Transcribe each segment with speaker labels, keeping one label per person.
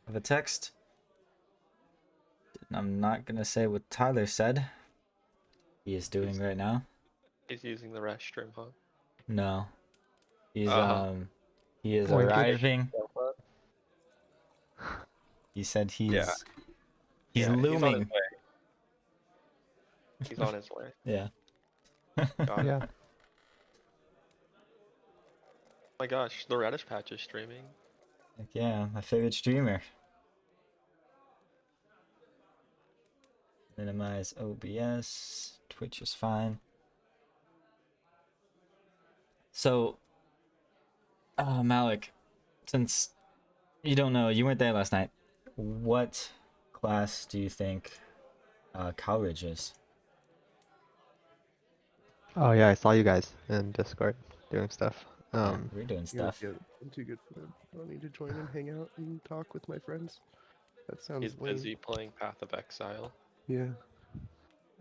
Speaker 1: of a text. I'm not gonna say what Tyler said he is doing right now.
Speaker 2: He's using the restroom, huh?
Speaker 1: No. He's
Speaker 2: Uh-huh.
Speaker 1: he is
Speaker 3: Blinking.
Speaker 1: arriving. He said
Speaker 2: Yeah,
Speaker 1: he's
Speaker 2: yeah, he's on his
Speaker 1: looming.
Speaker 2: way. He's on his way.
Speaker 1: Yeah.
Speaker 2: Got it.
Speaker 3: Yeah.
Speaker 2: Oh my gosh, the Radish Patch is streaming.
Speaker 1: Heck yeah, my favorite streamer. Minimize OBS. Twitch is fine. So, Malik, since you don't know, you weren't there last night. What class do you think Cowridge is?
Speaker 3: Oh yeah, I saw you guys in Discord doing stuff.
Speaker 1: Yeah, we're doing
Speaker 4: You're
Speaker 1: stuff.
Speaker 4: good. I'm too good for them. I don't need to join and hang out and talk with my friends. That sounds
Speaker 2: He's
Speaker 4: lame.
Speaker 2: busy playing Path of Exile.
Speaker 4: Yeah.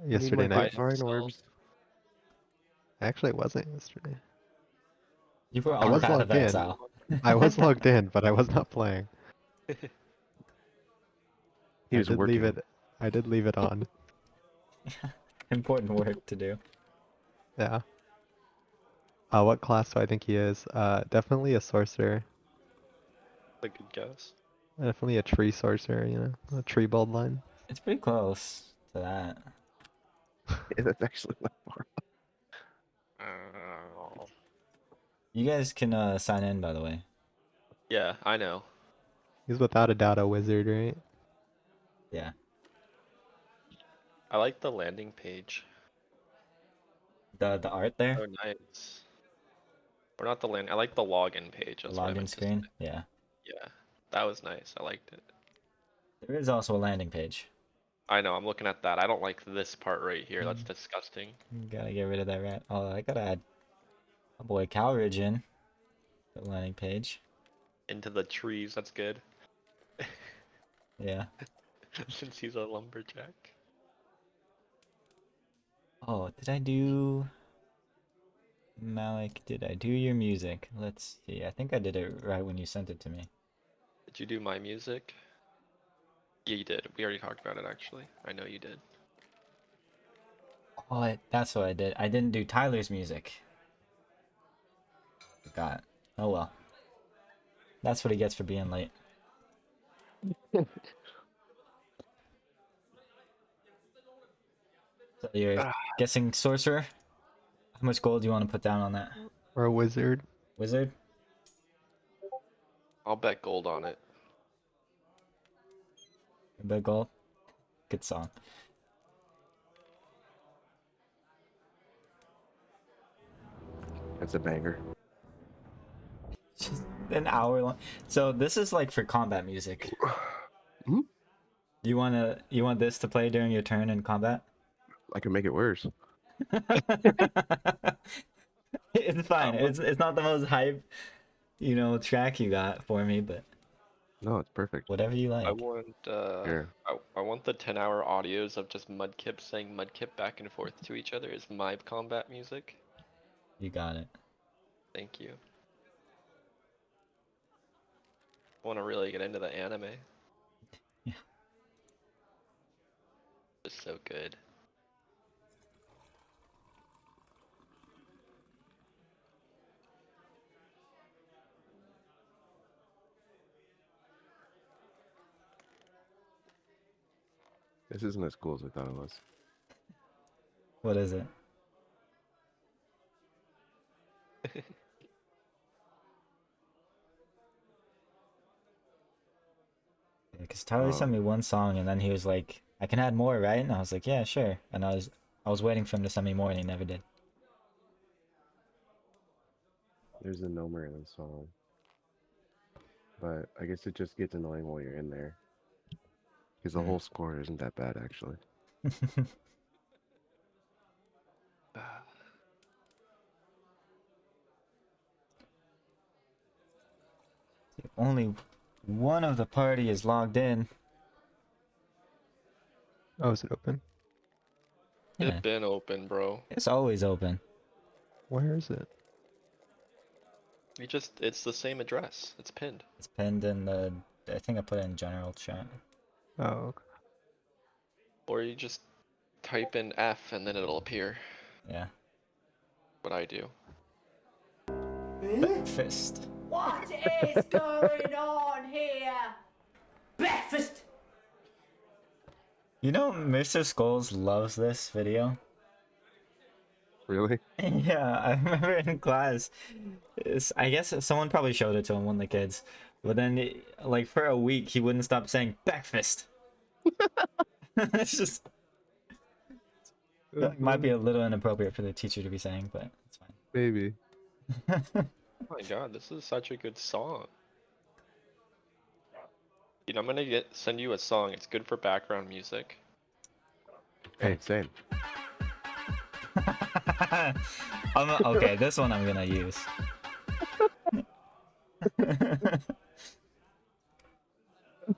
Speaker 3: Yesterday
Speaker 4: I need my
Speaker 3: night.
Speaker 4: Vine
Speaker 2: himself.
Speaker 4: orbs.
Speaker 3: Actually, it wasn't yesterday.
Speaker 1: You were
Speaker 3: I
Speaker 1: on
Speaker 3: was
Speaker 1: Path of
Speaker 3: logged in.
Speaker 1: Exile.
Speaker 3: I was logged in, but I was not playing.
Speaker 4: He was working.
Speaker 3: I did leave it on.
Speaker 1: Important work to do.
Speaker 3: Yeah. What class do I think he is? Definitely a sorcerer.
Speaker 2: A good guess.
Speaker 3: Definitely a tree sorcerer, you know, a tree build line.
Speaker 1: It's pretty close to that.
Speaker 4: Yeah, that's actually not far.
Speaker 1: You guys can sign in, by the way.
Speaker 2: Yeah, I know.
Speaker 3: He's without a doubt a wizard, right?
Speaker 1: Yeah.
Speaker 2: I like the landing page.
Speaker 1: The art there,
Speaker 2: Oh, nice. Or not the land. I like the login page.
Speaker 1: the
Speaker 2: That's what I
Speaker 1: login
Speaker 2: meant to say.
Speaker 1: screen. Yeah.
Speaker 2: Yeah, that was nice. I liked it.
Speaker 1: There is also a landing page.
Speaker 2: I know. I'm looking at that. I don't like this part right here. That's disgusting.
Speaker 1: Gotta get rid of that rat. Oh, I gotta add my boy Cowridge in the landing page.
Speaker 2: Into the trees. That's good.
Speaker 1: Yeah.
Speaker 2: Since he's a lumberjack.
Speaker 1: Oh, did I do Malik? Did I do your music? Let's see. I think I did it right when you sent it to me.
Speaker 2: Did you do my music? Yeah, you did. We already talked about it, actually. I know you did.
Speaker 1: Oh, that's what I did. I didn't do Tyler's music. Forgot. Oh well. That's what he gets for being late. So you're guessing sorcerer? How much gold do you want to put down on that?
Speaker 3: Or a wizard.
Speaker 1: Wizard?
Speaker 2: I'll bet gold on it.
Speaker 1: The gold? Good song.
Speaker 4: That's a banger.
Speaker 1: Just an hour long. So this is like for combat music.
Speaker 4: Hmm?
Speaker 1: You want this to play during your turn in combat?
Speaker 4: I can make it worse.
Speaker 1: It's fine. It's not the most hype, track you got for me, but
Speaker 4: No, it's perfect.
Speaker 1: whatever you like.
Speaker 2: I want
Speaker 4: Here.
Speaker 2: I want the 10-hour audios of just Mudkip saying Mudkip back and forth to each other as my combat music.
Speaker 1: You got it.
Speaker 2: Thank you. I want to really get into the anime.
Speaker 1: Yeah.
Speaker 2: It's so good.
Speaker 4: This isn't as cool as I thought it was.
Speaker 1: What is it? Because Tyler sent me one song and then he was like, I can add more, right? And I was like, yeah, sure. And I was waiting for him to send me more and he never did.
Speaker 4: There's a number in the song. But I guess it just gets annoying while you're in there. Because the whole score isn't that bad, actually.
Speaker 1: Only one of the party is logged in.
Speaker 3: Oh, is it open?
Speaker 1: Yeah,
Speaker 2: It's been open, bro.
Speaker 1: it's always open.
Speaker 3: Where is it?
Speaker 2: It's the same address. It's pinned.
Speaker 1: It's pinned in the I think I put it in general chat.
Speaker 3: Oh, okay.
Speaker 2: Or you just type in F and then it'll appear.
Speaker 1: Yeah.
Speaker 2: What I do.
Speaker 1: Breakfast.
Speaker 5: What is going on here? Breakfast!
Speaker 1: You know, Mr. Skulls loves this video.
Speaker 4: Really?
Speaker 1: Yeah, I remember in class. I guess someone probably showed it to him, one of the kids. But then, like, for a week, he wouldn't stop saying breakfast. It's just it might be a little inappropriate for the teacher to be saying, but it's
Speaker 3: Maybe.
Speaker 1: fine.
Speaker 2: Oh my god, this is such a good song. Dude, I'm gonna send you a song. It's good for background music.
Speaker 4: Hey, same.
Speaker 1: Okay, this one I'm gonna use.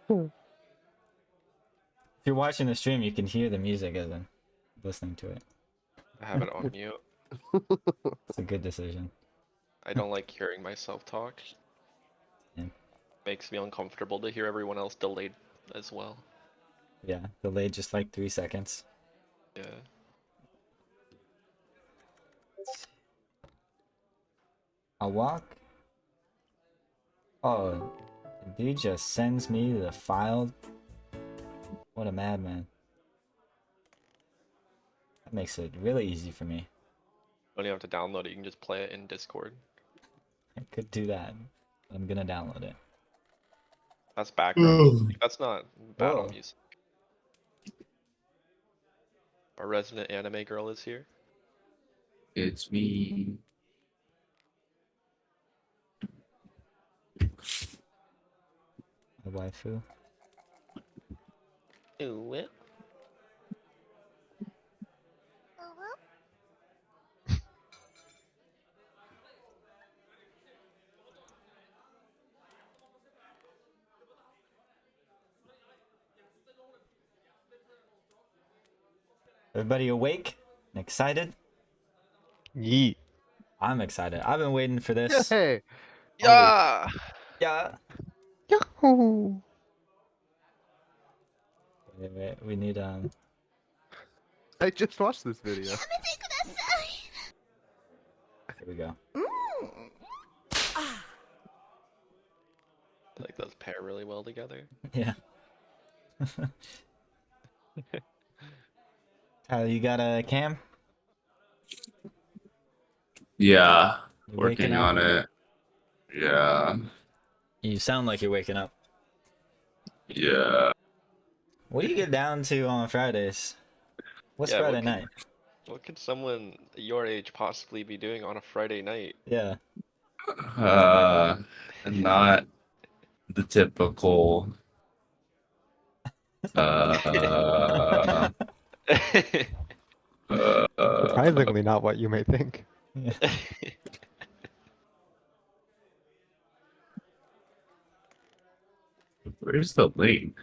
Speaker 1: If you're watching the stream, you can hear the music as I'm listening to it.
Speaker 2: I have it on mute.
Speaker 1: It's a good decision.
Speaker 2: I don't like hearing myself talk.
Speaker 1: Yeah.
Speaker 2: Makes me uncomfortable to hear everyone else delayed as well.
Speaker 1: Yeah, delayed just like 3 seconds.
Speaker 2: Yeah.
Speaker 1: I'll walk. Oh, the dude just sends me the file. What a madman. That makes it really easy for me.
Speaker 2: You don't even have to download it, you can just play it in Discord.
Speaker 1: I could do that. But I'm gonna download it.
Speaker 2: That's background music. That's not battle
Speaker 1: Whoa.
Speaker 2: music. Our resident anime girl is here.
Speaker 6: It's me.
Speaker 1: My waifu.
Speaker 2: Ooh, it.
Speaker 1: Everybody awake and excited?
Speaker 3: Yeet.
Speaker 1: I'm excited. I've been waiting for this.
Speaker 4: Hey,
Speaker 2: Yeah!
Speaker 1: Yeah.
Speaker 3: Yahoo!
Speaker 1: Wait, we need
Speaker 4: I just watched this video.
Speaker 1: Here we go.
Speaker 2: Like those pair really well together.
Speaker 1: Yeah. Tyler, you got a cam?
Speaker 6: Yeah,
Speaker 1: You waking
Speaker 6: working
Speaker 1: up?
Speaker 6: on it. Yeah,
Speaker 1: You sound like you're waking up.
Speaker 6: yeah.
Speaker 1: What do you get down to on Fridays? What's
Speaker 2: Yeah,
Speaker 1: Friday night?
Speaker 2: What could someone your age possibly be doing on a Friday night?
Speaker 1: Yeah.
Speaker 6: Not the typical. Uh,
Speaker 3: Surprisingly, not what you may think.
Speaker 1: Yeah.
Speaker 6: Where's the link?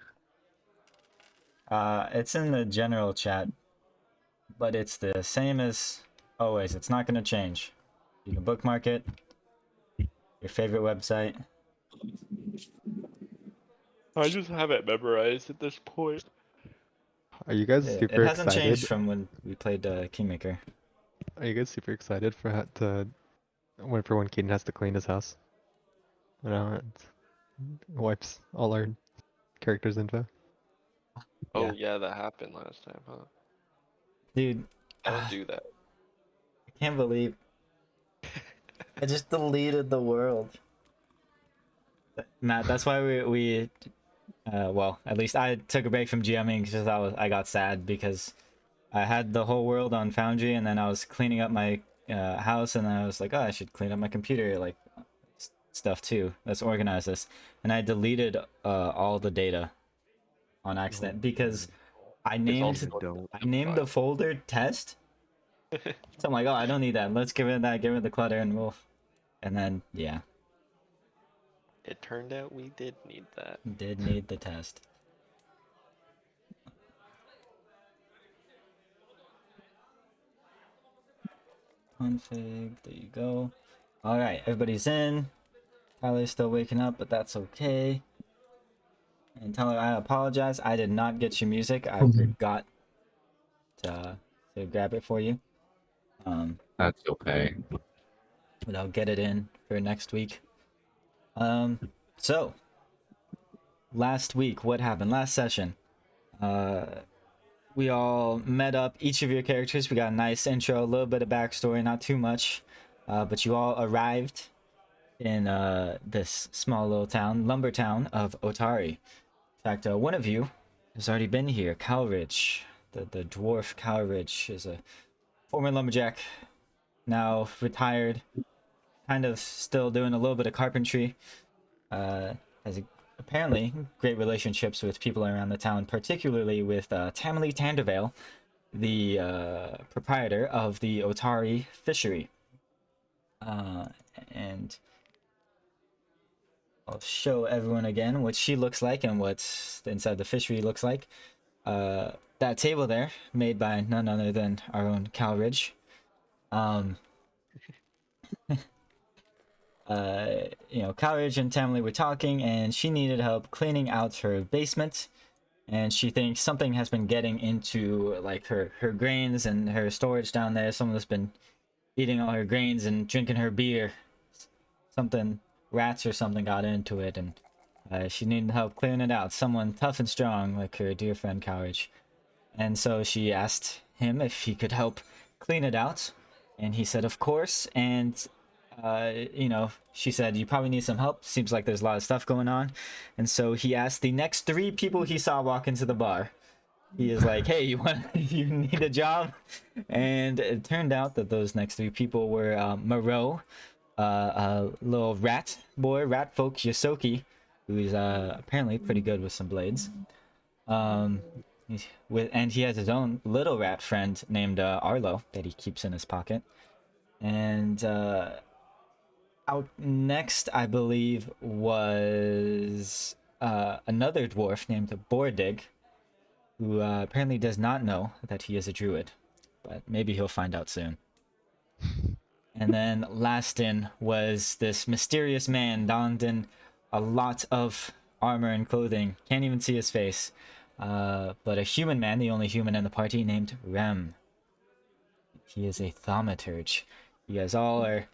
Speaker 1: It's in the general chat, but it's the same as always. It's not gonna change. You can bookmark it. Your favorite website.
Speaker 2: I just have it memorized at this point.
Speaker 3: Are you guys
Speaker 1: It
Speaker 3: super
Speaker 1: hasn't
Speaker 3: excited?
Speaker 1: changed from when we played Kingmaker.
Speaker 3: Are you guys super excited for when Keaton has to clean his house? You know, it wipes all our characters' info.
Speaker 2: Oh
Speaker 1: Yeah.
Speaker 2: yeah, that happened last time, huh?
Speaker 1: Dude,
Speaker 2: Don't do that.
Speaker 1: I can't believe I just deleted the world. Matt, that's why well, at least I took a break from GMing because I got sad because I had the whole world on Foundry and then I was cleaning up my house and I was like, oh, I should clean up my computer like stuff too. Let's organize this. And I deleted all the data on accident because I named
Speaker 4: don't.
Speaker 1: the folder test. So I'm like, oh, I don't need that. Let's get rid of that, get rid of the clutter, and and then yeah,
Speaker 2: It turned out we did need that.
Speaker 1: did need the test. Config, there you go. All right, everybody's in. Tyler's still waking up, but that's okay. and tell her I apologize. I did not get you music. I forgot to grab it for you.
Speaker 6: That's okay.
Speaker 1: But I'll get it in for next week. So last week, what happened? Last session, we all met up. Each of your characters, we got a nice intro, a little bit of backstory, not too much, but you all arrived in this small little town, lumber town of Otari. In fact, one of you has already been here. Calridge, the dwarf Calridge, is a former lumberjack, now retired, kind of still doing a little bit of carpentry. Has apparently great relationships with people around the town, particularly with Tamily Tandervale, the proprietor of the Otari fishery. And I'll show everyone again what she looks like and what inside the fishery looks like. That table there, made by none other than our own Calridge. Calridge and Tamily were talking, and she needed help cleaning out her basement. And she thinks something has been getting into like her grains and her storage down there. Someone has been eating all her grains and drinking her beer. Something, rats or something got into it, and she needed help clearing it out. Someone tough and strong like her dear friend Calridge. And so she asked him if he could help clean it out, and he said of course. And she said, you probably need some help. Seems like there's a lot of stuff going on. And so he asked the next 3 people he saw walk into the bar. He is like, hey, you need a job? And it turned out that those next 3 people were Moreau, a little rat folk Yosoki, who's apparently pretty good with some blades. And he has his own little rat friend named Arlo that he keeps in his pocket. And out next, I believe, was another dwarf named Bordig, who apparently does not know that he is a druid, but maybe he'll find out soon. And then last in was this mysterious man donned in a lot of armor and clothing. Can't even see his face, but a human man, the only human in the party, named Rem. He is a thaumaturge. You guys all are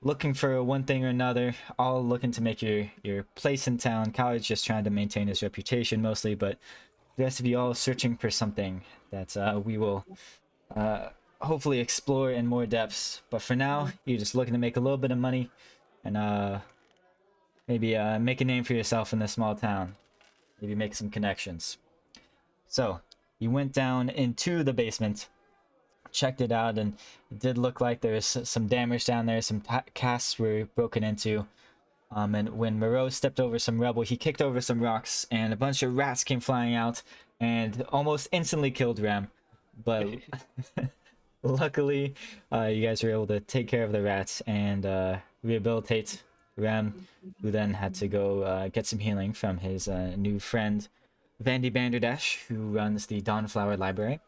Speaker 1: looking for one thing or another, all looking to make your place in town. College just trying to maintain his reputation mostly, but the rest of you all searching for something that we will hopefully explore in more depths. But for now, you're just looking to make a little bit of money and maybe make a name for yourself in this small town. Maybe make some connections. So you went down into the basement, checked it out, and it did look like there was some damage down there. Some casks were broken into. And when Moreau stepped over some rubble, he kicked over some rocks, and a bunch of rats came flying out and almost instantly killed Ram. But luckily, you guys were able to take care of the rats and rehabilitate Ram, who then had to go get some healing from his new friend, Vandy Banderdash, who runs the Dawnflower Library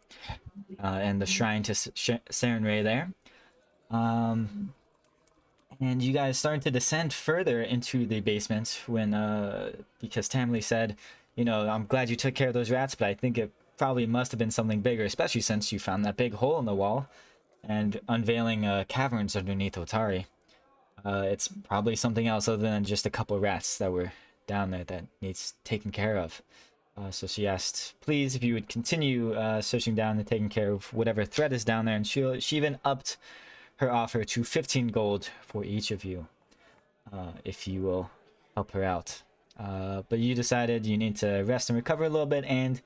Speaker 1: and the Shrine to Saren Ray there. And you guys started to descend further into the basement when, because Tamily said, I'm glad you took care of those rats, but I think it probably must have been something bigger, especially since you found that big hole in the wall and unveiling caverns underneath Otari. It's probably something else other than just a couple rats that were down there that needs taken care of. So she asked, please, if you would continue searching down and taking care of whatever threat is down there, and she even upped her offer to 15 gold for each of you, if you will help her out. But you decided you need to rest and recover a little bit, and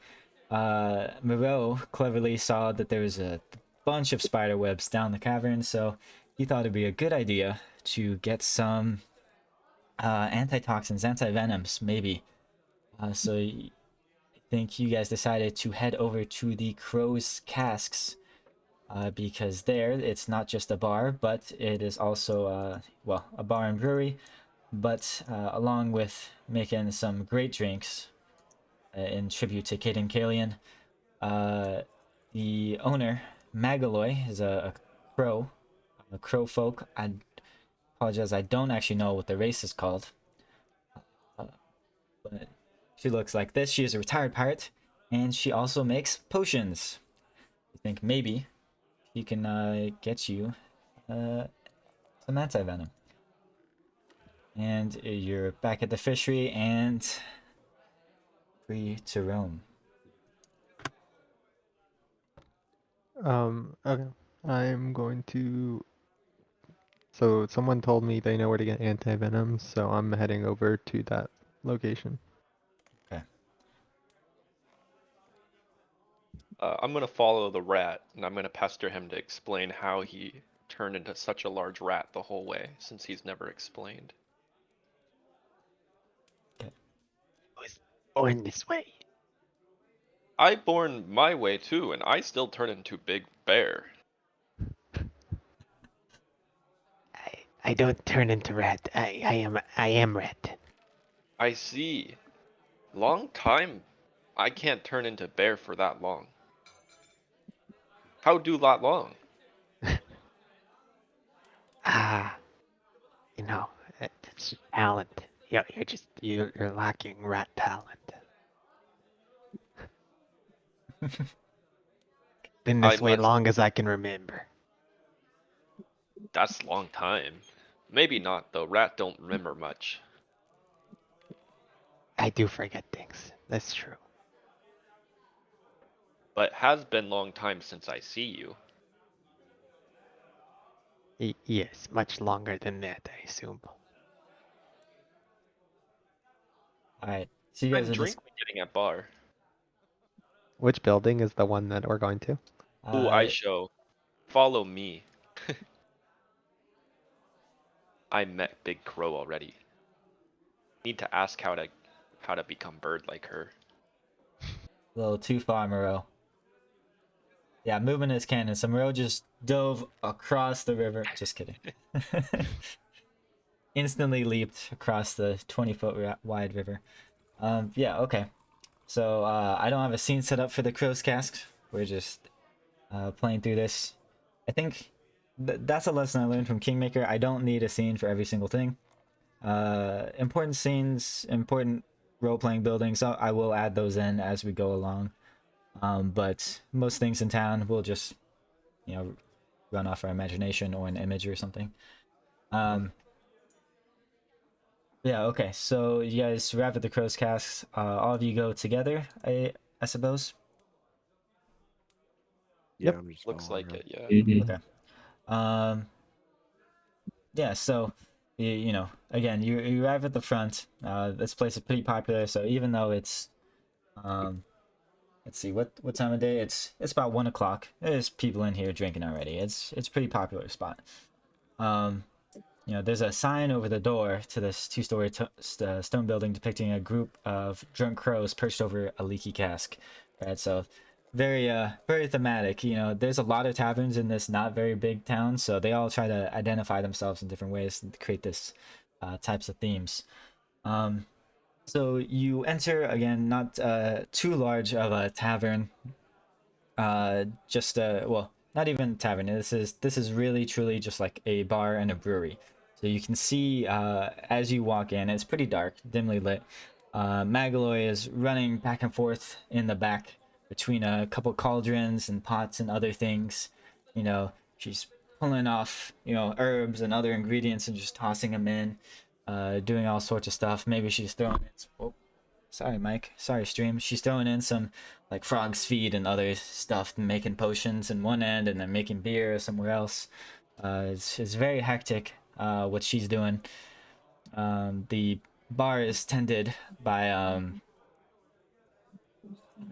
Speaker 1: Moreau cleverly saw that there was a bunch of spider webs down the cavern, so he thought it'd be a good idea to get some antitoxins, antivenoms, maybe. So I think you guys decided to head over to the Crow's Casks, because there it's not just a bar, but it is also a bar and brewery, but along with making some great drinks in tribute to Kate and Kalian, the owner Magaloy is a crow folk. I apologize, I don't actually know what the race is called, but She looks like this. She is a retired pirate, and she also makes potions. You think maybe she can get you some anti-venom. And you're back at the fishery and free to roam.
Speaker 3: Okay. I'm going to. So someone told me they know where to get anti-venom, so I'm heading over to that location.
Speaker 1: Okay.
Speaker 2: I'm gonna follow the rat, and I'm gonna pester him to explain how he turned into such a large rat the whole way, since he's never explained.
Speaker 7: Was born this way.
Speaker 2: I born my way too, and I still turn into Big Bear.
Speaker 7: I don't turn into rat. I am rat.
Speaker 2: I see. Long time. I can't turn into bear for that long. How do that long?
Speaker 7: Ah, you know, it's talent. You're lacking rat talent. Been
Speaker 2: I
Speaker 7: this way
Speaker 2: must.
Speaker 7: long as I can remember.
Speaker 2: That's long time. Maybe not though. Rat don't remember much.
Speaker 7: I do forget things. That's true.
Speaker 2: But has been long time since I see you.
Speaker 7: Yes, much longer than that, I assume.
Speaker 1: Alright. So you guys
Speaker 2: And
Speaker 1: are
Speaker 2: drink
Speaker 1: just
Speaker 2: we getting at bar.
Speaker 3: Which building is the one that we're going to?
Speaker 2: Ooh, I show. Follow me. I met Big Crow already. Need to ask how to become bird like her.
Speaker 1: a little too far, Moreau. Yeah, moving his cannon. So Moreau just dove across the river. Just kidding. Instantly leaped across the 20-foot wide river. Yeah, okay. So I don't have a scene set up for the crow's cask. We're just playing through this. I think that's a lesson I learned from Kingmaker. I don't need a scene for every single thing. Important scenes, important role-playing buildings, I will add those in as we go along. But most things in town will just, run off our imagination or an image or something. Yeah, okay. So you guys arrive at the crow's casks. All of you go together, I suppose.
Speaker 4: Yeah,
Speaker 3: Yep.
Speaker 4: I'm just
Speaker 2: Looks
Speaker 4: following
Speaker 2: like
Speaker 4: him.
Speaker 2: it, yeah.
Speaker 6: Mhm.
Speaker 1: Okay. Yeah, so again, you arrive at the front. This place is pretty popular, so even though it's let's see, what time of day? It's about 1 o'clock. There's people in here drinking already. It's pretty popular spot. There's a sign over the door to this two-story stone building depicting a group of drunk crows perched over a leaky cask. Right, so very thematic. There's a lot of taverns in this not very big town, so they all try to identify themselves in different ways to create this types of themes. So you enter again, not too large of a tavern. Well, not even tavern. This is really truly just like a bar and a brewery. So you can see as you walk in, it's pretty dark, dimly lit. Magaloy is running back and forth in the back between a couple cauldrons and pots and other things. She's pulling off herbs and other ingredients and just tossing them in, doing all sorts of stuff. Maybe she's throwing in sorry, Mike. Sorry, stream. She's throwing in some like frog's feed and other stuff, making potions in one end and then making beer somewhere else. It's very hectic what she's doing. The bar is tended by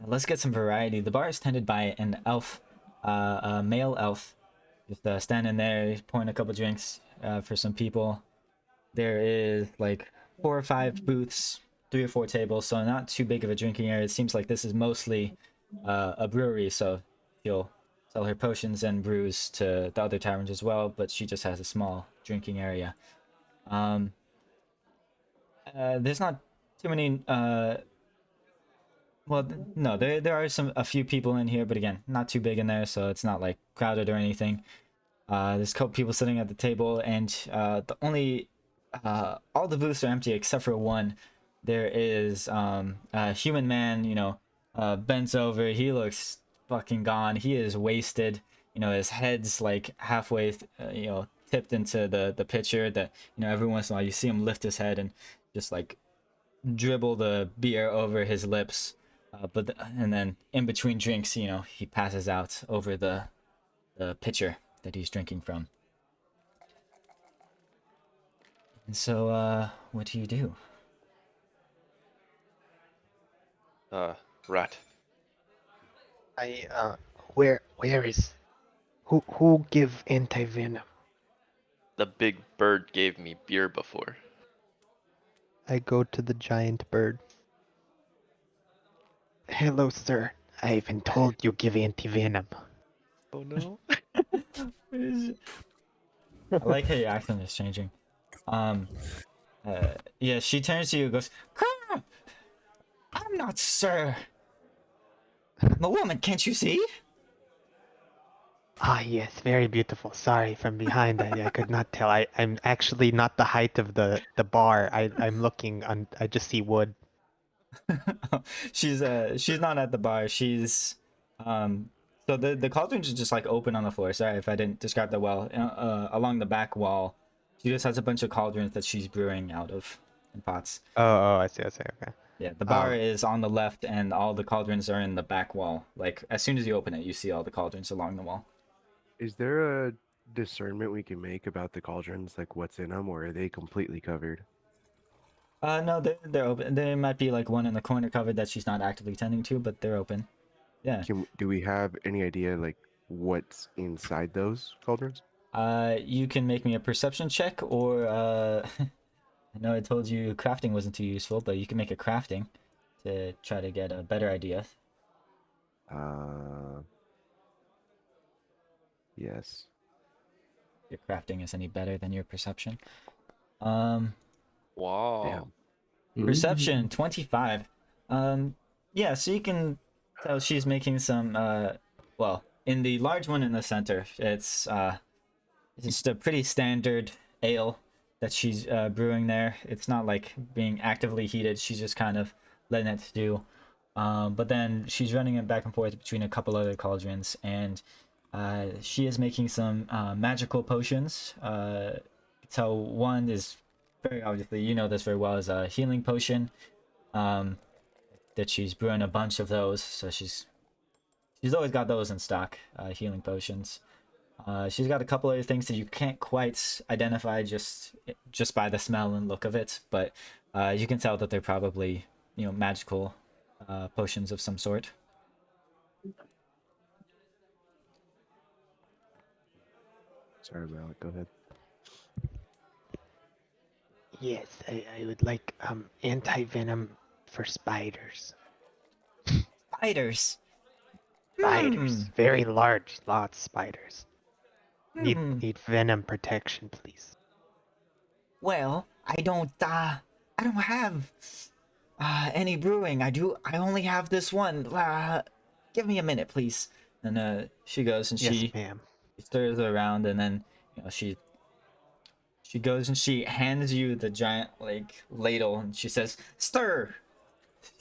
Speaker 1: let's get some variety. The bar is tended by an elf, a male elf, just standing there pouring a couple drinks for some people. There is like 4 or 5 booths, 3 or 4 tables, so not too big of a drinking area. It seems like this is mostly a brewery, so she'll sell her potions and brews to the other taverns as well, but she just has a small drinking area. There's not too many well, no, there are a few people in here, but again, not too big in there, so it's not like crowded or anything. There's a couple people sitting at the table, and all the booths are empty except for one. there is a human man, bent over. He looks fucking gone. He is wasted. His head's like halfway, tipped into the pitcher. That every once in a while you see him lift his head and just like dribble the beer over his lips. And then in between drinks, he passes out over the pitcher that he's drinking from. And so, what do you do?
Speaker 2: Rat.
Speaker 7: Where is who give anti-venom?
Speaker 2: The big bird gave me beer before.
Speaker 3: I go to the giant bird.
Speaker 7: Hello, sir. I've been told you give anti-venom.
Speaker 2: Oh no.
Speaker 1: I like how your accent is changing. Yeah, she turns to you and goes, "Caw! I'm not sir. I'm a woman, can't you see?"
Speaker 7: Ah, yes, very beautiful. Sorry, from behind I could not tell. I'm actually not the height of the bar. I'm looking on. I just see wood.
Speaker 1: She's not at the bar. She's so the cauldrons are just like open on the floor. Sorry if I didn't describe that well. Along the back wall, she just has a bunch of cauldrons that she's brewing out of in pots.
Speaker 3: Oh, I see. Okay.
Speaker 1: Yeah, the bar is on the left, and all the cauldrons are in the back wall. Like as soon as you open it, you see all the cauldrons along the wall.
Speaker 4: Is there a discernment we can make about the cauldrons, like what's in them, or are they completely covered?
Speaker 1: No, they're open. There might be like one in the corner covered that she's not actively tending to, but they're open. Yeah.
Speaker 4: Do we have any idea like what's inside those cauldrons?
Speaker 1: You can make me a perception check, or I know I told you crafting wasn't too useful, but you can make a crafting to try to get a better idea.
Speaker 4: Yes.
Speaker 1: If your crafting is any better than your perception.
Speaker 2: Wow.
Speaker 1: Perception 25. Yeah, so you can tell she's making some well, in the large one in the center, it's just a pretty standard ale that she's brewing there. It's not like being actively heated. She's just kind of letting it do. But then she's running it back and forth between a couple other cauldrons, and she is making some magical potions. So one is very obviously, you know this very well, is a healing potion. That she's brewing a bunch of those. So she's always got those in stock, healing potions. She's got a couple other things that you can't quite identify just by the smell and look of it, but you can tell that they're probably magical potions of some sort.
Speaker 4: Sorry, Malik, go ahead.
Speaker 7: Yes, I would like anti-venom for spiders.
Speaker 1: Spiders.
Speaker 7: Spiders, very large, lots of spiders.
Speaker 1: Hmm.
Speaker 7: Need venom protection, please.
Speaker 1: Well, I don't have any brewing. I only have this one. Give me a minute, please. And she goes and
Speaker 7: Yes,
Speaker 1: she
Speaker 7: ma'am.
Speaker 1: stirs around, and then she goes and she hands you the giant like ladle, and she says, "Stir."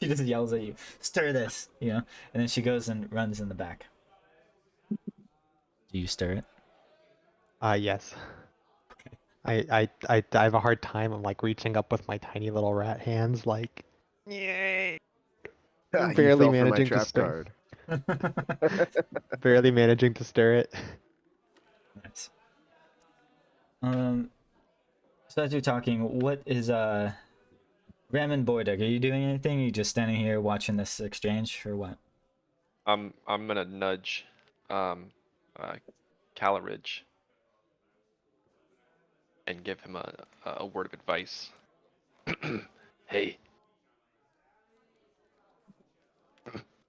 Speaker 1: She just yells at you, "Stir this," and then she goes and runs in the back. Do you stir it?
Speaker 3: Yes. I have a hard time. I'm like reaching up with my tiny little rat hands, like, yay!
Speaker 4: You
Speaker 3: Barely
Speaker 4: fell for my
Speaker 3: managing to
Speaker 4: trap
Speaker 3: stir.
Speaker 4: card.
Speaker 3: Barely managing to stir it.
Speaker 1: Nice. So as you're talking, what is Ram and Bordak? Are you doing anything? Are you just standing here watching this exchange, or what?
Speaker 2: I'm gonna nudge Calaridge and give him a word of advice. Hey.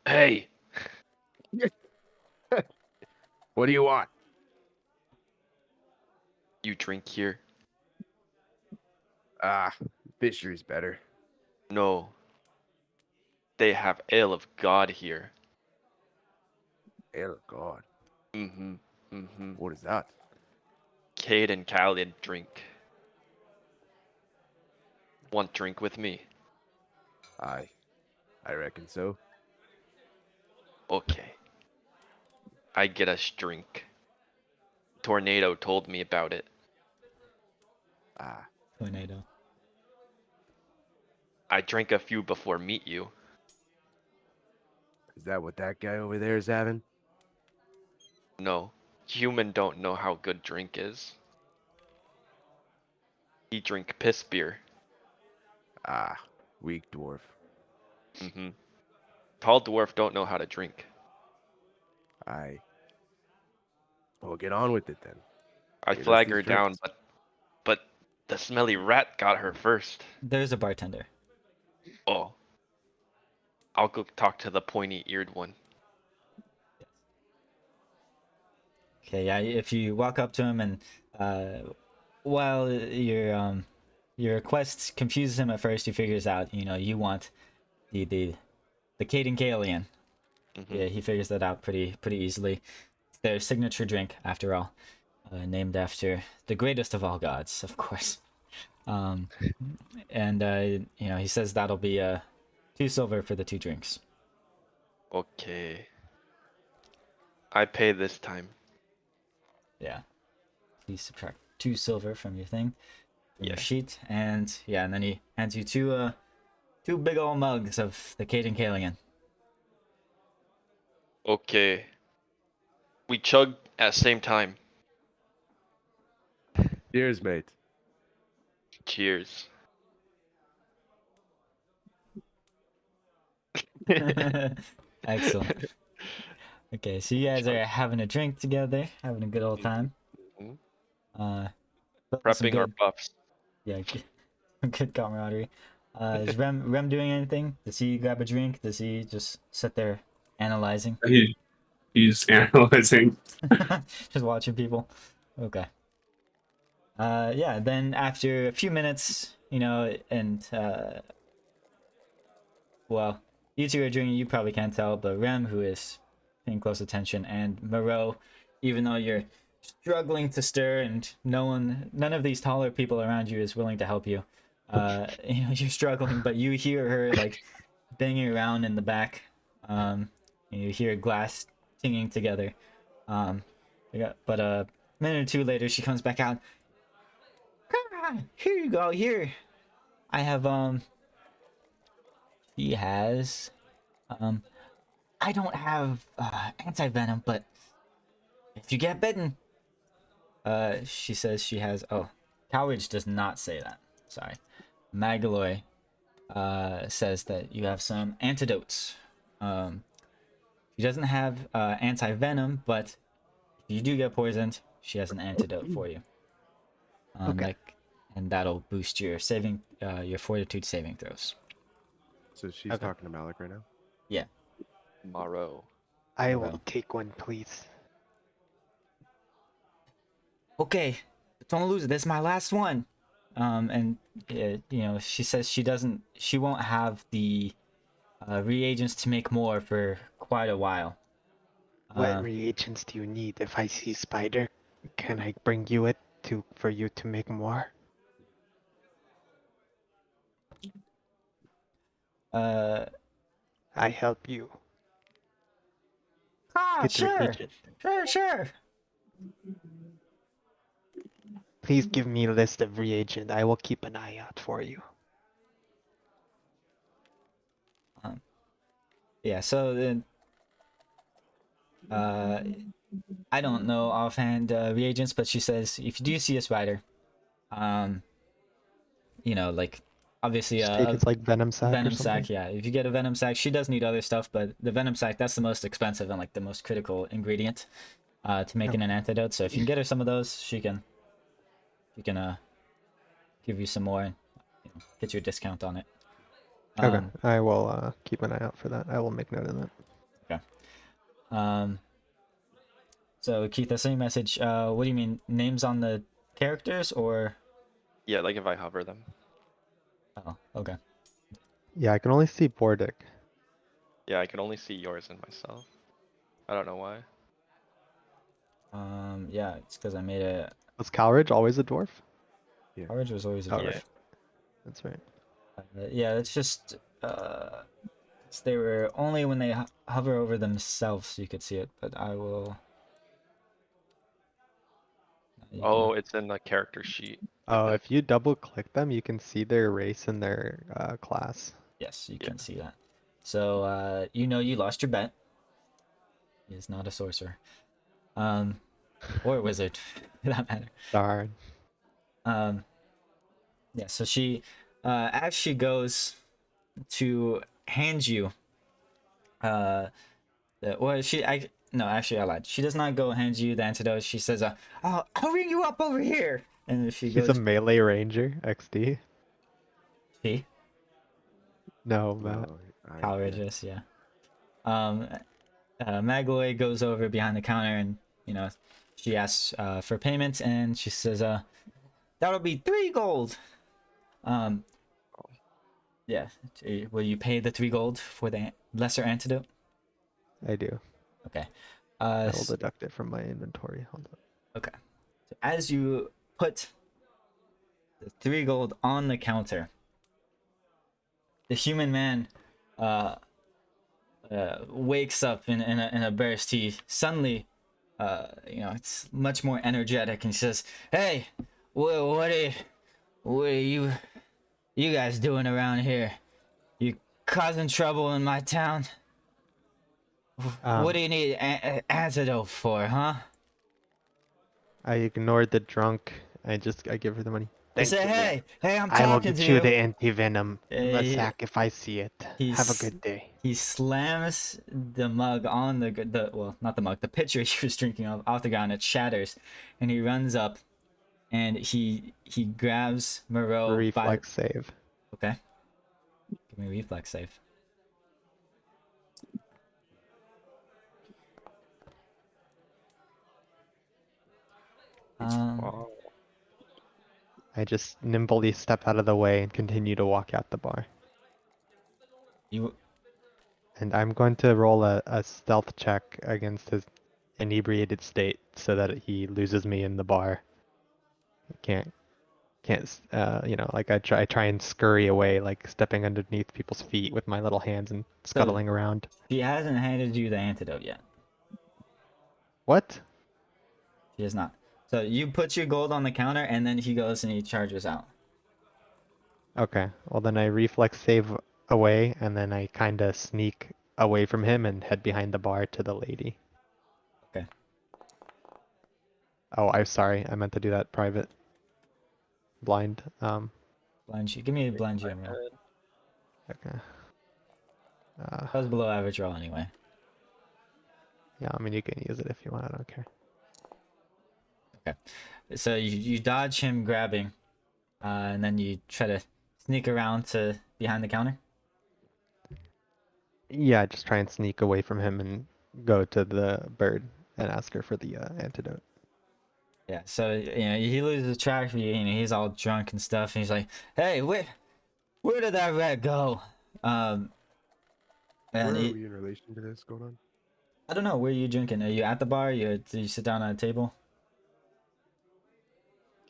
Speaker 2: Hey.
Speaker 4: What do you want?
Speaker 2: You drink here?
Speaker 4: Fishery's better.
Speaker 2: No. They have ale of God here.
Speaker 4: Oh God.
Speaker 2: Mm-hmm.
Speaker 4: What is that?
Speaker 2: Cade and Khalid drink. Want drink with me?
Speaker 4: I reckon so.
Speaker 2: Okay. I get us drink. Tornado told me about it.
Speaker 4: Ah,
Speaker 1: Tornado.
Speaker 2: I drank a few before meet you.
Speaker 4: is that what that guy over there is having?
Speaker 2: No, human don't know how good drink is. He drink piss beer.
Speaker 4: Ah, weak dwarf.
Speaker 2: Mm-hmm. Tall dwarf don't know how to drink.
Speaker 4: I. Well, get on with it then.
Speaker 2: I
Speaker 4: Get us
Speaker 2: flag
Speaker 4: these
Speaker 2: her down,
Speaker 4: drinks.
Speaker 2: but the smelly rat got her first.
Speaker 1: There's a bartender.
Speaker 2: Oh. I'll go talk to the pointy-eared one.
Speaker 1: Okay, yeah, if you walk up to him and while your request confuses him at first, he figures out, you want the Caden Kalian.
Speaker 2: Mm-hmm.
Speaker 1: Yeah, he figures that out pretty easily. It's their signature drink, after all, named after the greatest of all gods, of course. And he says that'll be 2 silver for the 2 drinks.
Speaker 2: Okay. I pay this time.
Speaker 1: Yeah. Please subtract 2 silver from your thing, from your
Speaker 2: Yeah.
Speaker 1: sheet, and then he hands you 2 big old mugs of the Caden Kalian.
Speaker 2: Okay. We chug at same time.
Speaker 4: Cheers, mate.
Speaker 2: Cheers.
Speaker 1: Excellent. Okay, so you guys are having a drink together, having a good old time.
Speaker 2: Mhm.
Speaker 1: Building some
Speaker 2: Prepping our
Speaker 1: good,
Speaker 2: buffs.
Speaker 1: yeah, good camaraderie. Is Rem doing anything? Does he grab a drink? Does he just sit there analyzing?
Speaker 6: He's analyzing.
Speaker 1: Just watching people. Okay. Yeah, then after a few minutes, and well, you two are drinking, you probably can't tell, but Rem, who is paying close attention, and Moreau, even though you're struggling to stir and none of these taller people around you is willing to help you, you're struggling, but you hear her like banging around in the back. You hear glass tinging together. But a minute or two later, she comes back out. Come on, here you go. Here, I have She has I don't have anti-venom, but if you get bitten, she says she has. Oh, Cowridge does not say that. Sorry, Magaloy says that you have some antidotes. She doesn't have anti-venom, but if you do get poisoned, she has an antidote for you.
Speaker 7: Okay.
Speaker 1: And that'll boost your your fortitude saving throws.
Speaker 4: So she's
Speaker 7: Okay.
Speaker 4: talking to Malik right now?
Speaker 1: Yeah.
Speaker 2: Morrow.
Speaker 7: I
Speaker 1: Moreau.
Speaker 7: will take one, please.
Speaker 1: Okay, don't lose it. This is my last one. And she says she won't have the reagents to make more for quite a while.
Speaker 7: What reagents do you need? If I see spider, can I bring you it for you to make more? I help you. Get
Speaker 1: Sure,
Speaker 7: reagent.
Speaker 1: sure.
Speaker 7: Please give me a list of reagent. I will keep an eye out for you.
Speaker 1: Yeah. So then, I don't know offhand reagents, but she says if you do see a spider, like obviously
Speaker 7: Just take its like venom sac or
Speaker 1: venom
Speaker 7: something.
Speaker 1: sac. Yeah, if you get a venom sac, she does need other stuff, but the venom sac, that's the most expensive and like the most critical ingredient to making an antidote. So if you can get her some of those, she can give you some more and get you a discount on it.
Speaker 7: Okay, I will keep an eye out for that. I will make note of that.
Speaker 1: Okay. So Keith, I sent you a message. What do you mean, names on the characters or?
Speaker 2: Yeah, like if I hover them.
Speaker 1: Oh, okay.
Speaker 7: Yeah, I can only see Bordick.
Speaker 2: Yeah, I can only see yours and myself. I don't know why.
Speaker 1: Yeah, it's because I made a.
Speaker 7: Was Calridge always a dwarf?
Speaker 1: Courage was always a
Speaker 7: Oh,
Speaker 1: dwarf.
Speaker 7: right. That's right.
Speaker 1: Yeah, it's just they were only when they hover over themselves you could see it, but I will. You can-
Speaker 2: Oh, it's in the character sheet.
Speaker 7: Oh,
Speaker 2: Okay.
Speaker 7: if you double click them, you can see their race and their class.
Speaker 1: yes, you
Speaker 2: Yeah.
Speaker 1: can see that. So you know you lost your bet. He is not a sorcerer, or a wizard, for that matter.
Speaker 7: Darn.
Speaker 1: Yeah. So she, as she goes to hand you, well, no, actually I lied. She does not go hand you the antidote. She says, I'll ring you up over here," and she
Speaker 7: She's
Speaker 1: goes.
Speaker 7: a melee ranger, XD.
Speaker 1: She.
Speaker 7: No, Matt.
Speaker 4: No, I
Speaker 1: Power
Speaker 4: yeah.
Speaker 1: Regis, yeah. Magloy goes over behind the counter and, she asks for payment, and she says, that'll be 3 gold. Yeah. Will you pay the 3 gold for the lesser antidote?
Speaker 7: I do.
Speaker 1: Okay.
Speaker 7: I will
Speaker 1: S-
Speaker 7: deduct it from my inventory. Hold on.
Speaker 1: okay. So as you put the 3 gold on the counter, the human man wakes up in a burst. He suddenly, it's much more energetic, and he says, "Hey, what are you guys doing around here? You causing trouble in my town? What do you need antidote for, huh?"
Speaker 7: I ignored the drunk. I give her the money.
Speaker 1: He
Speaker 7: Thank
Speaker 1: said,
Speaker 7: you, man.
Speaker 1: hey, I'm
Speaker 7: I will
Speaker 1: talking
Speaker 7: get
Speaker 1: to
Speaker 7: you the
Speaker 1: you.
Speaker 7: anti-venom. A
Speaker 1: He-
Speaker 7: sack if I see it. Have a
Speaker 1: he's-
Speaker 7: good day.
Speaker 1: He slams the mug on the well, not the mug, the pitcher he was drinking off the ground. It shatters, and he runs up, and he grabs Moreau
Speaker 7: Reflex save.
Speaker 1: Okay. Give me a reflex save.
Speaker 2: Wow.
Speaker 7: I just nimbly step out of the way and continue to walk out the bar.
Speaker 1: You
Speaker 7: And I'm going to roll a stealth check against his inebriated state so that he loses me in the bar. Can't, like I try and scurry away, like stepping underneath people's feet with my little hands and scuttling around.
Speaker 1: She hasn't handed you the antidote yet.
Speaker 7: What?
Speaker 1: She has not. So you put your gold on the counter, and then he goes and he charges out.
Speaker 7: Okay, well then I reflex save away, and then I kinda sneak away from him and head behind the bar to the lady.
Speaker 1: Okay.
Speaker 7: Oh, I'm sorry, I meant to do that private. Blind.
Speaker 1: Blind you. Give me a blind GM roll.
Speaker 7: Okay.
Speaker 1: That was below average roll anyway.
Speaker 7: Yeah, I mean you can use it if you want, I don't care.
Speaker 1: Okay. So you dodge him grabbing, and then you try to sneak around to behind the counter.
Speaker 7: Yeah, just try and sneak away from him and go to the bird and ask her for the antidote.
Speaker 1: Yeah. So he loses track of you. He's all drunk and stuff, and he's like, "Hey, where did that rat go?" And
Speaker 4: Where are
Speaker 1: he,
Speaker 4: we in relation to this going on?
Speaker 1: I don't know. Where are you drinking? Are you at the bar? Do you sit down at a table?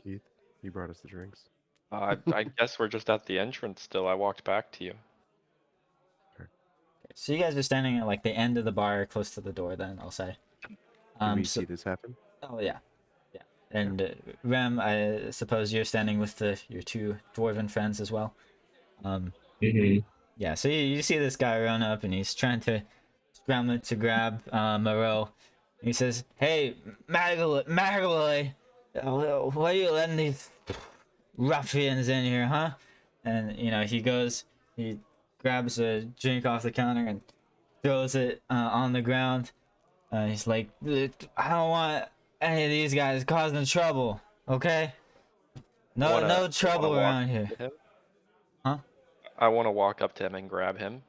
Speaker 4: Keith, you brought us the drinks.
Speaker 2: I guess we're just at the entrance still. I walked back to you.
Speaker 1: So you guys are standing at like the end of the bar, close to the door. Then I'll say.
Speaker 4: Did we
Speaker 1: So,
Speaker 4: see this happen?
Speaker 1: oh yeah. And Rem, I suppose you're standing with your 2 dwarven friends as well.
Speaker 6: Mhm.
Speaker 1: Yeah. So you see this guy run up, and he's trying to scramble to grab Moreau. He says, "Hey, Magaloy, why are you letting these ruffians in here, huh?" And he grabs a drink off the counter and throws it on the ground. He's like, "I don't want any of these guys causing trouble, okay? No trouble
Speaker 2: Wanna walk
Speaker 1: around here."
Speaker 2: up to him?
Speaker 1: Huh?
Speaker 2: I want to walk up to him and grab him.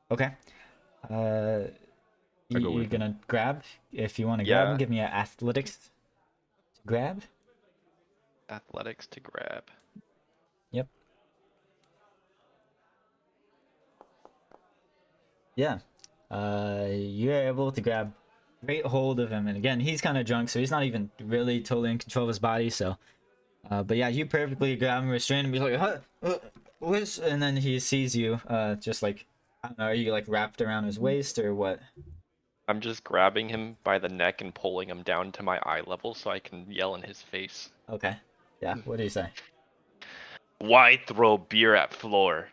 Speaker 1: Okay.
Speaker 4: I go
Speaker 1: You're
Speaker 4: with him.
Speaker 1: gonna grab? If you want to grab
Speaker 2: Yeah.
Speaker 1: him, give me an athletics to grab.
Speaker 2: Athletics to grab.
Speaker 1: Yep. Yeah. You're able to grab great hold of him, and again, he's kind of drunk, so he's not even really totally in control of his body. So, but yeah, you perfectly grab him, restrain him, be like, and then he sees you, just like, I don't know, are you like wrapped around his waist or what?
Speaker 2: I'm just grabbing him by the neck and pulling him down to my eye level so I can yell in his face.
Speaker 1: Okay. Yeah, what do you say?
Speaker 2: Why throw beer at floor?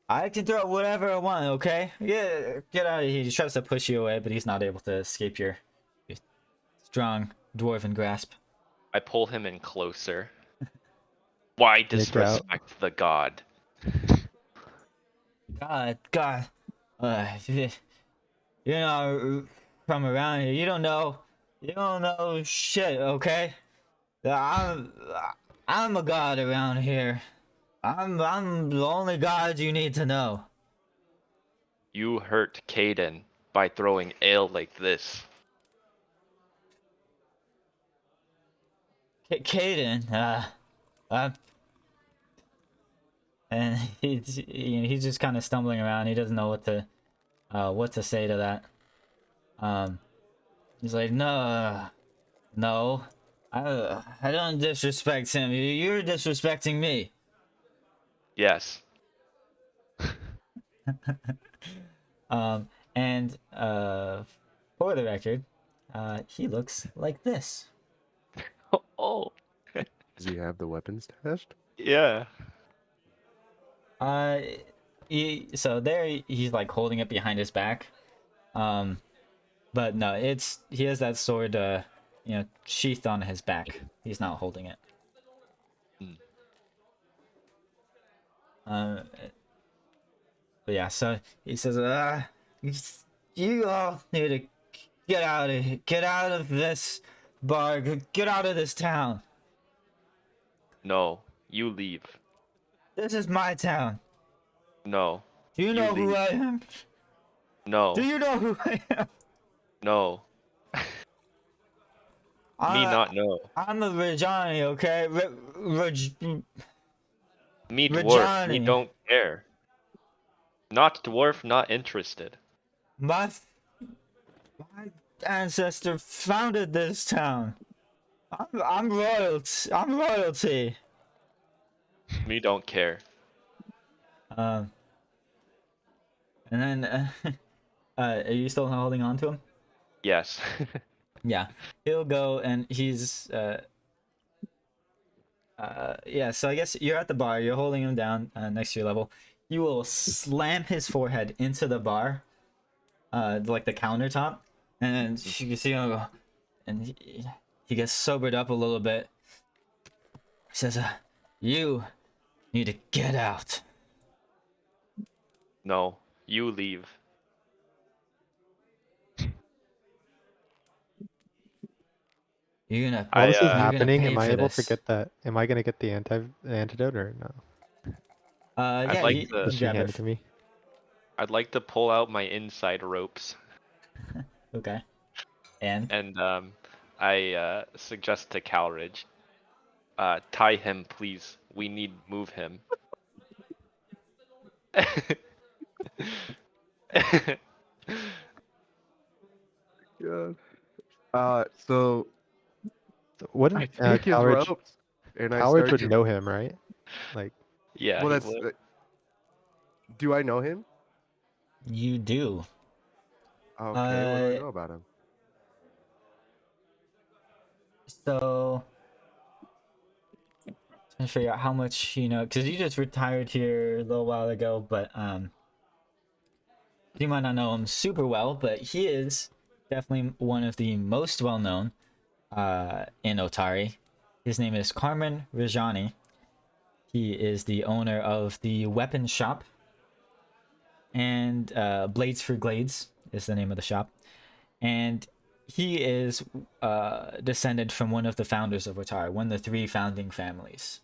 Speaker 1: I can throw whatever I want, okay? Yeah, get out of here. He tries to push you away, but he's not able to escape your strong dwarven grasp.
Speaker 2: I pull him in closer. Why
Speaker 7: Nick out.
Speaker 2: disrespect the god?
Speaker 1: God. You know, from around here, you don't know shit, okay? I'm a god around here. I'm the only god you need to know.
Speaker 2: You hurt Caden by throwing ale like this.
Speaker 1: Caden, and he's just kind of stumbling around. He doesn't know what to say to that. He's like, no, I don't disrespect him. You're disrespecting me.
Speaker 2: Yes.
Speaker 1: And for the record, he looks like this.
Speaker 2: Oh.
Speaker 4: Does he have the weapons stashed?
Speaker 2: Yeah.
Speaker 1: So there he's like holding it behind his back. But no, he has that sword, sheathed on his back. He's not holding it. But yeah, so he says, you all need to get out of here. Get out of this bar. Get out of this town.
Speaker 2: No. You leave.
Speaker 1: This is my town.
Speaker 2: No.
Speaker 1: Do you know who
Speaker 2: leave.
Speaker 1: I am?
Speaker 2: No.
Speaker 1: Do you know who I am?
Speaker 2: No. Me not know.
Speaker 1: I'm a Rajani, okay?
Speaker 2: Me dwarf.
Speaker 1: Rajani.
Speaker 2: Me don't care. Not dwarf, not interested.
Speaker 1: My ancestor founded this town. I'm royalty. I'm royalty.
Speaker 2: Me don't care.
Speaker 1: And then, are you still holding on to him?
Speaker 2: Yes.
Speaker 1: Yeah, he'll go and he's yeah. So I guess you're at the bar. You're holding him down next to your level. You will slam his forehead into the bar, like the countertop, and you can see him go, and he gets sobered up a little bit. He says, "You need to get out."
Speaker 2: No. You leave.
Speaker 1: You're gonna.
Speaker 7: While this is
Speaker 2: you're
Speaker 1: gonna
Speaker 7: happening,
Speaker 1: pay
Speaker 7: am I
Speaker 1: for
Speaker 7: able
Speaker 1: this.
Speaker 7: to get that? Am I gonna get the antidote or no?
Speaker 1: Yeah,
Speaker 2: like
Speaker 1: you
Speaker 2: to-
Speaker 1: can
Speaker 7: Does she
Speaker 1: grab
Speaker 7: hand
Speaker 1: it.
Speaker 7: it to me?
Speaker 2: I'd like to pull out my inside ropes.
Speaker 1: Okay. And
Speaker 2: And I suggest to Calridge, tie him, please. We need move him.
Speaker 4: Yeah. So
Speaker 7: So wouldn't
Speaker 4: I take his
Speaker 7: Calridge
Speaker 4: ropes and I
Speaker 7: Calridge
Speaker 4: start
Speaker 7: would
Speaker 4: to.
Speaker 7: know him, right? Like,
Speaker 2: Yeah.
Speaker 4: Well,
Speaker 2: he
Speaker 4: that's.
Speaker 2: would.
Speaker 4: Do I know him?
Speaker 1: you do.
Speaker 4: Okay, what do I know about him?
Speaker 1: So trying to figure out how much you know, because you just retired here a little while ago, but you might not know him super well, but he is definitely one of the most well-known in Otari. His name is Carmen Rajani. He is the owner of the weapon shop, and Blades for Glades is the name of the shop, and he is descended from one of the founders of Otari, one of the three founding families.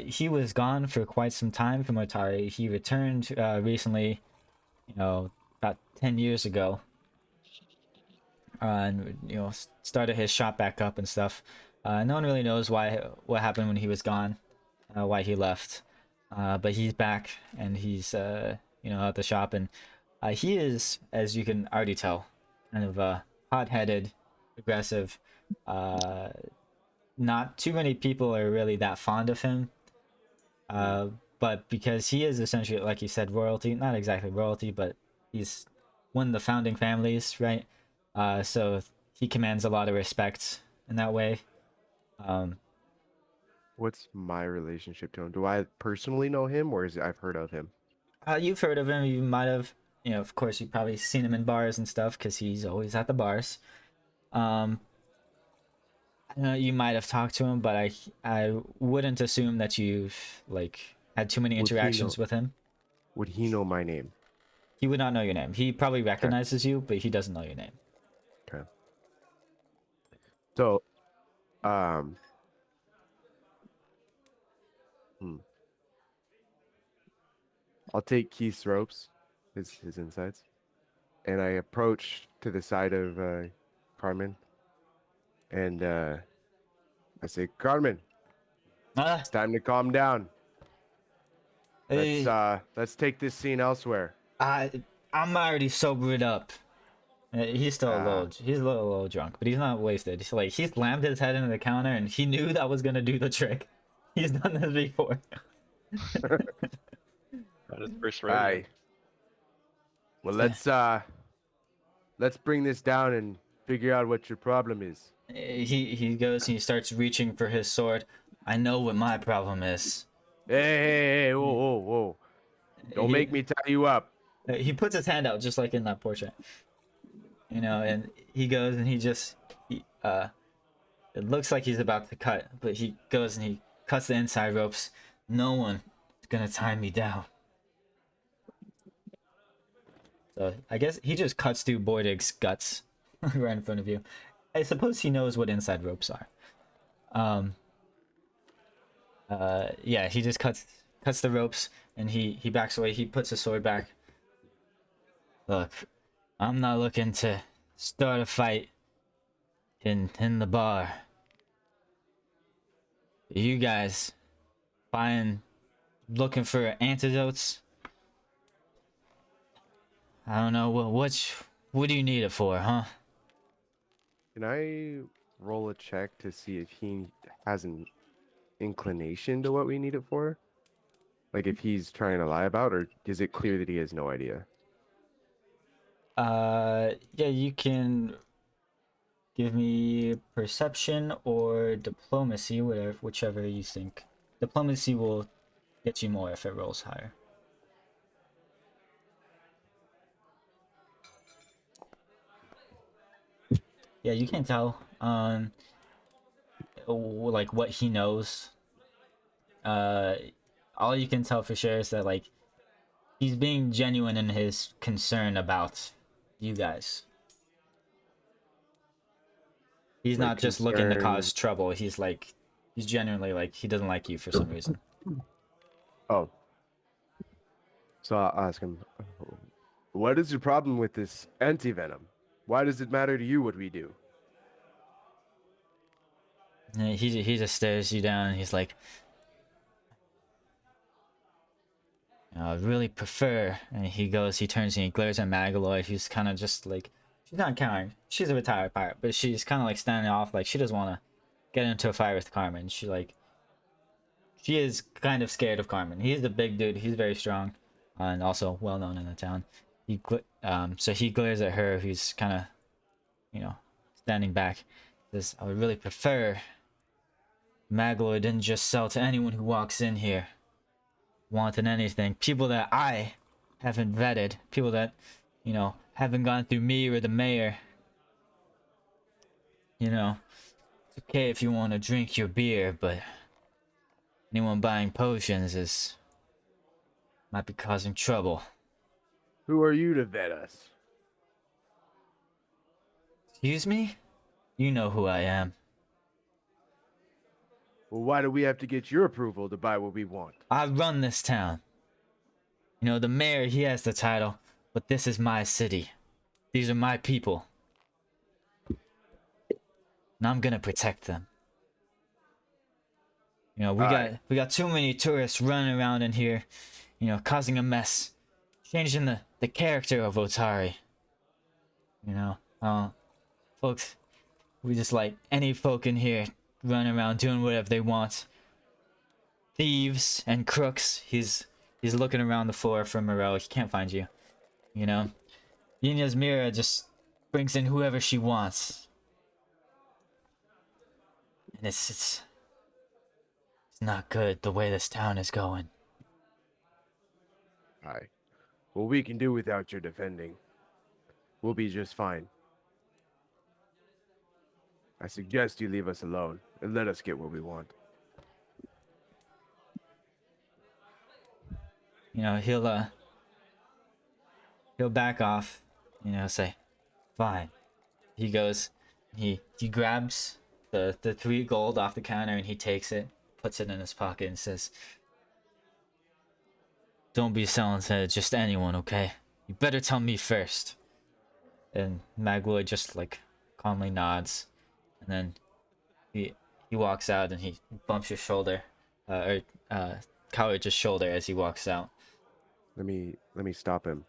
Speaker 1: He was gone for quite some time from Otari. He returned recently, about 10 years ago, and started his shop back up and stuff. No one really knows what happened when he was gone, why he left, but he's back and he's at the shop, and he is, as you can already tell, kind of hot-headed, aggressive, not too many people are really that fond of him. But because he is essentially, like you said, royalty, not exactly royalty, but he's one of the founding families, right? So he commands a lot of respect in that way.
Speaker 4: What's my relationship to him? Do I personally know him, or is it I've heard of him?
Speaker 1: You've heard of him. You might have, of course, you've probably seen him in bars and stuff because he's always at the bars. You might have talked to him, but I wouldn't assume that you've like had too many
Speaker 4: Would he
Speaker 1: interactions
Speaker 4: know-
Speaker 1: with him.
Speaker 4: Would he know my name?
Speaker 1: He would not know your name. He probably recognizes you, but he doesn't know your name.
Speaker 4: Okay. So, um, I'll take Keith's ropes, his insides, and I approach to the side of Carmen, and I say, Carmen,
Speaker 1: Ah,
Speaker 4: it's time to calm down.
Speaker 1: eh,
Speaker 4: Let's take this scene elsewhere.
Speaker 1: I'm already sobered up. He's still he's a little drunk, but he's not wasted. He's like, he slammed his head into the counter and he knew that was gonna do the trick. He's done this before.
Speaker 2: That is first rodeo.
Speaker 4: Aye. Well, let's bring this down and figure out what your problem is.
Speaker 1: He goes and he starts reaching for his sword. I know what my problem is.
Speaker 4: Hey, whoa, whoa, whoa! Don't make me tie you up.
Speaker 1: He puts his hand out just like in that portrait. And he goes and it looks like he's about to cut, but he goes and he cuts the inside ropes. No one is gonna tie me down. So I guess he just cuts through Bordig's guts right in front of you. I suppose he knows what inside ropes are. Yeah, he just cuts the ropes and he backs away. He puts his sword back. Look, I'm not looking to start a fight in the bar. You guys looking for antidotes? I don't know what do you need it for, huh?
Speaker 4: Can I roll a check to see if he has an inclination to what we need it for? Like if he's trying to lie about, or is it clear that he has no idea?
Speaker 1: Yeah, you can give me perception or diplomacy, whichever you think. Diplomacy will get you more if it rolls higher. Yeah, you can tell. Like what he knows. All you can tell for sure is that like he's being genuine in his concern about you guys. He's
Speaker 4: Like
Speaker 1: not just looking to
Speaker 4: concern-
Speaker 1: cause trouble. He's genuinely like he doesn't like you for some reason.
Speaker 4: Oh. So I'll ask him, what is your problem with this anti-venom? Why does it matter to you what we do?
Speaker 1: And he just stares you down and he's like, I really prefer. And he turns and he glares at Magaloy. He's kind of just like, she's not countering. She's a retired pirate, but she's kind of like standing off, like she doesn't want to get into a fight with Carmen. She is kind of scared of Carmen. He's the big dude. He's very strong, and also well known in the town. So he glares at her. Who's kind of, standing back. Says, I would really prefer Magaloy didn't just sell to anyone who walks in here wanting anything. People that I haven't vetted. People that, haven't gone through me or the mayor. It's okay if you want to drink your beer, but anyone buying potions might be causing trouble.
Speaker 4: Who are you to vet us?
Speaker 1: Excuse me? You know who I am.
Speaker 4: Well, why do we have to get your approval to buy what we want?
Speaker 1: I run this town. The mayor, he has the title, but this is my city. These are my people. And I'm gonna protect them. We got too many tourists running around in here, causing a mess, changing the character of Otari. Folks, we just like any folk in here running around doing whatever they want. Thieves and crooks. He's looking around the floor for Moreau. He can't find you. You know, Yina's Mira just brings in whoever she wants, and it's not good the way this town is going.
Speaker 4: Aye. Well, we can do without your defending. We'll be just fine. I suggest you leave us alone and let us get what we want.
Speaker 1: You know, he'll back off. You know, say, fine. He goes, he grabs the 3 gold off the counter and he takes it, puts it in his pocket and says, don't be selling to just anyone, okay? You better tell me first. And Magloy just like calmly nods, and then he walks out and he bumps your shoulder, Cowards' shoulder as he walks out.
Speaker 4: Let me stop him.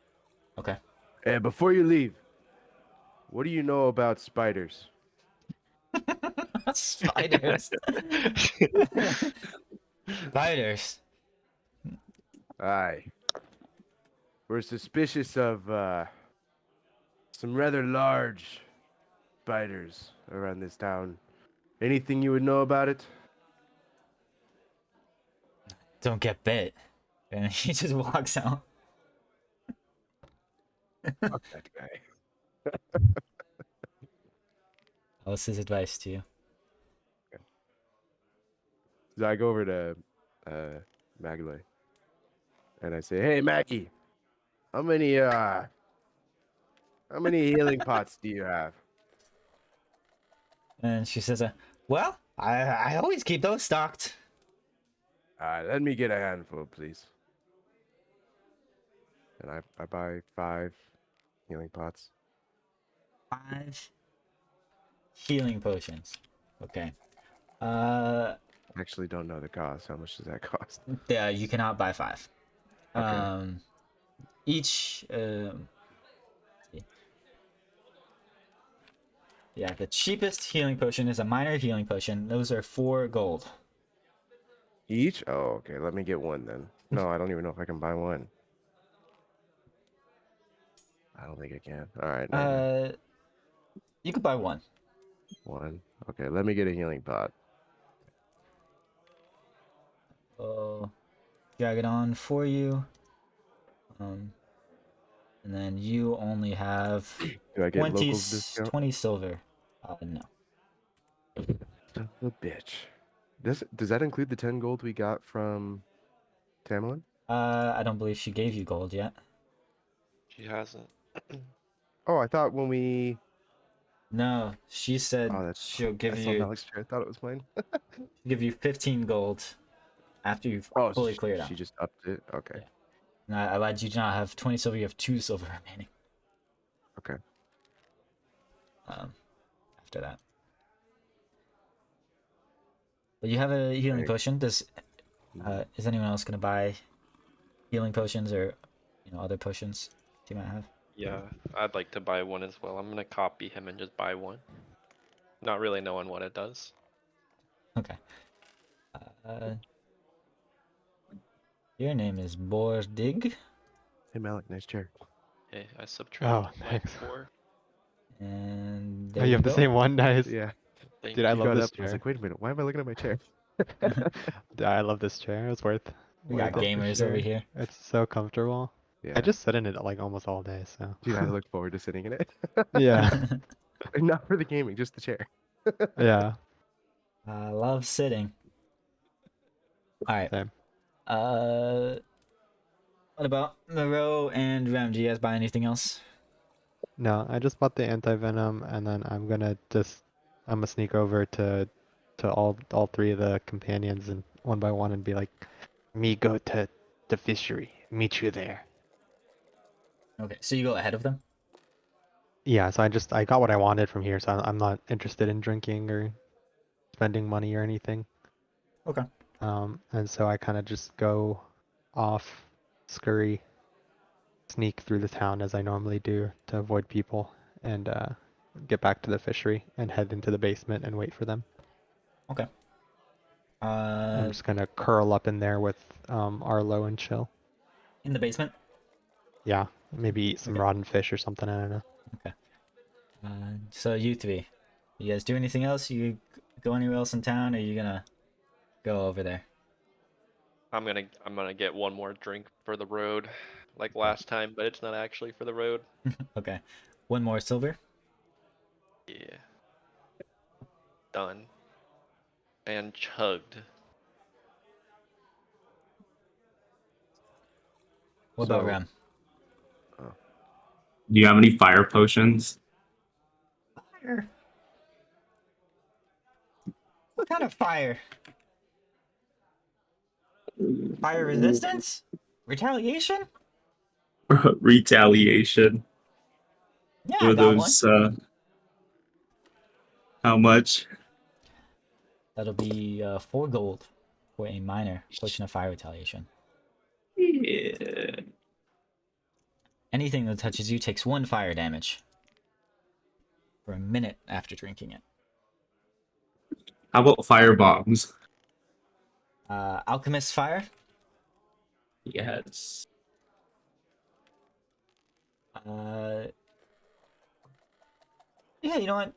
Speaker 1: Okay.
Speaker 4: And before you leave, what do you know about spiders?
Speaker 1: Spiders. Spiders.
Speaker 4: Aye. We're suspicious of some rather large spiders around this town. Anything you would know about it?
Speaker 1: Don't get bit. And he just walks out.
Speaker 4: Fuck that guy.
Speaker 1: What's his advice to you?
Speaker 4: So I go over to Magloy and I say, "Hey Maggie, how many healing pots do you have?"
Speaker 1: And she says, well, I always keep those stocked.
Speaker 4: Let me get a handful, please. And I buy 5 healing pots.
Speaker 1: 5 healing potions. Okay.
Speaker 4: Actually, don't know the cost. How much does that cost?
Speaker 1: Yeah, you cannot buy 5.
Speaker 4: Okay.
Speaker 1: Each yeah, the cheapest healing potion is a minor healing potion. Those are 4 gold.
Speaker 4: Each? Oh, okay. Let me get one then. No, I don't even know if I can buy one. I don't think I can. All right. Never mind.
Speaker 1: You could buy 1.
Speaker 4: One. Okay, let me get a healing pot.
Speaker 1: Oh, drag it on for you. And then you only have
Speaker 4: Do I get
Speaker 1: 20,
Speaker 4: locals discount?
Speaker 1: 20 silver. No.
Speaker 4: Son of a bitch. Does that include the 10 gold we got from Tamerlan?
Speaker 1: I don't believe she gave you gold yet.
Speaker 2: She hasn't.
Speaker 4: Oh, I thought when we.
Speaker 1: No, she said
Speaker 4: Oh, that's
Speaker 1: she'll give
Speaker 4: that's
Speaker 1: you
Speaker 4: not Alex. I thought it was mine.
Speaker 1: 15 gold after you've
Speaker 4: Oh,
Speaker 1: fully cleared out.
Speaker 4: she just upped it. Okay.
Speaker 1: Yeah. And I lied, you do not have 20 silver, you have 2 silver remaining.
Speaker 4: Okay.
Speaker 1: After that. But you have a healing
Speaker 4: Right.
Speaker 1: potion. Is anyone else gonna buy healing potions or other potions you might have?
Speaker 2: Yeah, I'd like to buy one as well. I'm gonna copy him and just buy one. Not really knowing what it does.
Speaker 1: Okay. Your name is Bordig,
Speaker 4: Hey Malik, nice chair.
Speaker 2: Hey, I subtract my
Speaker 7: thanks.
Speaker 2: 4.
Speaker 1: and
Speaker 7: Oh,
Speaker 1: there
Speaker 7: you have the
Speaker 1: go.
Speaker 7: same one? Nice.
Speaker 4: Yeah.
Speaker 2: Thank
Speaker 7: Dude, I
Speaker 2: you.
Speaker 4: You
Speaker 7: love
Speaker 4: got
Speaker 7: this
Speaker 4: up. I was
Speaker 7: chair.
Speaker 4: like, wait a minute. Why am I looking at my chair?
Speaker 7: Dude, I love this chair. It's worth
Speaker 1: We got
Speaker 7: worth it for
Speaker 1: gamers over
Speaker 7: sure.
Speaker 1: here.
Speaker 7: It's so comfortable.
Speaker 4: Yeah.
Speaker 7: I just sit in it like almost all day, so.
Speaker 4: Dude, I look forward to sitting in it.
Speaker 7: Yeah,
Speaker 4: Not for the gaming, just the chair.
Speaker 7: yeah.
Speaker 1: I love sitting. All right.
Speaker 7: Same.
Speaker 1: What about Moreau and Rem? Do you guys buy anything else?
Speaker 7: No, I just bought the anti-venom, and then I'm gonna sneak over to all 3 of the companions and one by one and be like, me go to the fishery, meet you there.
Speaker 1: Okay, so you go ahead of them.
Speaker 7: Yeah, so I got what I wanted from here, so I'm not interested in drinking or spending money or anything.
Speaker 1: Okay.
Speaker 7: And so I kind of just go off, scurry, sneak through the town as I normally do to avoid people, and get back to the fishery and head into the basement and wait for them.
Speaker 1: Okay.
Speaker 7: I'm just gonna curl up in there with Arlo and chill.
Speaker 1: In the basement.
Speaker 7: Yeah, maybe eat some
Speaker 1: Okay.
Speaker 7: rotten fish or something. I don't know.
Speaker 1: Okay. So you three, you guys do anything else? You go anywhere else in town, or are you gonna go over there?
Speaker 2: I'm gonna get one more drink for the road, like last time, but it's not actually for the road.
Speaker 1: Okay. One more silver.
Speaker 2: Yeah. Done. And chugged.
Speaker 1: What about
Speaker 4: So-
Speaker 1: Ram?
Speaker 6: Do you have any fire potions?
Speaker 1: Fire. What kind of fire? Fire resistance? Retaliation?
Speaker 6: Retaliation.
Speaker 1: Yeah, I
Speaker 6: Or
Speaker 1: got one.
Speaker 6: those, how much?
Speaker 1: That'll be 4 gold for a minor potion of fire retaliation.
Speaker 6: Yeah.
Speaker 1: Anything that touches you takes 1 fire damage for a minute after drinking it.
Speaker 6: How about fire bombs?
Speaker 1: Alchemist fire.
Speaker 6: Yes.
Speaker 1: Yeah, you know what?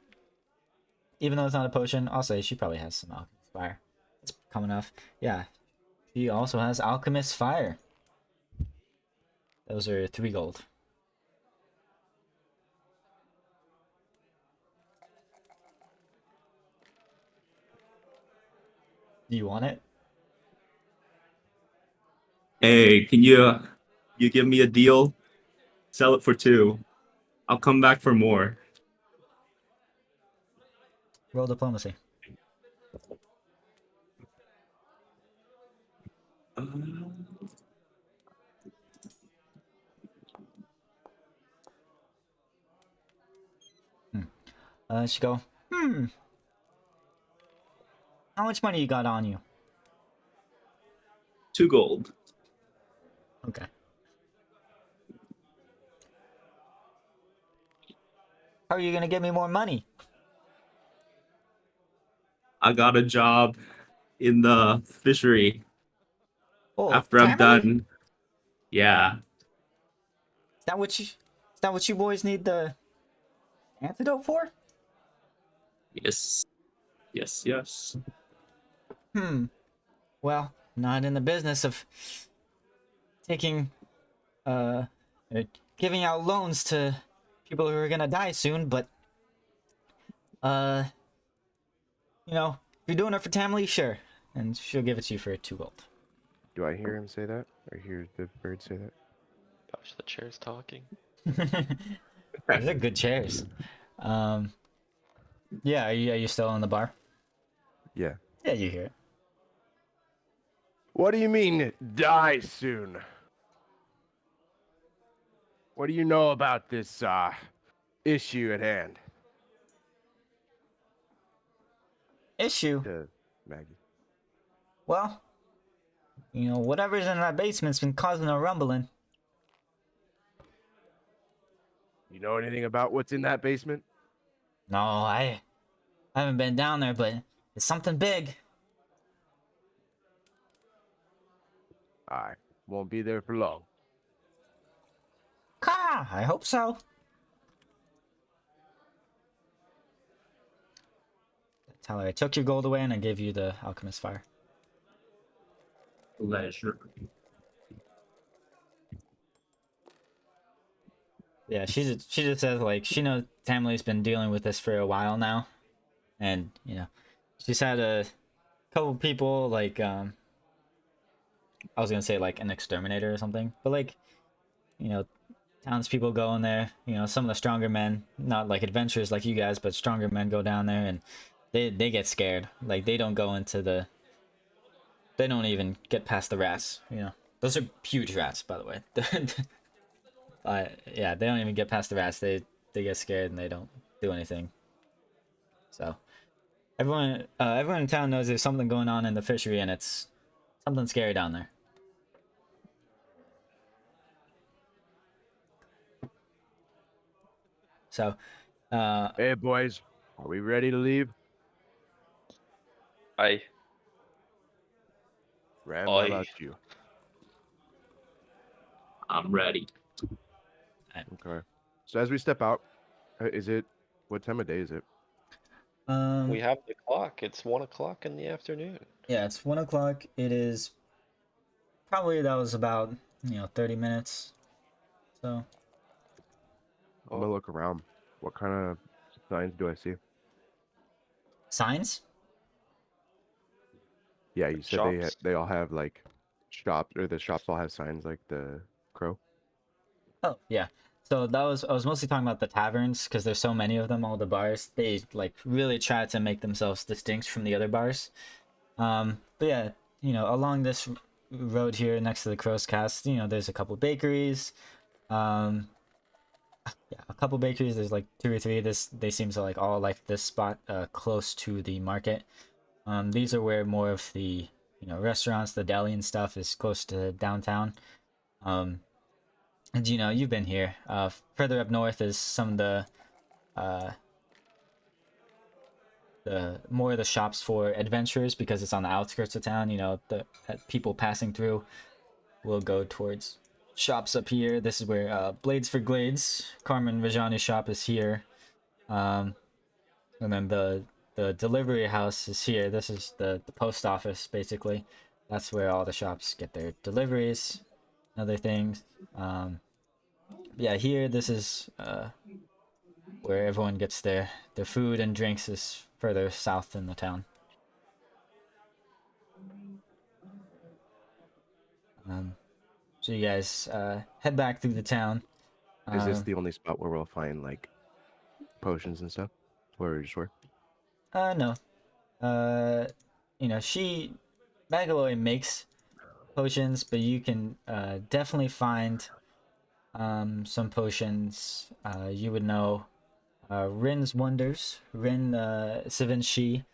Speaker 1: Even though it's not a potion, I'll say she probably has some alchemist fire. It's common enough. Yeah, she also has alchemist fire. Those are 3 gold. Do you want it?
Speaker 6: Hey, can you give me a deal? Sell it for 2. I'll come back for more.
Speaker 1: Roll diplomacy. She go, how much money you got on you?
Speaker 6: 2 gold.
Speaker 1: Okay. How are you gonna give me more money?
Speaker 6: I got a job in the fishery
Speaker 1: Oh,
Speaker 6: after I'm
Speaker 1: family?
Speaker 6: done. Yeah.
Speaker 1: Is that what you boys need the antidote for?
Speaker 6: Yes. Yes, yes.
Speaker 1: Well, not in the business of taking uh giving out loans to people who are gonna die soon, but you know, if you're doing it for Tamley, sure. And she'll give it to you for 2 gold.
Speaker 4: Do I hear him say that? Or hear the bird say that?
Speaker 2: Gosh, the chair's talking.
Speaker 1: These are good chairs. Yeah, are you still in the bar?
Speaker 4: Yeah.
Speaker 1: Yeah, you hear it.
Speaker 4: What do you mean, die soon? What do you know about this issue at hand?
Speaker 1: Issue.
Speaker 4: To Maggie.
Speaker 1: Well, you know, whatever's in that basement's been causing a rumbling.
Speaker 4: You know anything about what's in that basement?
Speaker 1: No, I haven't been down there, but it's something big.
Speaker 4: I won't be there for long.
Speaker 1: Ka! I hope so. Tyler, I took your gold away and I gave you the alchemist fire.
Speaker 6: Pleasure.
Speaker 1: Yeah, she just says like she knows Tamley's been dealing with this for a while now, and you know, she's had a couple people like I was gonna say like an exterminator or something, but like you know, townspeople go in there. You know, some of the stronger men, not like adventurers like you guys, but stronger men go down there and they get scared. Like they don't go into the, they don't even get past the rats. You know, those are huge rats, by the way. Yeah, they don't even get past the rats. They get scared and they don't do anything. So everyone in town knows there's something going on in the fishery and it's something scary down there. So
Speaker 4: Hey, boys. Are we ready to leave?
Speaker 2: I
Speaker 4: Ram, how about you?
Speaker 6: I'm ready.
Speaker 4: Okay. So as we step out, is it what time of day is it?
Speaker 2: we have the clock. It's 1 o'clock in the afternoon.
Speaker 1: Yeah, it's 1 o'clock. It is probably that was about 30 minutes. So
Speaker 4: I'm gonna look around. What kind of signs do I see?
Speaker 1: signs.
Speaker 4: Yeah, you said
Speaker 2: Shops.
Speaker 4: they all have like shops, or the shops all have signs like the crow.
Speaker 1: Oh yeah. So that was I was mostly talking about the taverns because there's so many of them. All the bars they like really try to make themselves distinct from the other bars. But yeah, along this road here next to the Crow's Cast, there's a couple bakeries. Um, yeah, a couple bakeries. There's like two or three. They seem to like all like this spot close to the market. These are where more of the restaurants, the deli and stuff is close to downtown. Um, and you've been here. Further up north is some of uh the more of the shops for adventurers because it's on the outskirts of town. The people passing through will go towards shops up here. This is where Blades for Glades, Carmen Rajani's shop is here. And then the delivery house is here. This is the post office basically. That's where all the shops get their deliveries, other things. Yeah, here this is where everyone gets their food and drinks is further south in the town. So you guys head back through the town.
Speaker 4: Is this the only spot where we'll find like potions and stuff? Where we just were?
Speaker 1: No. She Magaloy makes potions, but you can definitely find some potions. You would know Rin's Wonders. Rin Sivan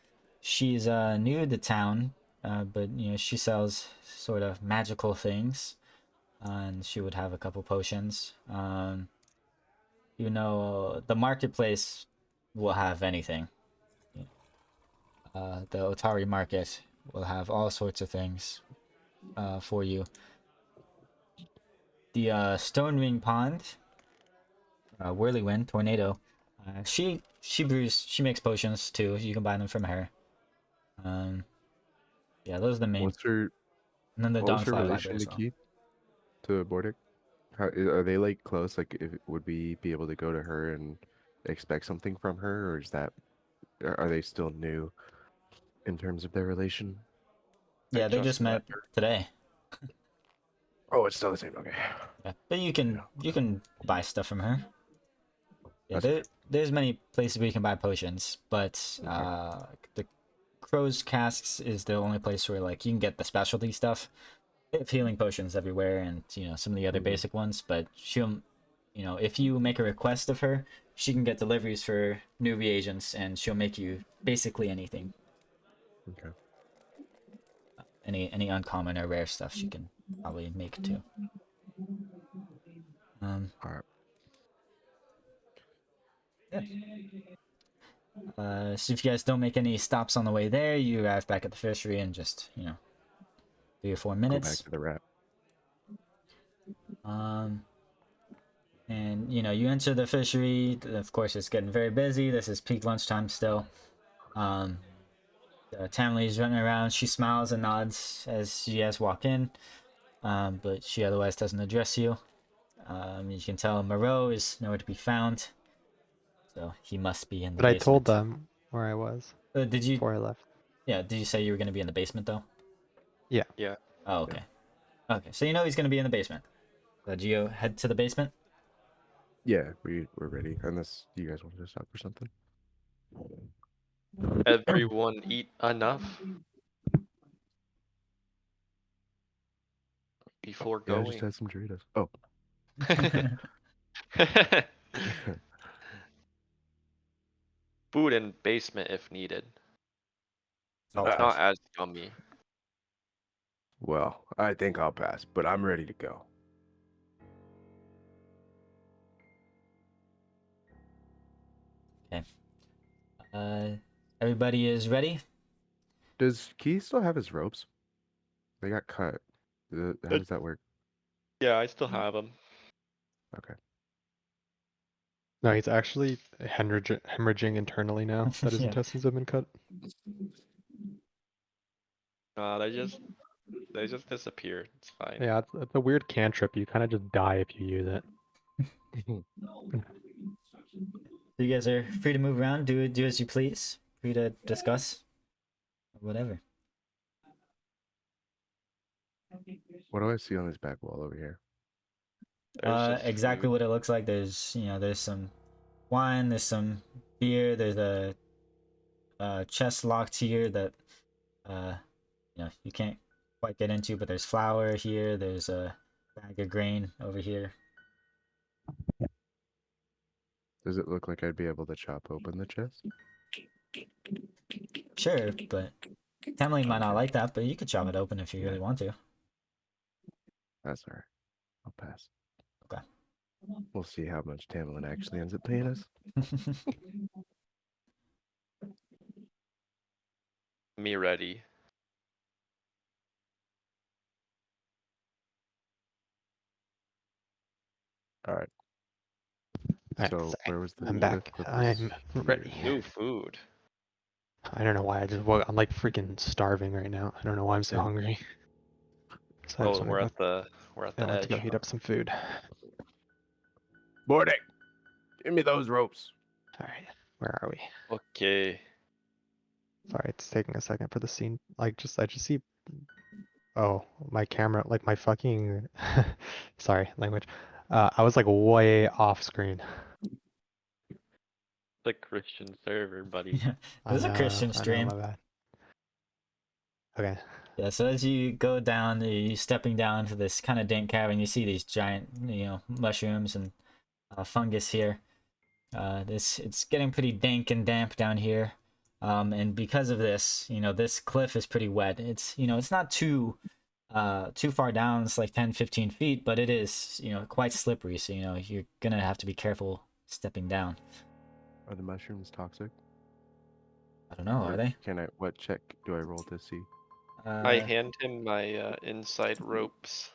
Speaker 1: she's new to town, but she sells sort of magical things, and she would have a couple potions. The marketplace will have anything. The Otari market will have all sorts of things for you. The Stone Ring Pond, Whirlwind Tornado. She makes potions too. You can buy them from her. Yeah, those are the main.
Speaker 4: What's her
Speaker 1: And then the
Speaker 4: what was her
Speaker 1: Dawnflower
Speaker 4: relation
Speaker 1: Library
Speaker 4: to
Speaker 1: as well.
Speaker 4: Keith? To Bordick? Are they like close? Like, would we be able to go to her and expect something from her, or is that are they still new in terms of their relation?
Speaker 1: Yeah, they just met today.
Speaker 4: Oh, it's still the same. Okay.
Speaker 1: Yeah, but you can buy stuff from her. Yeah,
Speaker 4: That's okay.
Speaker 1: there's many places where you can buy potions, but the Crow's Casks is the only place where like you can get the specialty stuff. They have healing potions everywhere, and some of the other basic ones. But she'll, if you make a request of her, she can get deliveries for new reagents, and she'll make you basically anything.
Speaker 4: Okay.
Speaker 1: Any uncommon or rare stuff she can probably make too.
Speaker 4: All right.
Speaker 1: Yeah. So if you guys don't make any stops on the way there, you arrive back at the fishery in just 3 or 4
Speaker 4: Go back
Speaker 1: minutes.
Speaker 4: to the rat.
Speaker 1: And you enter the fishery. Of course, it's getting very busy. This is peak lunchtime still. Tamley's running around. She smiles and nods as you guys walk in, but she otherwise doesn't address you. You can tell Moreau is nowhere to be found, so he must be in the
Speaker 7: But I
Speaker 1: basement.
Speaker 7: told them where I was
Speaker 1: Did you?
Speaker 7: before I left.
Speaker 1: Yeah. Did you say you were going to be in the basement though?
Speaker 7: Yeah.
Speaker 2: Yeah.
Speaker 1: Oh, okay. Okay, so he's going to be in the basement. So do you head to the basement?
Speaker 4: Yeah, we're ready. Unless you guys want to stop or something.
Speaker 2: Everyone eat enough before
Speaker 4: Yeah, I just
Speaker 2: going.
Speaker 4: had some Doritos. Oh.
Speaker 2: Food in basement if needed.
Speaker 4: I'll
Speaker 2: It's not
Speaker 4: pass.
Speaker 2: as yummy.
Speaker 4: Well, I think I'll pass, but I'm ready to go.
Speaker 1: Okay. Everybody is ready?
Speaker 4: Does Keith still have his ropes? They got cut. How does that work?
Speaker 2: Yeah, I still have him.
Speaker 4: Okay.
Speaker 7: No, he's actually hemorrhaging internally now that his
Speaker 1: Yeah.
Speaker 7: intestines have been cut.
Speaker 2: They just disappear. It's fine.
Speaker 7: Yeah, it's a weird cantrip. You kind of just die if you use it.
Speaker 1: So you guys are free to move around, do as you please, free to discuss, whatever.
Speaker 4: What do I see on this back wall over here?
Speaker 2: There's just
Speaker 1: Exactly
Speaker 2: food.
Speaker 1: what it looks like. There's there's some wine, there's some beer, there's a chest locked here that you can't quite get into, but there's flour here, there's a bag of grain over here.
Speaker 4: Does it look like I'd be able to chop open the chest?
Speaker 1: Sure, but Tamlin might not
Speaker 4: Okay.
Speaker 1: like that, but you could chop it open if you really want to.
Speaker 4: That's alright. I'll pass.
Speaker 1: Okay.
Speaker 4: We'll see how much Tamlin actually ends up paying us.
Speaker 2: Me ready.
Speaker 4: Alright.
Speaker 7: Alright,
Speaker 4: So
Speaker 7: sorry.
Speaker 4: where was the
Speaker 7: I'm
Speaker 4: cliff?
Speaker 7: back.
Speaker 4: Cliff was
Speaker 7: I'm ready.
Speaker 4: here.
Speaker 2: New food.
Speaker 7: I don't know why. I'm like freaking starving right now. I don't know why I'm so
Speaker 4: Same.
Speaker 7: hungry. So I just
Speaker 2: Oh,
Speaker 7: wanna
Speaker 2: we're
Speaker 7: go,
Speaker 2: at the
Speaker 7: I want to go
Speaker 2: edge.
Speaker 7: heat up some food.
Speaker 4: Bordick! Give me those ropes.
Speaker 7: Alright, where are we?
Speaker 2: Okay.
Speaker 7: Sorry, it's taking a second for the scene. I just see. Oh, my camera, like my fucking. Sorry, language. I was like way off screen.
Speaker 2: The Christian server, buddy.
Speaker 1: Yeah, this is a Christian
Speaker 7: I know,
Speaker 1: stream.
Speaker 7: my bad. Okay.
Speaker 1: Yeah, so as you go down, you stepping down to this kind of dank cavern, you see these giant, mushrooms and fungus here. It's getting pretty dank and damp down here, and because of this, this cliff is pretty wet. It's not too far down. It's like 10-15 feet, but it is quite slippery. So you're gonna have to be careful stepping down.
Speaker 4: Are the mushrooms toxic?
Speaker 1: I don't know,
Speaker 4: Or
Speaker 1: are they?
Speaker 4: what check do I roll to see?
Speaker 2: I hand him my inside ropes.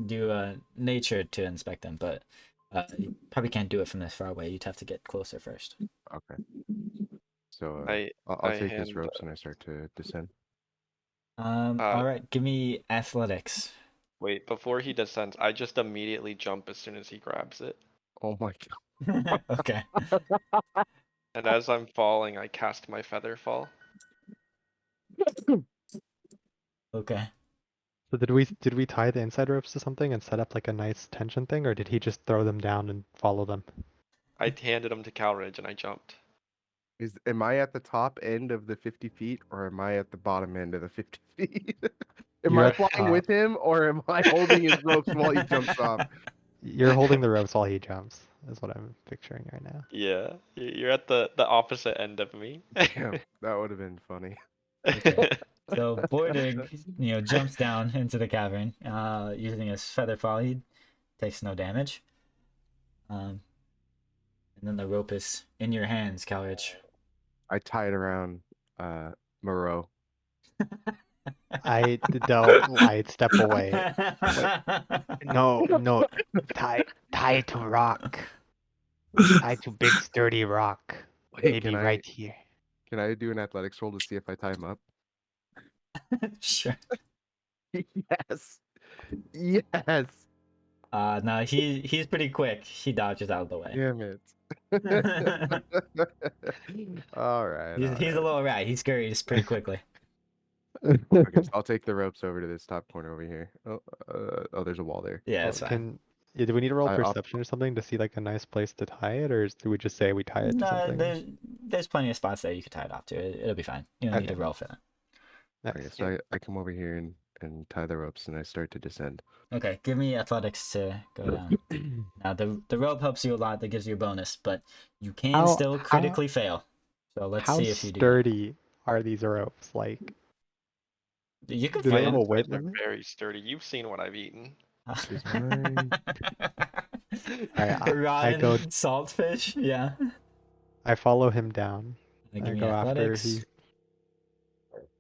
Speaker 1: Do nature to inspect them, but you probably can't do it from this far away. You'd have to get closer first.
Speaker 4: Okay. So
Speaker 2: I
Speaker 4: I'll
Speaker 2: I
Speaker 4: take his
Speaker 2: hand,
Speaker 4: ropes and I start to descend.
Speaker 1: All right, give me athletics.
Speaker 2: Wait, before he descends, I just immediately jump as soon as he grabs it.
Speaker 4: Oh my
Speaker 1: Okay.
Speaker 2: And as I'm falling, I cast my feather fall.
Speaker 1: Okay.
Speaker 7: So did we tie the inside ropes to something and set up like a nice tension thing, or did he just throw them down and follow them?
Speaker 2: I handed him to Calridge and I jumped.
Speaker 4: Am I at the top end of the 50 feet or am I at the bottom end of the 50 feet? Am
Speaker 7: You're
Speaker 4: I
Speaker 7: at the
Speaker 4: flying
Speaker 7: top.
Speaker 4: with him or am I holding his ropes while he jumps off?
Speaker 7: You're holding the ropes while he jumps, is what I'm picturing right now.
Speaker 2: Yeah, you're at the opposite end of me.
Speaker 4: Damn, that would have been funny.
Speaker 1: Okay. So Bordig, jumps down into the cavern, using his feather fall. He takes no damage. And then the rope is in your hands, Calridge.
Speaker 4: I tie it around Moreau.
Speaker 7: I'd step away. No, tie it to rock. Tie to big sturdy rock.
Speaker 4: Wait,
Speaker 7: Maybe right here.
Speaker 4: Can I do an athletics roll to see if I tie him up?
Speaker 1: Sure.
Speaker 4: Yes. Yes.
Speaker 1: No, he's pretty quick. He dodges out of the way.
Speaker 4: Damn it. All right.
Speaker 1: He's a little rat. He scurries pretty quickly.
Speaker 4: Okay, so I'll take the ropes over to this top corner over here. Oh, there's a wall there.
Speaker 1: Yeah, it's fine.
Speaker 7: Do we need to roll
Speaker 4: I'll-
Speaker 7: perception or something to see like a nice place to tie it, or do we just say we tie it to
Speaker 1: No,
Speaker 7: something?
Speaker 1: there's plenty of spots that you could tie it off to. It'll be fine. You don't need to
Speaker 7: Okay.
Speaker 1: roll for that.
Speaker 4: Okay,
Speaker 7: Nice.
Speaker 4: so I come over here and tie the ropes and I start to descend.
Speaker 1: Okay, give me athletics to go down. Now the rope helps you a lot. That gives you a bonus, but you can still critically fail. So let's
Speaker 7: How
Speaker 1: see if you do.
Speaker 7: sturdy are these ropes? Like,
Speaker 1: You can
Speaker 7: do they have
Speaker 1: fail.
Speaker 7: a weight
Speaker 2: They're
Speaker 7: limit?
Speaker 2: very sturdy. You've seen what I've eaten.
Speaker 4: Is mine-
Speaker 7: Alright, I
Speaker 1: Rotten
Speaker 7: go.
Speaker 1: saltfish. Yeah.
Speaker 7: I follow him down.
Speaker 1: Give
Speaker 7: I
Speaker 1: me
Speaker 7: go after
Speaker 1: athletics.
Speaker 7: he.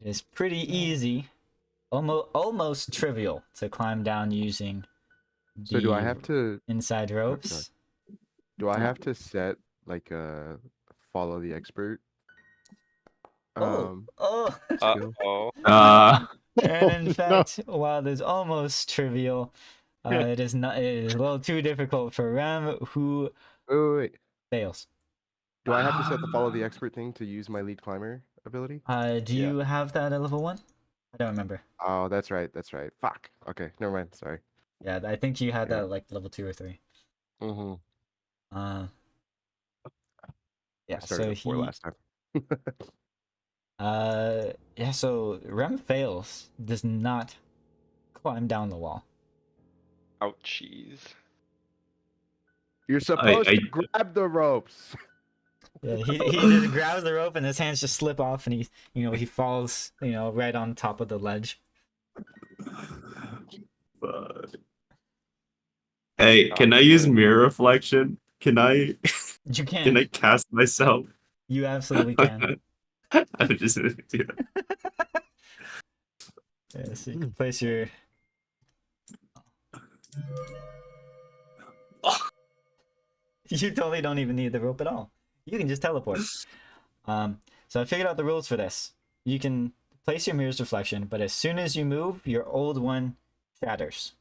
Speaker 1: It's pretty easy, almost trivial to climb down using
Speaker 4: So do I
Speaker 1: the
Speaker 4: have to?
Speaker 1: inside
Speaker 4: Oh, sorry.
Speaker 1: ropes.
Speaker 4: Do I
Speaker 1: Uh,
Speaker 4: have to set like a follow the expert
Speaker 1: oh,
Speaker 4: um
Speaker 1: oh.
Speaker 4: skill?
Speaker 2: Oh.
Speaker 1: And in
Speaker 7: No.
Speaker 1: fact, while it is almost trivial, it is not. It is a little too difficult for Ram, who
Speaker 4: Wait.
Speaker 1: fails.
Speaker 4: Do I have to set the follow the expert thing to use my lead climber ability?
Speaker 1: Do
Speaker 2: Yeah.
Speaker 1: you have that at level 1? I don't remember.
Speaker 4: Oh, that's right. That's right. Fuck. Okay, never mind. Sorry.
Speaker 1: Yeah, I think you had that
Speaker 4: Yeah.
Speaker 1: at, like level 2 or 3.
Speaker 4: Mm-hmm.
Speaker 1: Uh,
Speaker 4: I
Speaker 1: yeah.
Speaker 4: started
Speaker 1: So
Speaker 4: at 4
Speaker 1: he.
Speaker 4: last time.
Speaker 1: Yeah. So Rem fails. Does not climb down the wall.
Speaker 2: Ouchies.
Speaker 4: You're supposed
Speaker 6: I
Speaker 4: to grab the ropes.
Speaker 1: Yeah. He just grabs the rope and his hands just slip off and he falls right on top of the ledge.
Speaker 6: Fuck. Hey, can I use mirror reflection? Can I
Speaker 1: You
Speaker 6: can
Speaker 1: can.
Speaker 6: I cast myself?
Speaker 1: You absolutely can.
Speaker 6: I'm just gonna do that.
Speaker 1: Yeah, so you can place your. You totally don't even need the rope at all. You can just teleport. So I figured out the rules for this. You can place your mirror's reflection, but as soon as you move, your old one shatters.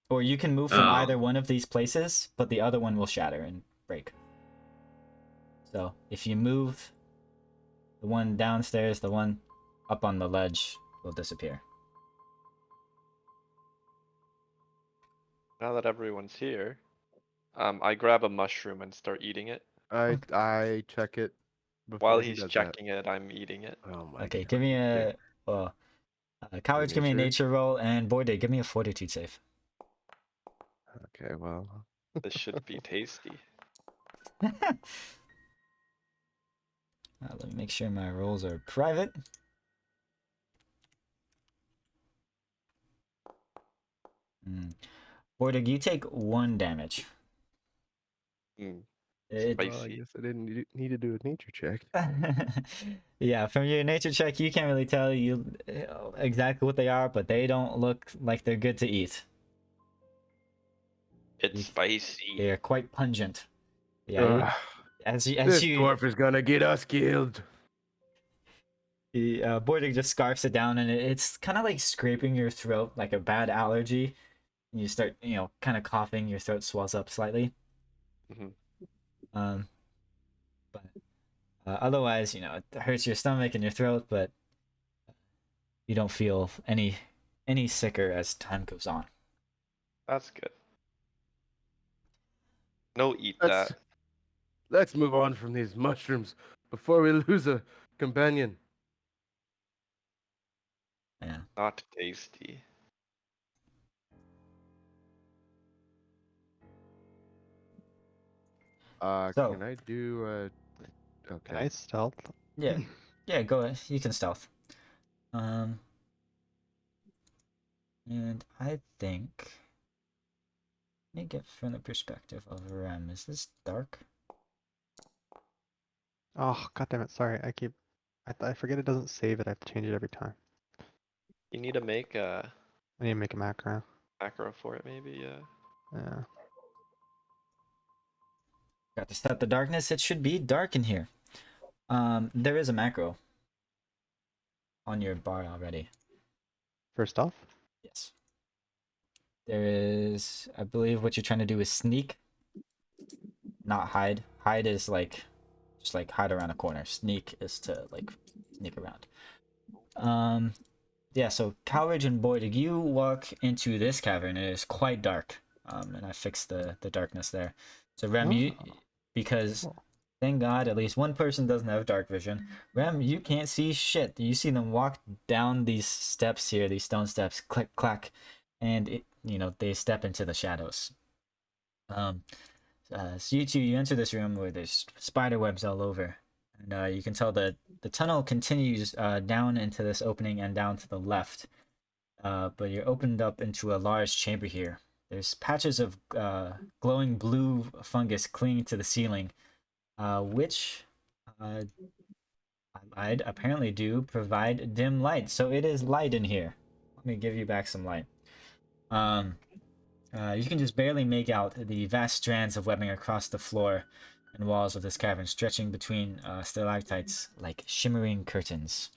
Speaker 1: Or you can move from
Speaker 6: Oh.
Speaker 1: either one of these places, but the other one will shatter and break. So if you move the one downstairs, the one up on the ledge will disappear.
Speaker 2: Now that everyone's here, I grab a mushroom and start eating it.
Speaker 4: I check it
Speaker 2: While
Speaker 4: before he
Speaker 2: he's
Speaker 4: does that.
Speaker 2: checking it, I'm eating it.
Speaker 4: Oh my
Speaker 1: Okay,
Speaker 4: god.
Speaker 1: give me
Speaker 4: Yeah.
Speaker 1: a. Well, Cowards, give me a
Speaker 4: nature?
Speaker 1: nature roll, and Boyday, give me a fortitude save.
Speaker 4: Okay, well.
Speaker 2: This should be tasty.
Speaker 1: Let me make sure my rolls are private. Boydig, you take 1 damage.
Speaker 2: Mm,
Speaker 1: It,
Speaker 4: Well, I
Speaker 2: spicy.
Speaker 4: guess I didn't need to do a nature check.
Speaker 1: yeah, from your nature check, you can't really tell exactly what they are, but they don't look like they're good to eat.
Speaker 2: It's
Speaker 1: You-
Speaker 2: spicy.
Speaker 1: They're quite pungent. Yeah,
Speaker 4: Ugh,
Speaker 1: as
Speaker 4: this
Speaker 1: you
Speaker 4: dwarf is gonna get us killed.
Speaker 1: Boydig just scarfs it down, and it's kind of like scraping your throat, like a bad allergy. And you start, kind of coughing. Your throat swells up slightly.
Speaker 2: Mhm.
Speaker 1: But otherwise, it hurts your stomach and your throat, but you don't feel any sicker as time goes on.
Speaker 2: That's good. No, eat
Speaker 4: Let's
Speaker 2: that.
Speaker 4: let's move on from these mushrooms before we lose a companion.
Speaker 1: Yeah.
Speaker 2: Not tasty.
Speaker 1: So-
Speaker 4: Can I do
Speaker 3: Can
Speaker 4: okay.
Speaker 3: I stealth?
Speaker 1: Yeah. Yeah, go ahead. You can stealth. And I think let me get from the perspective of Rem. Is this dark?
Speaker 3: Oh, god damn it! Sorry, I forget it doesn't save it. I have to change it every time.
Speaker 2: You need to make a
Speaker 3: I need to make a macro.
Speaker 2: macro for it, maybe. Yeah.
Speaker 3: Yeah.
Speaker 1: Got to set the darkness. It should be dark in here. There is a macro on your bar already.
Speaker 3: First off,
Speaker 1: Yes. There is, I believe what you're trying to do is sneak, not hide. Hide is just like hide around a corner. Sneak is to like sneak around. Yeah, so Cowridge and Boyd, you walk into this cavern. It is quite dark. And I fixed the darkness there. So Rem, because
Speaker 3: Cool.
Speaker 1: thank God at least one person doesn't have dark vision. Rem, you can't see shit. You see them walk down these steps here, these stone steps, click clack, and they step into the shadows. So you enter this room where there's spider webs all over, and you can tell that the tunnel continues down into this opening and down to the left. But you're opened up into a large chamber here. There's patches of glowing blue fungus clinging to the ceiling, which I apparently do provide dim light, so it is light in here. Let me give you back some light. You can just barely make out the vast strands of webbing across the floor and walls of this cavern, stretching between stalactites like shimmering curtains.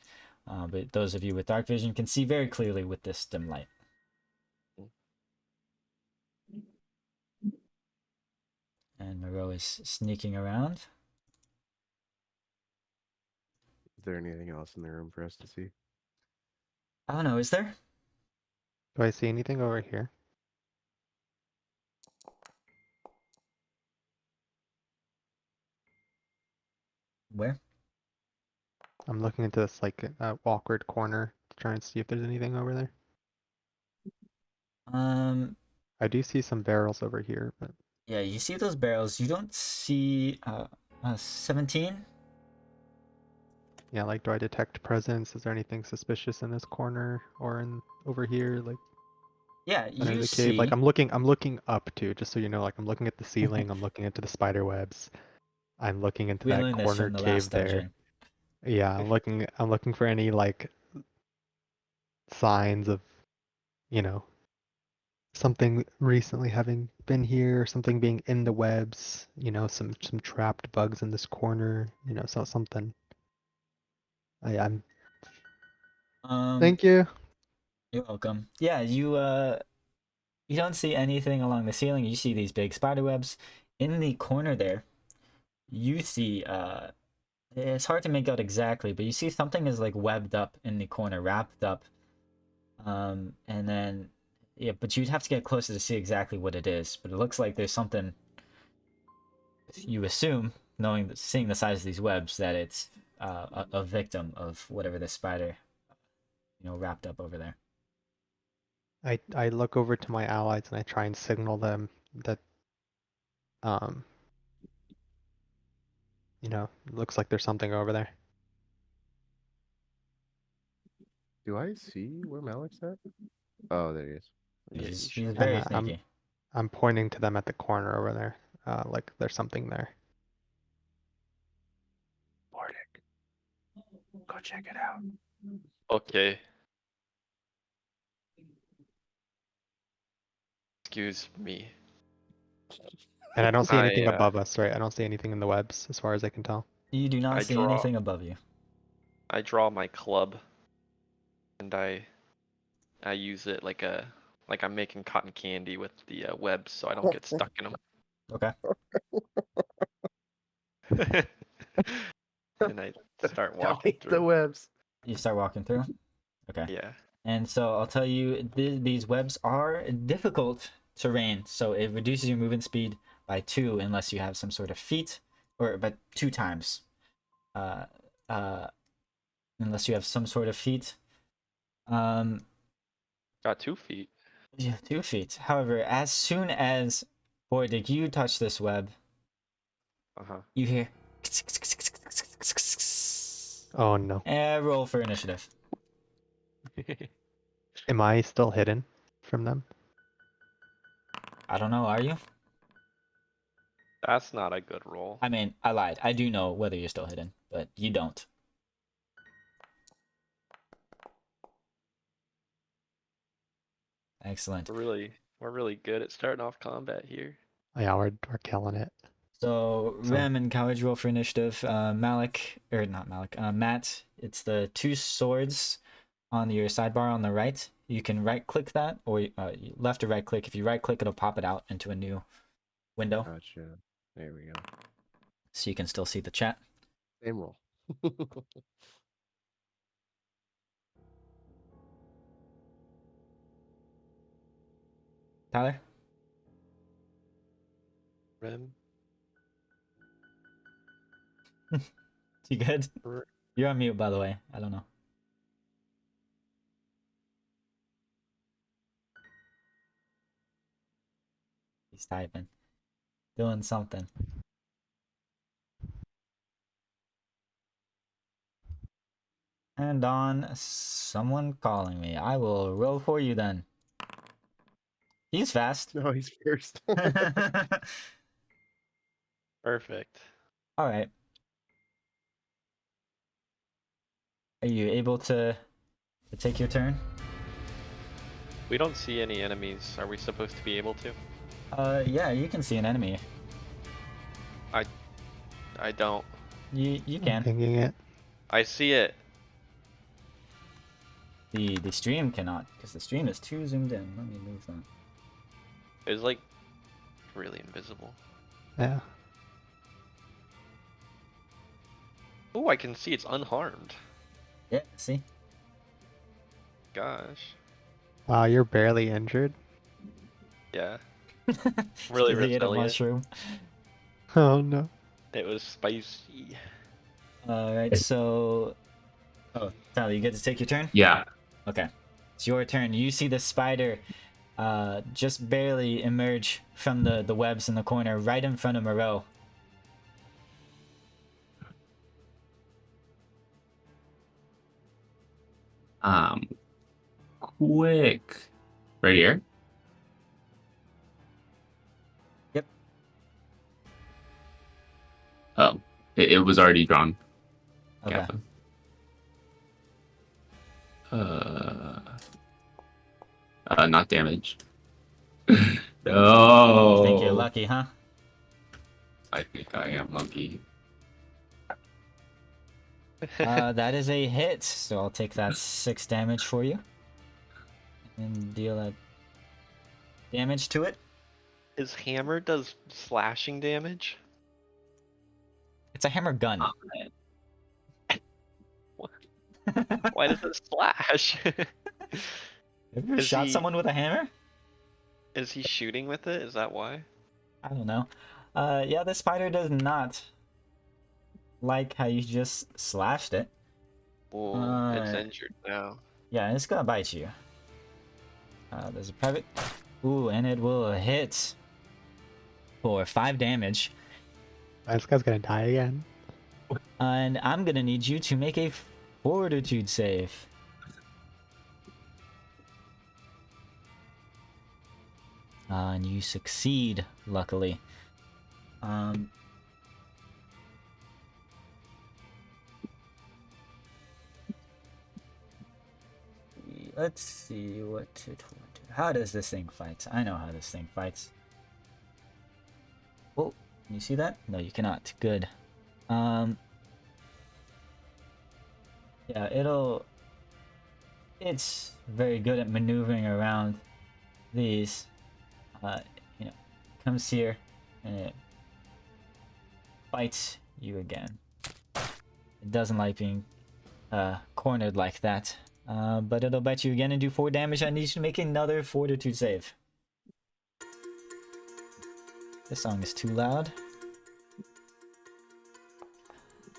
Speaker 1: But those of you with dark vision can see very clearly with this dim light. And Moreau is sneaking around.
Speaker 4: Is there anything else in the room for us to see?
Speaker 1: I don't know, is there?
Speaker 7: Do I see anything over here?
Speaker 1: Where?
Speaker 7: I'm looking into this like awkward corner to try and see if there's anything over there. I do see some barrels over here, but
Speaker 1: Yeah, you see those barrels. You don't see 17?
Speaker 7: yeah, like do I detect presence? Is there anything suspicious in this corner or in over here, like
Speaker 1: Yeah,
Speaker 7: under
Speaker 1: you
Speaker 7: the cave? Like
Speaker 1: see.
Speaker 7: I'm looking up too, just so you know, like I'm looking at the ceiling, I'm looking into the spider webs, I'm looking into
Speaker 1: We
Speaker 7: that
Speaker 1: learned this
Speaker 7: corner
Speaker 1: from the
Speaker 7: cave
Speaker 1: last
Speaker 7: there.
Speaker 1: dungeon.
Speaker 7: Yeah, I'm looking for any like signs of, you know, something recently having been here, something being in the webs, you know, some trapped bugs in this corner, you know, so something. I'm
Speaker 1: Um,
Speaker 7: thank you.
Speaker 1: you're welcome. Yeah, you don't see anything along the ceiling. You see these big spider webs. In the corner there, you see it's hard to make out exactly, but you see something is like webbed up in the corner, wrapped up. And then yeah, but you'd have to get closer to see exactly what it is. But it looks like there's something you assume, knowing seeing the size of these webs, that it's a victim of whatever this spider, wrapped up over there.
Speaker 7: I look over to my allies and I try and signal them that um you know, looks like there's something over there.
Speaker 4: Do I see where Malik's at? Oh, there he is.
Speaker 2: Yeah, you
Speaker 1: He's
Speaker 2: should.
Speaker 7: And
Speaker 1: very sneaky.
Speaker 7: I'm pointing to them at the corner over there. Like there's something there.
Speaker 4: Bardic, go check it out.
Speaker 2: Okay. Excuse me.
Speaker 7: And I don't see anything
Speaker 2: I
Speaker 7: above us, right? I don't see anything in the webs as far as I can tell.
Speaker 1: You do not
Speaker 2: I
Speaker 1: see
Speaker 2: draw
Speaker 1: anything above you.
Speaker 2: I draw my club and I use it like I'm making cotton candy with the webs so I don't get stuck in
Speaker 1: Okay.
Speaker 2: them. And I start walking
Speaker 4: Delete the
Speaker 2: through.
Speaker 4: webs.
Speaker 1: You start walking through. Okay.
Speaker 2: Yeah.
Speaker 1: And so I'll tell you, these webs are difficult terrain, so it reduces your movement speed by 2 unless you have some sort of feat, or but 2 times. Uh, uh, Unless you have some sort of feat. Um,
Speaker 2: Got 2 feet.
Speaker 1: yeah, 2 feet. However, as soon as Bordig, you touch this web,
Speaker 2: Uh-huh.
Speaker 1: you hear.
Speaker 7: Oh no.
Speaker 1: Roll for initiative.
Speaker 7: Am I still hidden from them?
Speaker 1: I don't know. Are you?
Speaker 2: That's not a good roll.
Speaker 1: I mean, I lied. I do know whether you're still hidden, but you don't. Excellent.
Speaker 2: We're really good at starting off combat here.
Speaker 7: Yeah, we're killing it.
Speaker 1: So
Speaker 7: So-
Speaker 1: Rem and College roll for initiative. Malik, or not Malik, Matt. It's the 2 swords on your sidebar on the right. You can right click that, or left or right click. If you right click, it'll pop it out into a new window,
Speaker 4: Gotcha. There we go.
Speaker 1: so you can still see the chat.
Speaker 4: Same roll.
Speaker 1: Tyler,
Speaker 2: Rem.
Speaker 1: you good?
Speaker 2: R-
Speaker 1: You're on mute, by the way. I don't know. He's typing, doing something. And on someone calling me. I will roll for you then. He's fast.
Speaker 4: No, he's first.
Speaker 2: Perfect.
Speaker 1: All right. Are you able to take your turn?
Speaker 2: We don't see any enemies. Are we supposed to be able to?
Speaker 1: Yeah, you can see an enemy.
Speaker 2: I don't.
Speaker 1: You
Speaker 7: I'm
Speaker 1: can.
Speaker 7: pinging it.
Speaker 2: I see it.
Speaker 1: The stream cannot, because the stream is too zoomed in. Let me move that.
Speaker 2: It's like really invisible.
Speaker 7: Yeah.
Speaker 2: Oh, I can see it's unharmed.
Speaker 1: Yeah, see?
Speaker 2: Gosh.
Speaker 7: Wow, you're barely injured.
Speaker 2: Yeah. Really
Speaker 1: Did he hit a
Speaker 2: resilient.
Speaker 1: mushroom?
Speaker 7: Oh no.
Speaker 2: It was spicy.
Speaker 1: Alright, so... Oh, Tyler, you get to take your turn?
Speaker 6: Yeah.
Speaker 1: Okay. It's your turn. You see the spider just barely emerge from the webs in the corner right in front of Moreau.
Speaker 6: Quick. Right here.
Speaker 1: Yep.
Speaker 6: Oh, it was already drawn.
Speaker 1: Okay.
Speaker 6: Gotcha. Not damage. No.
Speaker 1: You think you're lucky, huh?
Speaker 6: I think I am lucky.
Speaker 1: That is a hit, so I'll take that 6 damage for you. And deal that damage to it.
Speaker 2: His hammer does slashing damage?
Speaker 1: It's a hammer gun.
Speaker 6: Oh, man.
Speaker 2: Why does it slash?
Speaker 1: Have you ever
Speaker 2: Is
Speaker 1: shot
Speaker 2: he-
Speaker 1: someone with a hammer?
Speaker 2: Is he shooting with it? Is that why?
Speaker 1: I don't know. Yeah, the spider does not like how you just slashed it.
Speaker 2: Oh, it's injured now.
Speaker 1: Yeah, it's gonna bite you. There's a private. Ooh, and it will hit for 5 damage.
Speaker 7: This guy's gonna die again.
Speaker 1: And I'm gonna need you to make a fortitude save. And you succeed, luckily. Let's see what to do. How does this thing fight? I know how this thing fights. Oh, can you see that? No, you cannot. Good. Yeah, it's very good at maneuvering around these. You know, comes here and it bites you again. It doesn't like being cornered like that. But it'll bite you again and do 4 damage. I need you to make another fortitude save. This song is too loud.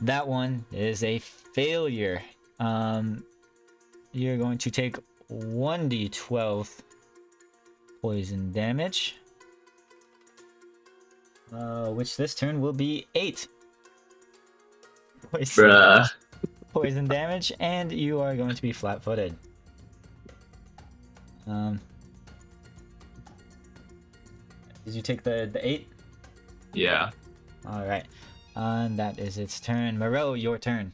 Speaker 1: That one is a failure. You're going to take 1d12 poison damage. Which this turn will be 8
Speaker 6: Bruh.
Speaker 1: poison damage, and you are going to be flat-footed. Did you take the 8?
Speaker 6: Yeah.
Speaker 1: Alright. And that is its turn. Moreau, your turn.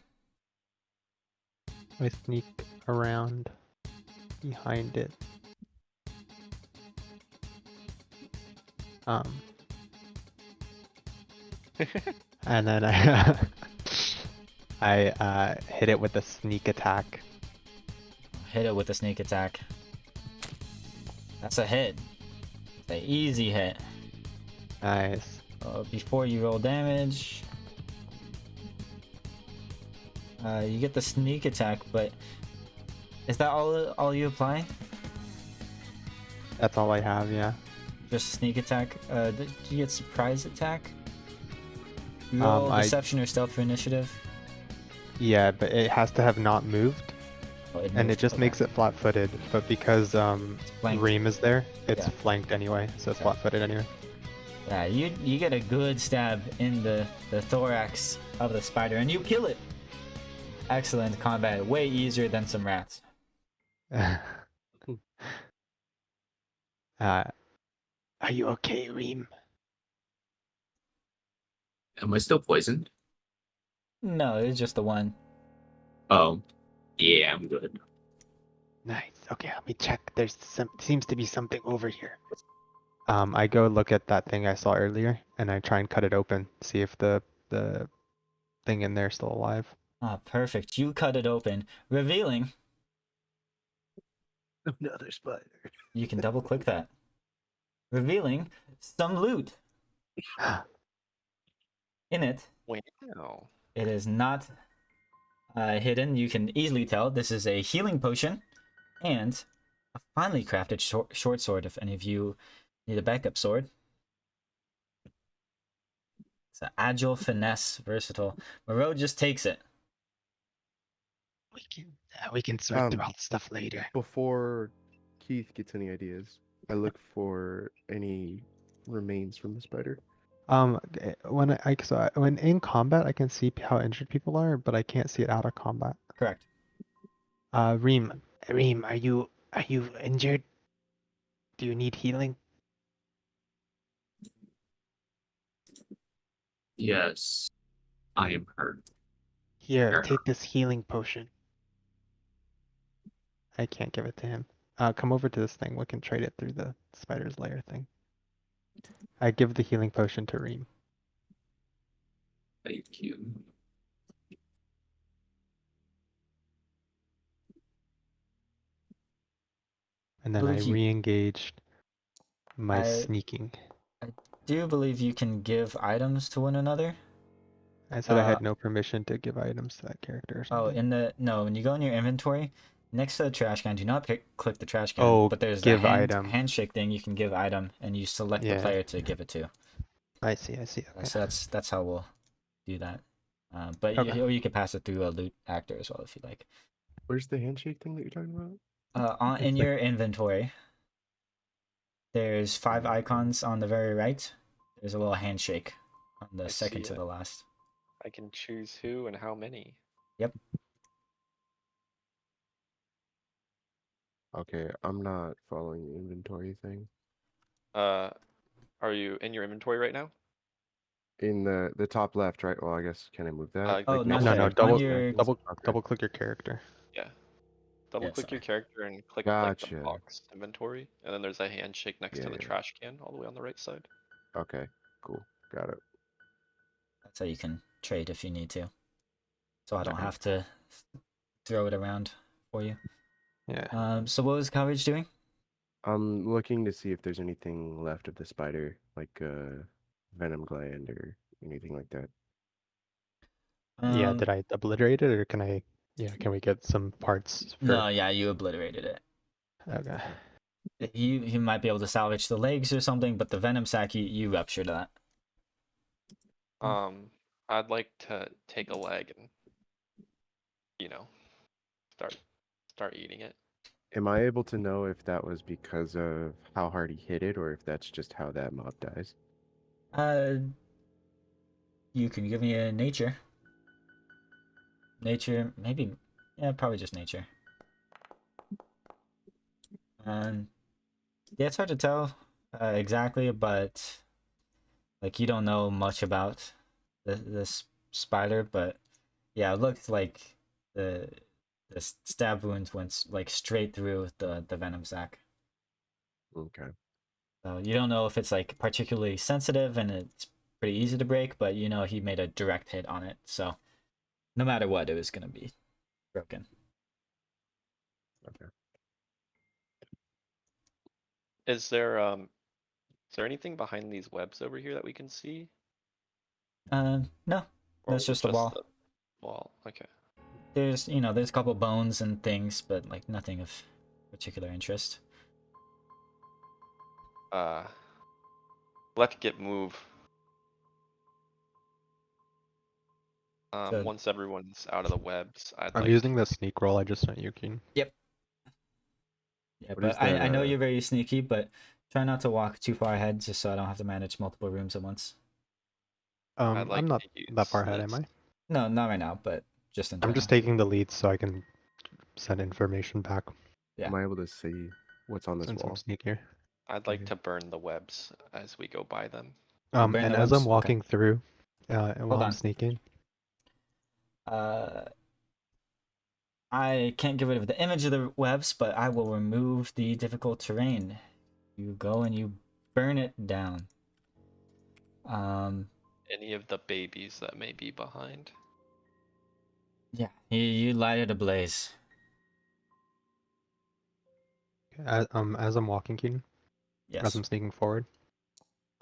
Speaker 7: I sneak around behind it. And then I hit it with a sneak attack.
Speaker 1: Hit it with a sneak attack. That's a hit. It's an easy hit.
Speaker 7: Nice.
Speaker 1: Before you roll damage, you get the sneak attack, but is that all you apply?
Speaker 7: That's all I have, yeah.
Speaker 1: Just sneak attack? Did you get surprise attack? You roll deception or stealth for initiative?
Speaker 7: Yeah, but it has to have not moved,
Speaker 1: Oh,
Speaker 7: and
Speaker 1: moved,
Speaker 7: it just
Speaker 1: okay.
Speaker 7: makes it flat-footed. But because
Speaker 1: flanked.
Speaker 7: Reem is there, it's
Speaker 1: Yeah.
Speaker 7: flanked anyway, so it's flat-footed anyway.
Speaker 1: Yeah, you get a good stab in the thorax of the spider, and you kill it. Excellent combat, way easier than some rats.
Speaker 7: Are you okay, Reem?
Speaker 6: Am I still poisoned?
Speaker 1: No, it's just the one.
Speaker 6: Oh. Yeah, I'm good.
Speaker 7: Nice. Okay, let me check. There's seems to be something over here. I go look at that thing I saw earlier, and I try and cut it open, see if the thing in there is still alive.
Speaker 1: Ah, perfect. You cut it open, revealing.
Speaker 4: Another spider.
Speaker 1: You can double click that. Revealing some loot. In it,
Speaker 2: Wow.
Speaker 1: it is not hidden. You can easily tell this is a healing potion and a finely crafted short sword if any of you need a backup sword. It's an agile, finesse, versatile. Moreau just takes it.
Speaker 7: We can sort through
Speaker 4: Um,
Speaker 7: all the stuff later.
Speaker 4: Before Keith gets any ideas, I look for any remains from the spider.
Speaker 7: When in combat, I can see how injured people are, but I can't see it out of combat.
Speaker 1: Correct.
Speaker 7: Reem, are you injured? Do you need healing?
Speaker 6: Yes, I am hurt.
Speaker 7: Here,
Speaker 6: Fair
Speaker 7: take this healing potion. I can't give it to him. Come over to this thing. We can trade it through the spider's lair thing. I give the healing potion to Reem.
Speaker 6: Thank you.
Speaker 7: And then I
Speaker 1: Believe you-
Speaker 7: re-engaged my
Speaker 1: I-
Speaker 7: sneaking.
Speaker 1: I do believe you can give items to one another.
Speaker 7: I said I
Speaker 1: Uh,
Speaker 7: had no permission to give items to that character or
Speaker 1: Oh,
Speaker 7: something.
Speaker 1: no, when you go in your inventory, next to the trash can, do not click the trash can.
Speaker 7: Oh,
Speaker 1: But there's the
Speaker 7: give item.
Speaker 1: handshake thing. You can give item, and you select the
Speaker 7: Yeah.
Speaker 1: player to give it to.
Speaker 7: I see. Okay.
Speaker 1: So that's how we'll do that. But
Speaker 7: Okay.
Speaker 1: or you could pass it through a loot actor as well if you like.
Speaker 4: Where's the handshake thing that you're talking about?
Speaker 1: In
Speaker 7: It's
Speaker 1: your inventory, there's 5
Speaker 4: Okay.
Speaker 1: icons on the very right. There's a little handshake on the
Speaker 2: I
Speaker 1: second
Speaker 2: see
Speaker 1: to
Speaker 2: it.
Speaker 1: the last.
Speaker 2: I can choose who and how many.
Speaker 4: Okay, I'm not following the inventory thing.
Speaker 2: Are you in your inventory right now?
Speaker 4: In the top left, right? Well, I guess can I move that?
Speaker 1: Oh,
Speaker 4: Like
Speaker 1: not
Speaker 4: next to
Speaker 1: there.
Speaker 7: No,
Speaker 4: the
Speaker 1: On
Speaker 7: double
Speaker 1: your
Speaker 7: double click your character.
Speaker 2: Yeah. Double click your
Speaker 1: sorry.
Speaker 2: character and click like the
Speaker 4: Gotcha.
Speaker 2: box inventory, and then there's a handshake next to the
Speaker 4: Yeah.
Speaker 2: trash can all the way on the right side.
Speaker 4: Okay, cool. Got it.
Speaker 1: That's how you can trade if you need to. So I don't
Speaker 4: Okay.
Speaker 1: have to throw it around for you.
Speaker 7: Yeah.
Speaker 1: So what was coverage doing?
Speaker 4: I'm looking to see if there's anything left of the spider, like venom gland or anything like that.
Speaker 7: Yeah, did I obliterate it, or can I? Yeah, can we get some parts for?
Speaker 1: No, yeah, you obliterated it.
Speaker 7: Okay.
Speaker 1: You might be able to salvage the legs or something, but the venom sac you ruptured that.
Speaker 2: I'd like to take a leg and, you know, start eating it.
Speaker 4: Am I able to know if that was because of how hard he hit it, or if that's just how that mob dies?
Speaker 1: You can give me a nature. Nature, maybe, yeah, probably just nature. Yeah, it's hard to tell exactly, but like you don't know much about this spider, but yeah, it looked like the the stab wound went like straight through the venom sac.
Speaker 4: Okay.
Speaker 1: So you don't know if it's like particularly sensitive and it's pretty easy to break, but you know he made a direct hit on it, so no matter what, it was gonna be broken.
Speaker 4: Okay.
Speaker 2: Is there anything behind these webs over here that we can see?
Speaker 1: No,
Speaker 2: Or
Speaker 1: that's
Speaker 2: is it
Speaker 1: just a wall.
Speaker 2: the wall? Okay.
Speaker 1: There's there's a couple bones and things, but like nothing of particular interest.
Speaker 2: Let's get move.
Speaker 1: So
Speaker 2: Once everyone's out of the webs, I'd
Speaker 7: I'm
Speaker 2: like.
Speaker 7: using the sneak roll I just sent you, Keen.
Speaker 1: yep. Yeah,
Speaker 4: What
Speaker 1: but
Speaker 4: is that,
Speaker 1: I know you're very sneaky, but try not to walk too far ahead just so I don't have to manage multiple rooms at once.
Speaker 2: I'd like
Speaker 7: I'm not
Speaker 2: to use
Speaker 7: that far ahead,
Speaker 2: this.
Speaker 7: am I?
Speaker 1: No, not right now, but just in
Speaker 7: I'm
Speaker 1: general.
Speaker 7: just taking the lead so I can send information back.
Speaker 1: Yeah.
Speaker 4: Am I able to see what's on this
Speaker 7: Send some
Speaker 4: wall?
Speaker 7: sneak here.
Speaker 2: I'd like
Speaker 4: Okay.
Speaker 2: to burn the webs as we go by them.
Speaker 1: Burn
Speaker 7: And
Speaker 1: the
Speaker 7: as I'm
Speaker 1: webs? Okay.
Speaker 7: walking through, and while
Speaker 1: Hold
Speaker 7: I'm
Speaker 1: on.
Speaker 7: sneaking,
Speaker 1: I'm I can't get rid of the image of the webs, but I will remove the difficult terrain. You go and you burn it down.
Speaker 2: Any of the babies that may be behind.
Speaker 1: Yeah, you light it ablaze.
Speaker 7: As I'm walking, Keaton, as
Speaker 1: Yes.
Speaker 7: I'm sneaking forward,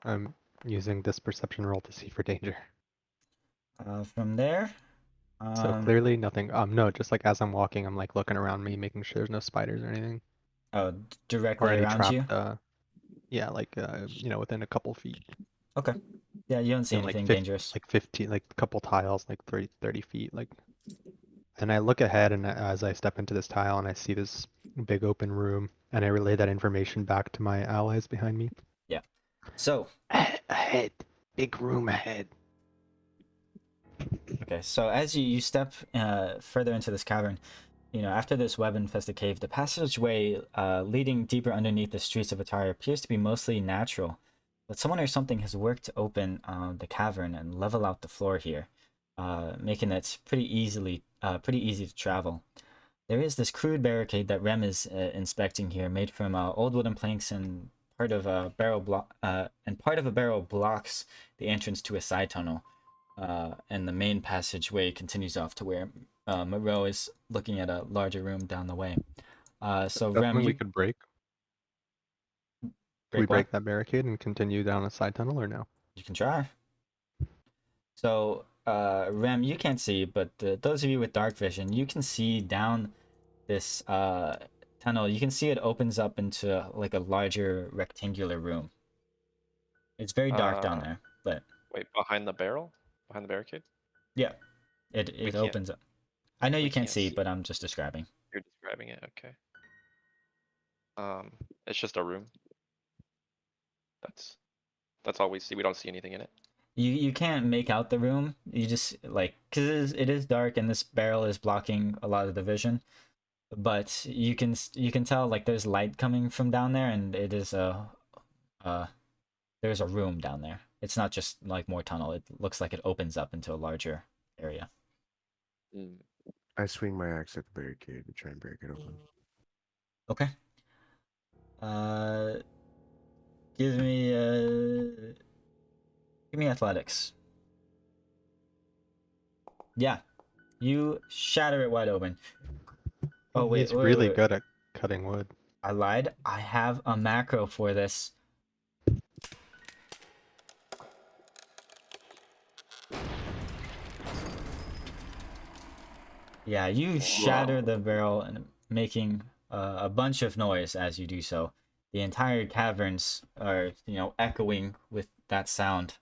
Speaker 7: I'm using this perception roll to see for danger.
Speaker 1: From there,
Speaker 7: So clearly nothing. No, just like as I'm walking, I'm like looking around me, making sure there's no spiders or anything,
Speaker 1: oh,
Speaker 7: or
Speaker 1: directly
Speaker 7: any
Speaker 1: around you.
Speaker 7: trapped. Yeah, like within a couple feet.
Speaker 1: Okay. Yeah, you don't see
Speaker 7: Like
Speaker 1: anything dangerous.
Speaker 7: like 15, like a couple tiles, like 30 feet, like. And I look ahead, and as I step into this tile, and I see this big open room, and I relay that information back to my allies behind me.
Speaker 1: Yeah. So.
Speaker 7: Ahead, big room ahead.
Speaker 1: Okay, so as you step further into this cavern, after this web-infested cave, the passageway leading deeper underneath the streets of Atari appears to be mostly natural, but someone or something has worked to open the cavern and level out the floor here, making it pretty easy to travel. There is this crude barricade that Rem is inspecting here, made from old wooden planks and part of a barrel blocks the entrance to a side tunnel. And the main passageway continues off to where Moreau is looking at a larger room down the way. So
Speaker 7: That's
Speaker 1: Rem,
Speaker 7: something we
Speaker 1: you
Speaker 7: could break. Can we
Speaker 1: break what?
Speaker 7: break that barricade and continue down a side tunnel, or no?
Speaker 1: You can try. So Rem, you can't see, but those of you with dark vision, you can see down this tunnel. You can see it opens up into like a larger rectangular room. It's very dark down there, but
Speaker 2: Wait, behind the barrel? Behind the barricade?
Speaker 1: yeah,
Speaker 2: We
Speaker 1: it
Speaker 2: can't-
Speaker 1: opens up. I know
Speaker 2: we
Speaker 1: you can't
Speaker 2: can't
Speaker 1: see,
Speaker 2: see.
Speaker 1: but I'm just describing.
Speaker 2: You're describing it, okay. It's just a room. That's all we see. We don't see anything in it.
Speaker 1: You can't make out the room. You just like because it is dark and this barrel is blocking a lot of the vision, but you can tell like there's light coming from down there, and it is uh there's a room down there. It's not just like more tunnel. It looks like it opens up into a larger area.
Speaker 2: Mm.
Speaker 4: I swing my axe at the barricade to try and break it open.
Speaker 1: Okay. Uh, give me athletics. Yeah, you shatter it wide open. Oh wait,
Speaker 7: He's really
Speaker 1: wait.
Speaker 7: good at cutting wood.
Speaker 1: I lied. I have a macro for this. Yeah, you shatter the barrel and making a bunch of noise as you do so. The entire caverns are, echoing with that sound.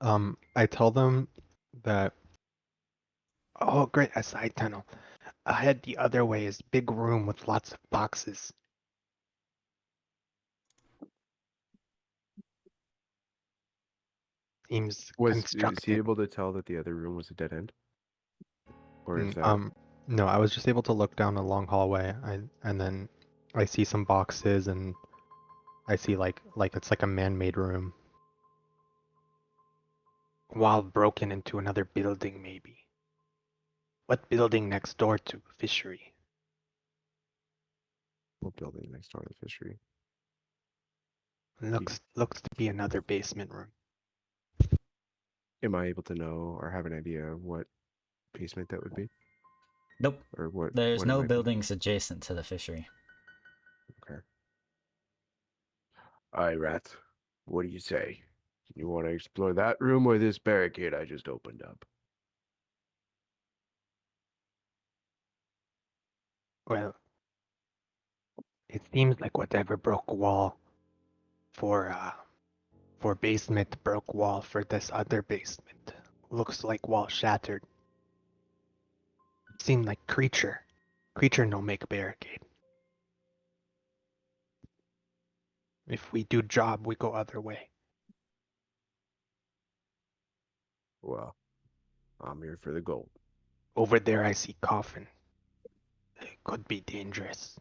Speaker 7: I tell them that. Oh, great, a side tunnel. Ahead the other way is big room with lots of boxes. Seems
Speaker 4: Is he
Speaker 7: constructed.
Speaker 4: able to tell that the other room was a dead end? Or is that
Speaker 7: No, I was just able to look down a long hallway. And then I see some boxes, and I see like it's like a man-made room. Wall broken into another building, maybe. What building next door to fishery?
Speaker 4: a building next door to the fishery?
Speaker 7: Looks to be another basement room.
Speaker 4: Am I able to know or have an idea of what basement that would be?
Speaker 1: Nope.
Speaker 4: Or what?
Speaker 1: There's
Speaker 4: what it
Speaker 1: no
Speaker 4: might be?
Speaker 1: buildings adjacent to the fishery.
Speaker 4: Okay. Aye, Rat. What do you say? You want to explore that room or this barricade I just opened up?
Speaker 7: Well, it seems like whatever broke wall for basement broke wall for this other basement. Looks like wall shattered. Seemed like creature. Creature no make barricade. If we do job, we go other way.
Speaker 4: Well, I'm here for the gold.
Speaker 7: Over there I see coffin. It could be dangerous.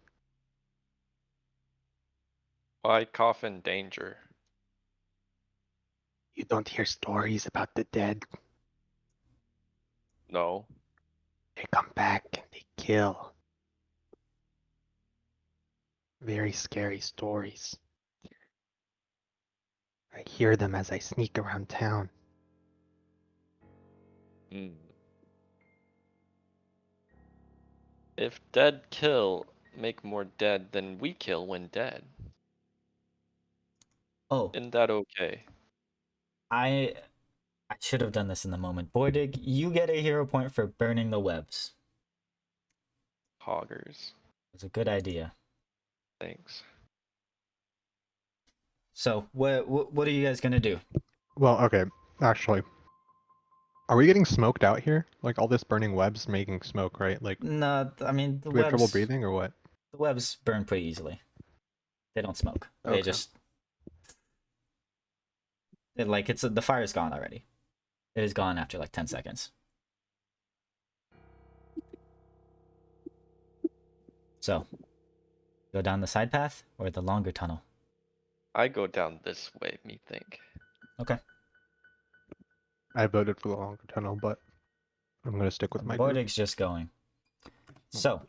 Speaker 2: Why coffin danger?
Speaker 7: You don't hear stories about the dead.
Speaker 2: No.
Speaker 7: They come back and they kill. Very scary stories. I hear them as I sneak around town.
Speaker 2: Hmm. If dead kill make more dead than we kill when dead,
Speaker 1: Oh,
Speaker 2: isn't that okay?
Speaker 1: I should have done this in the moment. Bordig, you get a hero point for burning the webs.
Speaker 2: Hoggers.
Speaker 1: It's a good idea.
Speaker 2: Thanks.
Speaker 1: So, what are you guys gonna do?
Speaker 7: Well, okay, actually, are we getting smoked out here? Like all this burning webs making smoke, right? Like,
Speaker 1: No, I mean
Speaker 7: do we have trouble breathing or what?
Speaker 1: the webs burn pretty easily. They don't smoke. They
Speaker 7: Okay.
Speaker 1: just the fire's gone already. It is gone after like 10 seconds. So, go down the side path or the longer tunnel.
Speaker 2: I go down this way, me think.
Speaker 1: Okay.
Speaker 7: I voted for the longer tunnel, but I'm gonna stick with my group.
Speaker 1: Bordig's just going. So,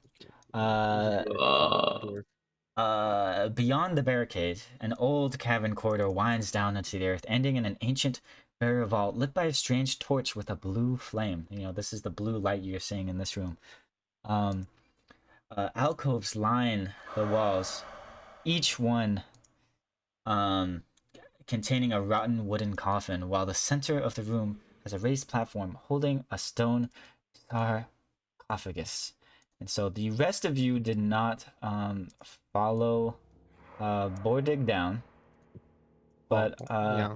Speaker 1: beyond the barricade, an old cavern corridor winds down into the earth, ending in an ancient burial vault lit by a strange torch with a blue flame. You know, this is the blue light you're seeing in this room. Alcoves line the walls, each one containing a rotten wooden coffin, while the center of the room has a raised platform holding a stone sarcophagus. And so the rest of you did not follow Bordig down, but
Speaker 7: Yeah.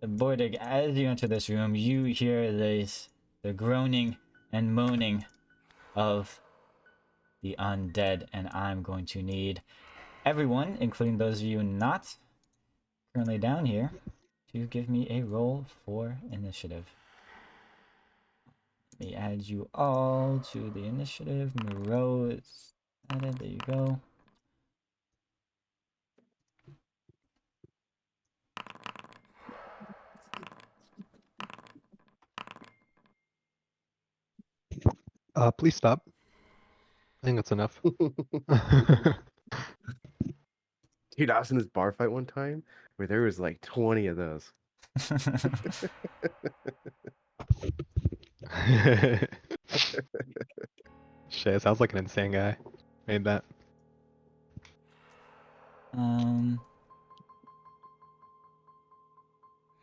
Speaker 1: Bordig, as you enter this room, you hear the groaning and moaning of the undead, and I'm going to need everyone, including those of you not currently down here, to give me a roll for initiative. Let me add you all to the initiative. Moreau is added. There you go.
Speaker 7: Please stop. I think that's enough.
Speaker 4: Dude, I was in this bar fight one time where there was like 20 of those.
Speaker 7: Shit, it sounds like an insane guy. Made that.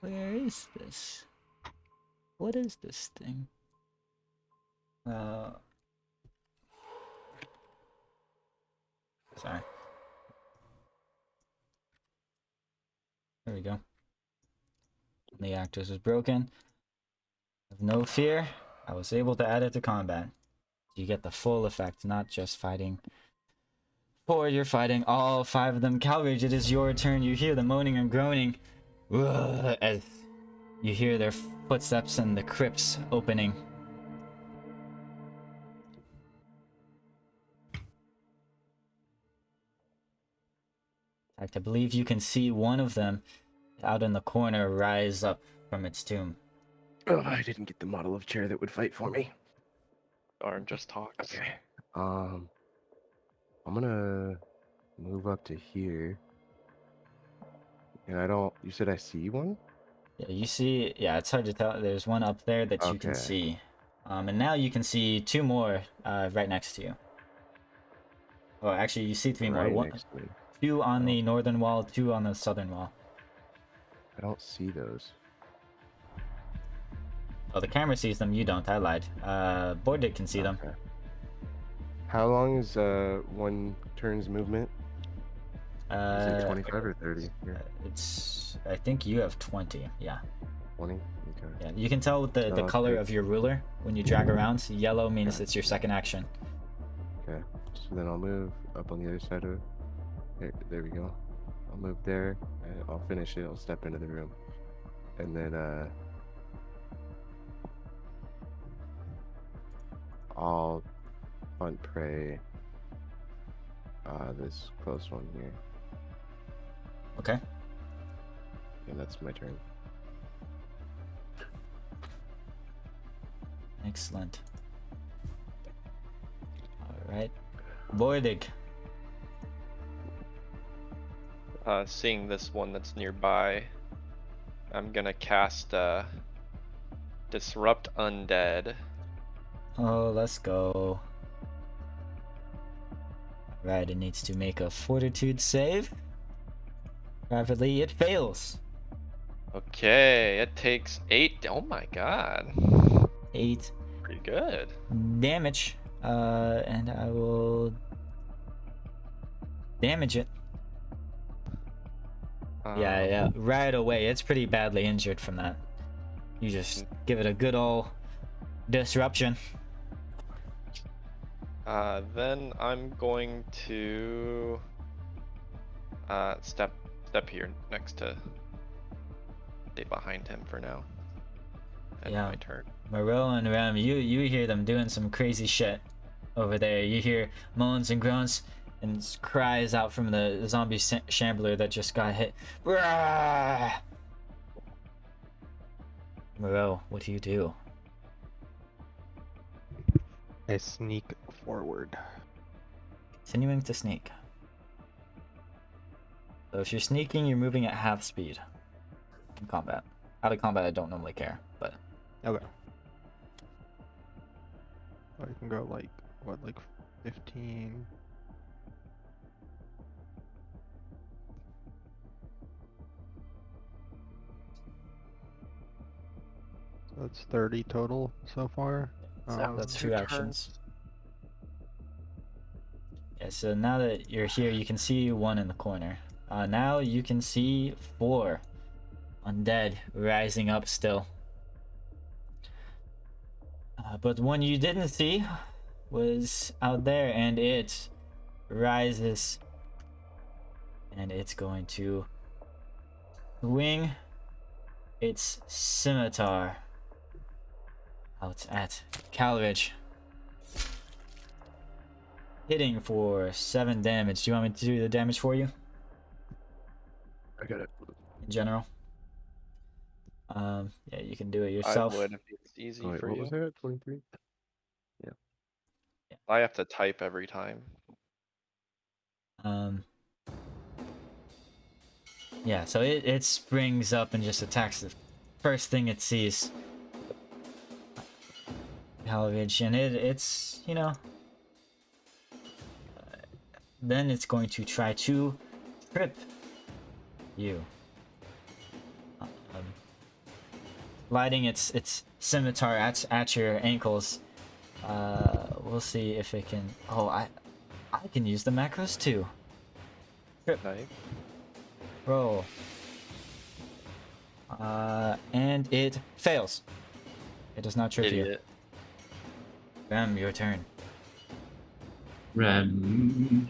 Speaker 1: Where is this? What is this thing? Sorry. There we go. The actors was broken. Have no fear. I was able to add it to combat. You get the full effect, not just fighting. For you're fighting all 5 of them. Calrage, it is your turn. You hear the moaning and groaning as you hear their footsteps and the crypts opening. In fact, I believe you can see one of them out in the corner rise up from its tomb.
Speaker 4: Oh, I didn't get the model of chair that would fight for me.
Speaker 2: Darn, just talks.
Speaker 4: Okay. I'm gonna move up to here. And I don't. You said I see one?
Speaker 1: Yeah, you see. Yeah, it's hard to tell. There's one up there that you can
Speaker 4: Okay.
Speaker 1: see, and now you can see 2 more right next to you. Well, actually, you see 3 more.
Speaker 4: Right
Speaker 1: One,
Speaker 4: next to me.
Speaker 1: 2 on
Speaker 4: Oh.
Speaker 1: the northern wall, 2 on the southern wall.
Speaker 4: I don't see those.
Speaker 1: Oh, the camera sees them. You don't. I lied. Bordig can see them.
Speaker 4: Okay. How long is one turn's movement? Is it 25 or 30? Yeah.
Speaker 1: It's. I think you have 20. Yeah.
Speaker 4: 20? Okay.
Speaker 1: Yeah. You can tell with the
Speaker 4: So
Speaker 1: color
Speaker 4: okay.
Speaker 1: of your ruler when you drag around. Yellow means it's your second action.
Speaker 4: Okay. So then I'll move up on the other side of it. There we go. I'll move there and I'll finish it. I'll step into the room. And then I'll hunt prey this close one here.
Speaker 1: Okay.
Speaker 4: And that's my turn.
Speaker 1: Excellent. Right. Bordig.
Speaker 2: Seeing this one that's nearby, I'm gonna cast Disrupt Undead.
Speaker 1: Oh, let's go. Right, it needs to make a fortitude save. Rapidly, it fails.
Speaker 2: Okay, it takes 8. Oh my god.
Speaker 1: 8
Speaker 2: Pretty good.
Speaker 1: damage. And I will damage it. Yeah, right away. It's pretty badly injured from that. You just give it a good old disruption.
Speaker 2: Then I'm going to step here next to stay behind him for now. And
Speaker 1: Yeah.
Speaker 2: my turn.
Speaker 1: Moreau and Rem, you hear them doing some crazy shit over there. You hear moans and groans and cries out from the zombie shambler that just got hit. Rah! Moreau, what do you do?
Speaker 7: I sneak forward.
Speaker 1: Continuing to sneak. So if you're sneaking, you're moving at half speed in combat. Out of combat, I don't normally care, but
Speaker 7: Okay. I can go like, what, like 15? So that's 30 total so far.
Speaker 1: that's
Speaker 2: two
Speaker 1: 2
Speaker 2: turns.
Speaker 1: actions. Yeah, so now that you're here, you can see 1 in the corner. Now you can see 4 undead rising up still. But one you didn't see was out there, and it rises. And it's going to swing its scimitar out at Calridge. Hitting for 7 damage. Do you want me to do the damage for you?
Speaker 4: I got it.
Speaker 1: In general? Yeah, you can do it yourself.
Speaker 2: I would if it's easy
Speaker 4: Wait,
Speaker 2: for
Speaker 4: what
Speaker 2: you.
Speaker 4: was that? 23?
Speaker 2: I have to type every time.
Speaker 1: Yeah, so it springs up and just attacks the first thing it sees. Calridge, and it's, you know, then it's going to try to trip you. Sliding its scimitar at your ankles. We'll see if it can. Oh, I can use the macros too. Trip.
Speaker 2: Nice.
Speaker 1: Roll. And it fails. It does not trip you.
Speaker 2: Idiot.
Speaker 1: Bam, your turn.
Speaker 6: Rem.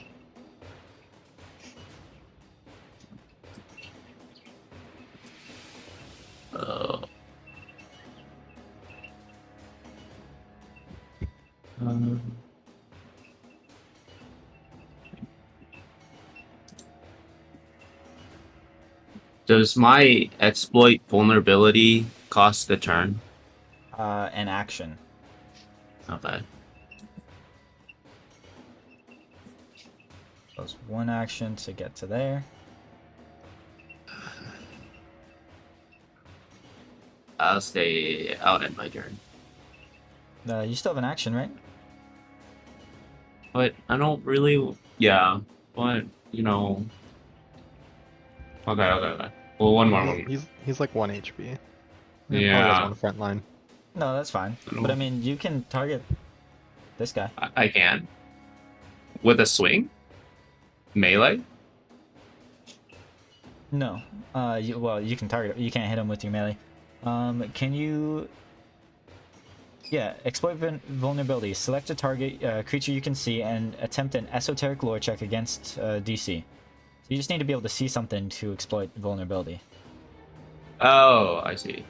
Speaker 6: Does my exploit vulnerability cost a turn?
Speaker 1: An action.
Speaker 6: Okay.
Speaker 1: So it's 1 action to get to there.
Speaker 6: I'll stay out at my turn.
Speaker 1: You still have an action, right?
Speaker 6: But I don't really. Yeah. But, you know. Okay. Well, one more.
Speaker 7: He's like 1 HP. He probably
Speaker 6: Yeah.
Speaker 7: has 1 front line.
Speaker 1: No, that's fine. But I mean, you can target this guy.
Speaker 6: I can. With a swing? Melee?
Speaker 1: No. You can target. You can't hit him with your melee. Can you? Yeah, exploit vulnerability. Select a target creature you can see and attempt an esoteric lore check against DC. So you just need to be able to see something to exploit vulnerability.
Speaker 6: Oh, I see.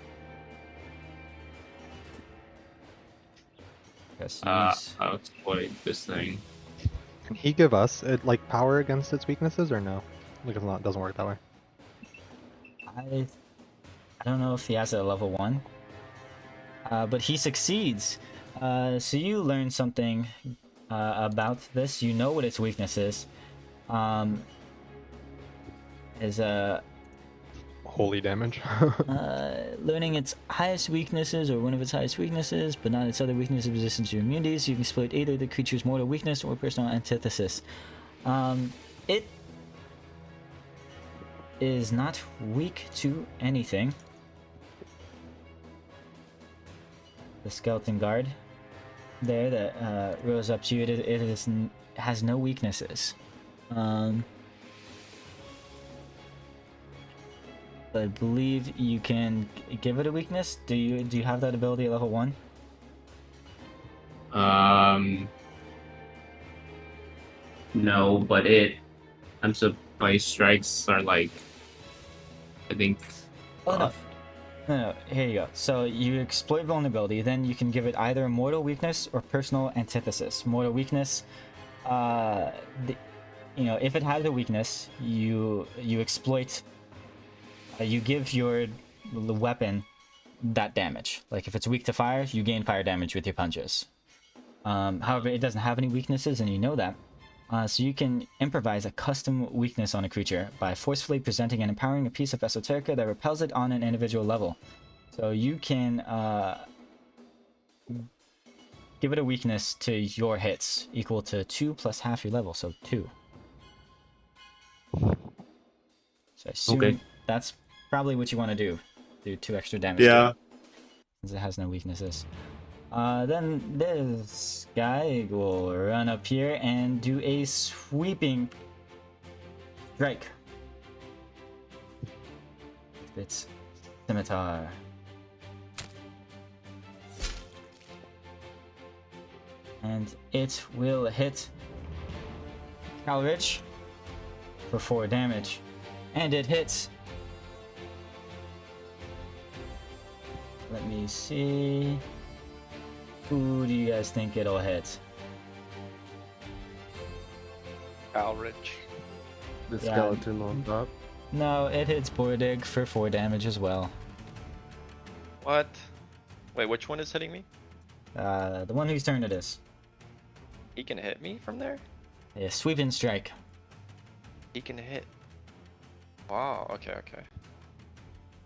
Speaker 1: Yes.
Speaker 6: I'll exploit this thing.
Speaker 7: Can he give us like power against its weaknesses or no? Like it's not, it doesn't work that way.
Speaker 1: I don't know if he has it at level 1. But he succeeds. So you learn something about this. You know what its weakness is. Is
Speaker 7: Holy damage.
Speaker 1: learning its highest weaknesses or one of its highest weaknesses, but not its other weaknesses resistant to immunities. You can exploit either the creature's mortal weakness or personal antithesis. It is not weak to anything. The skeleton guard there that rose up to you, has no weaknesses. I believe you can give it a weakness. Do you have that ability at level 1?
Speaker 6: No, but I'm surprised strikes are like, I think.
Speaker 1: Oh no.
Speaker 6: buff.
Speaker 1: No, here you go. So you exploit vulnerability, then you can give it either mortal weakness or personal antithesis. Mortal weakness, if it has a weakness, you exploit. You give your weapon that damage. Like if it's weak to fire, you gain fire damage with your punches. However, it doesn't have any weaknesses, and you know that. So you can improvise a custom weakness on a creature by forcefully presenting and empowering a piece of esoterica that repels it on an individual level. So you can give it a weakness to your hits equal to 2 plus half your level, so 2. So I assume
Speaker 6: Okay.
Speaker 1: that's probably what you want to do. Do 2 extra damage to
Speaker 6: Yeah.
Speaker 1: it, since it has no weaknesses. Then this guy will run up here and do a sweeping strike. It's scimitar. And it will hit Calrich for 4 damage. And it hits. Let me see. Who do you guys think it'll hit?
Speaker 2: Alrich.
Speaker 4: The
Speaker 1: Yeah.
Speaker 4: skeleton on top.
Speaker 1: No, it hits Bordig for 4 damage as well.
Speaker 2: What? Wait, which one is hitting me?
Speaker 1: The one whose turn it is.
Speaker 2: He can hit me from there?
Speaker 1: Yeah, sweeping strike.
Speaker 2: He can hit. Wow, okay.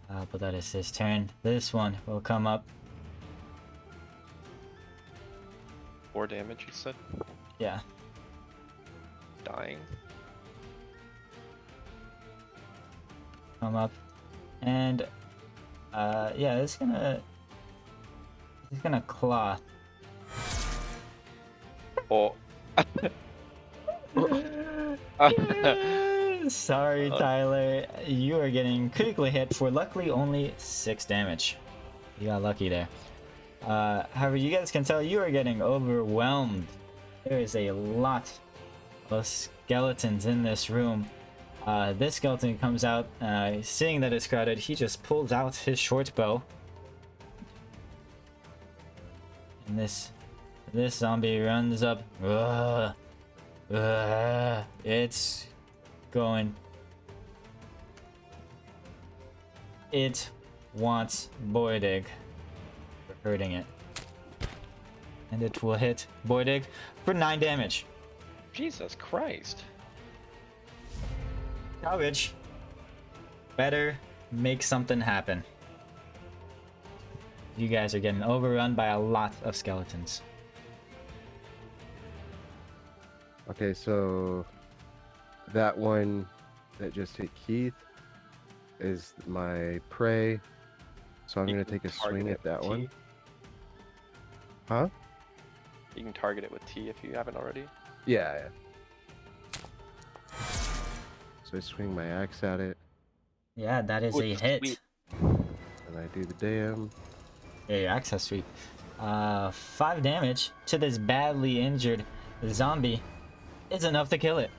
Speaker 1: But that is his turn. This one will come up.
Speaker 2: 4 damage, you said?
Speaker 1: Yeah.
Speaker 2: Dying.
Speaker 1: Come up. And yeah, it's gonna claw.
Speaker 2: Oh.
Speaker 1: Sorry, Tyler. You are getting critically hit for luckily only 6 damage. You got lucky there. However, you guys can tell you are getting overwhelmed. There is a lot of skeletons in this room. This skeleton comes out, seeing that it's crowded, he just pulls out his short bow. And this zombie runs up. It's going. It wants Bordig for hurting it. And it will hit Bordig for 9 damage.
Speaker 2: Jesus Christ.
Speaker 1: Courage. Better make something happen. You guys are getting overrun by a lot of skeletons.
Speaker 4: Okay, so that one that just hit Keith is my prey. So I'm
Speaker 2: You
Speaker 4: gonna
Speaker 2: can
Speaker 4: take a
Speaker 2: target
Speaker 4: swing
Speaker 2: it
Speaker 4: at that
Speaker 2: with
Speaker 4: one.
Speaker 2: T.
Speaker 4: Huh?
Speaker 2: You can target it with T if you haven't already.
Speaker 4: Yeah. So I swing my axe at it,
Speaker 1: Yeah, that is
Speaker 2: Ooh,
Speaker 1: a hit.
Speaker 2: sweet.
Speaker 4: and I do the dam.
Speaker 1: Yeah, your access sweep. 5 damage to this badly injured zombie is enough to kill it.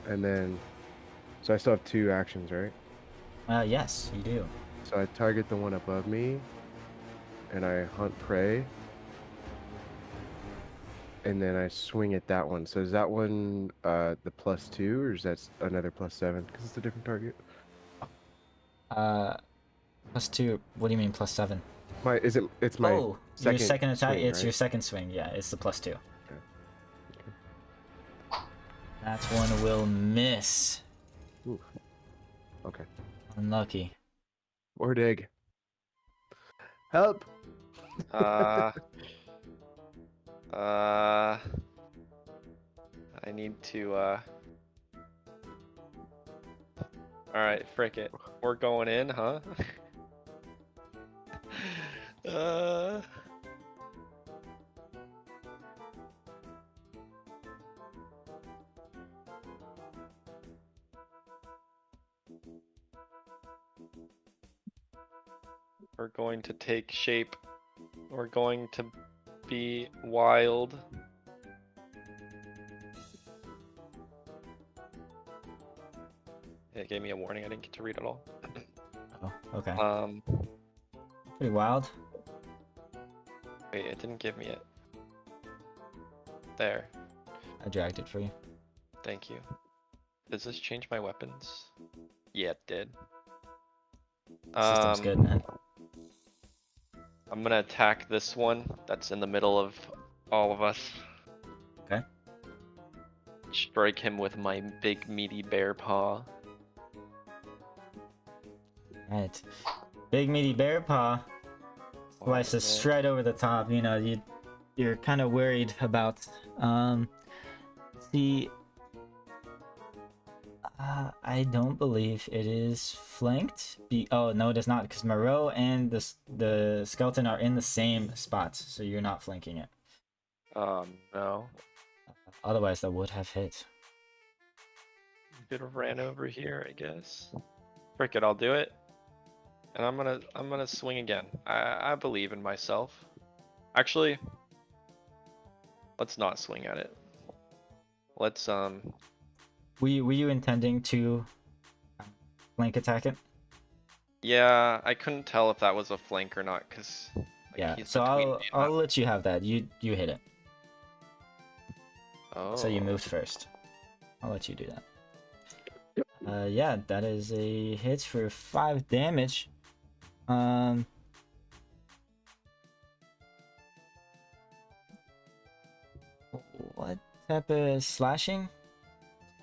Speaker 4: And then, so I still have 2 actions, right?
Speaker 1: Yes, you do.
Speaker 4: So I target the one above me, and I hunt prey. And then I swing at that one. So is that one the +2, or is that another +7? Because it's a different target.
Speaker 1: +2. What do you mean +7?
Speaker 4: It's my
Speaker 1: Oh, your second attack.
Speaker 4: swing,
Speaker 1: It's your
Speaker 4: right?
Speaker 1: second swing. Yeah, it's the +2. That one will miss.
Speaker 4: Ooh. Okay.
Speaker 1: Unlucky.
Speaker 4: Word egg. Help!
Speaker 2: Uh, I need to, Alright, frick it. We're going in, huh? uh... We're going to take shape. We're going to be wild. It gave me a warning. I didn't get to read it all.
Speaker 1: Oh, okay. Pretty wild.
Speaker 2: Wait, it didn't give me it. There.
Speaker 1: I dragged it for you.
Speaker 2: Thank you. Does this change my weapons? Yeah, it did.
Speaker 1: System's good, man.
Speaker 2: I'm gonna attack this one that's in the middle of all of us.
Speaker 1: Okay.
Speaker 2: Strike him with my big meaty bear paw.
Speaker 1: Right. Big meaty bear paw. Slices straight over the top. You know, you're kind of worried about the. I don't believe it is flanked. Oh no, it is not, because Moreau and the skeleton are in the same spots, so you're not flanking it.
Speaker 2: No.
Speaker 1: Otherwise, that would have hit.
Speaker 2: Could have ran over here, I guess. Frick it, I'll do it. And I'm gonna swing again. I believe in myself. Actually, let's not swing at it. Let's
Speaker 1: Were you intending to flank attack it?
Speaker 2: Yeah, I couldn't tell if that was a flank or not, cause like,
Speaker 1: Yeah.
Speaker 2: he's
Speaker 1: So
Speaker 2: between me and
Speaker 1: I'll let you have that. You hit it.
Speaker 2: Oh.
Speaker 1: So you moved first. I'll let you do that. Yeah, that is a hit for 5 damage. What type of slashing?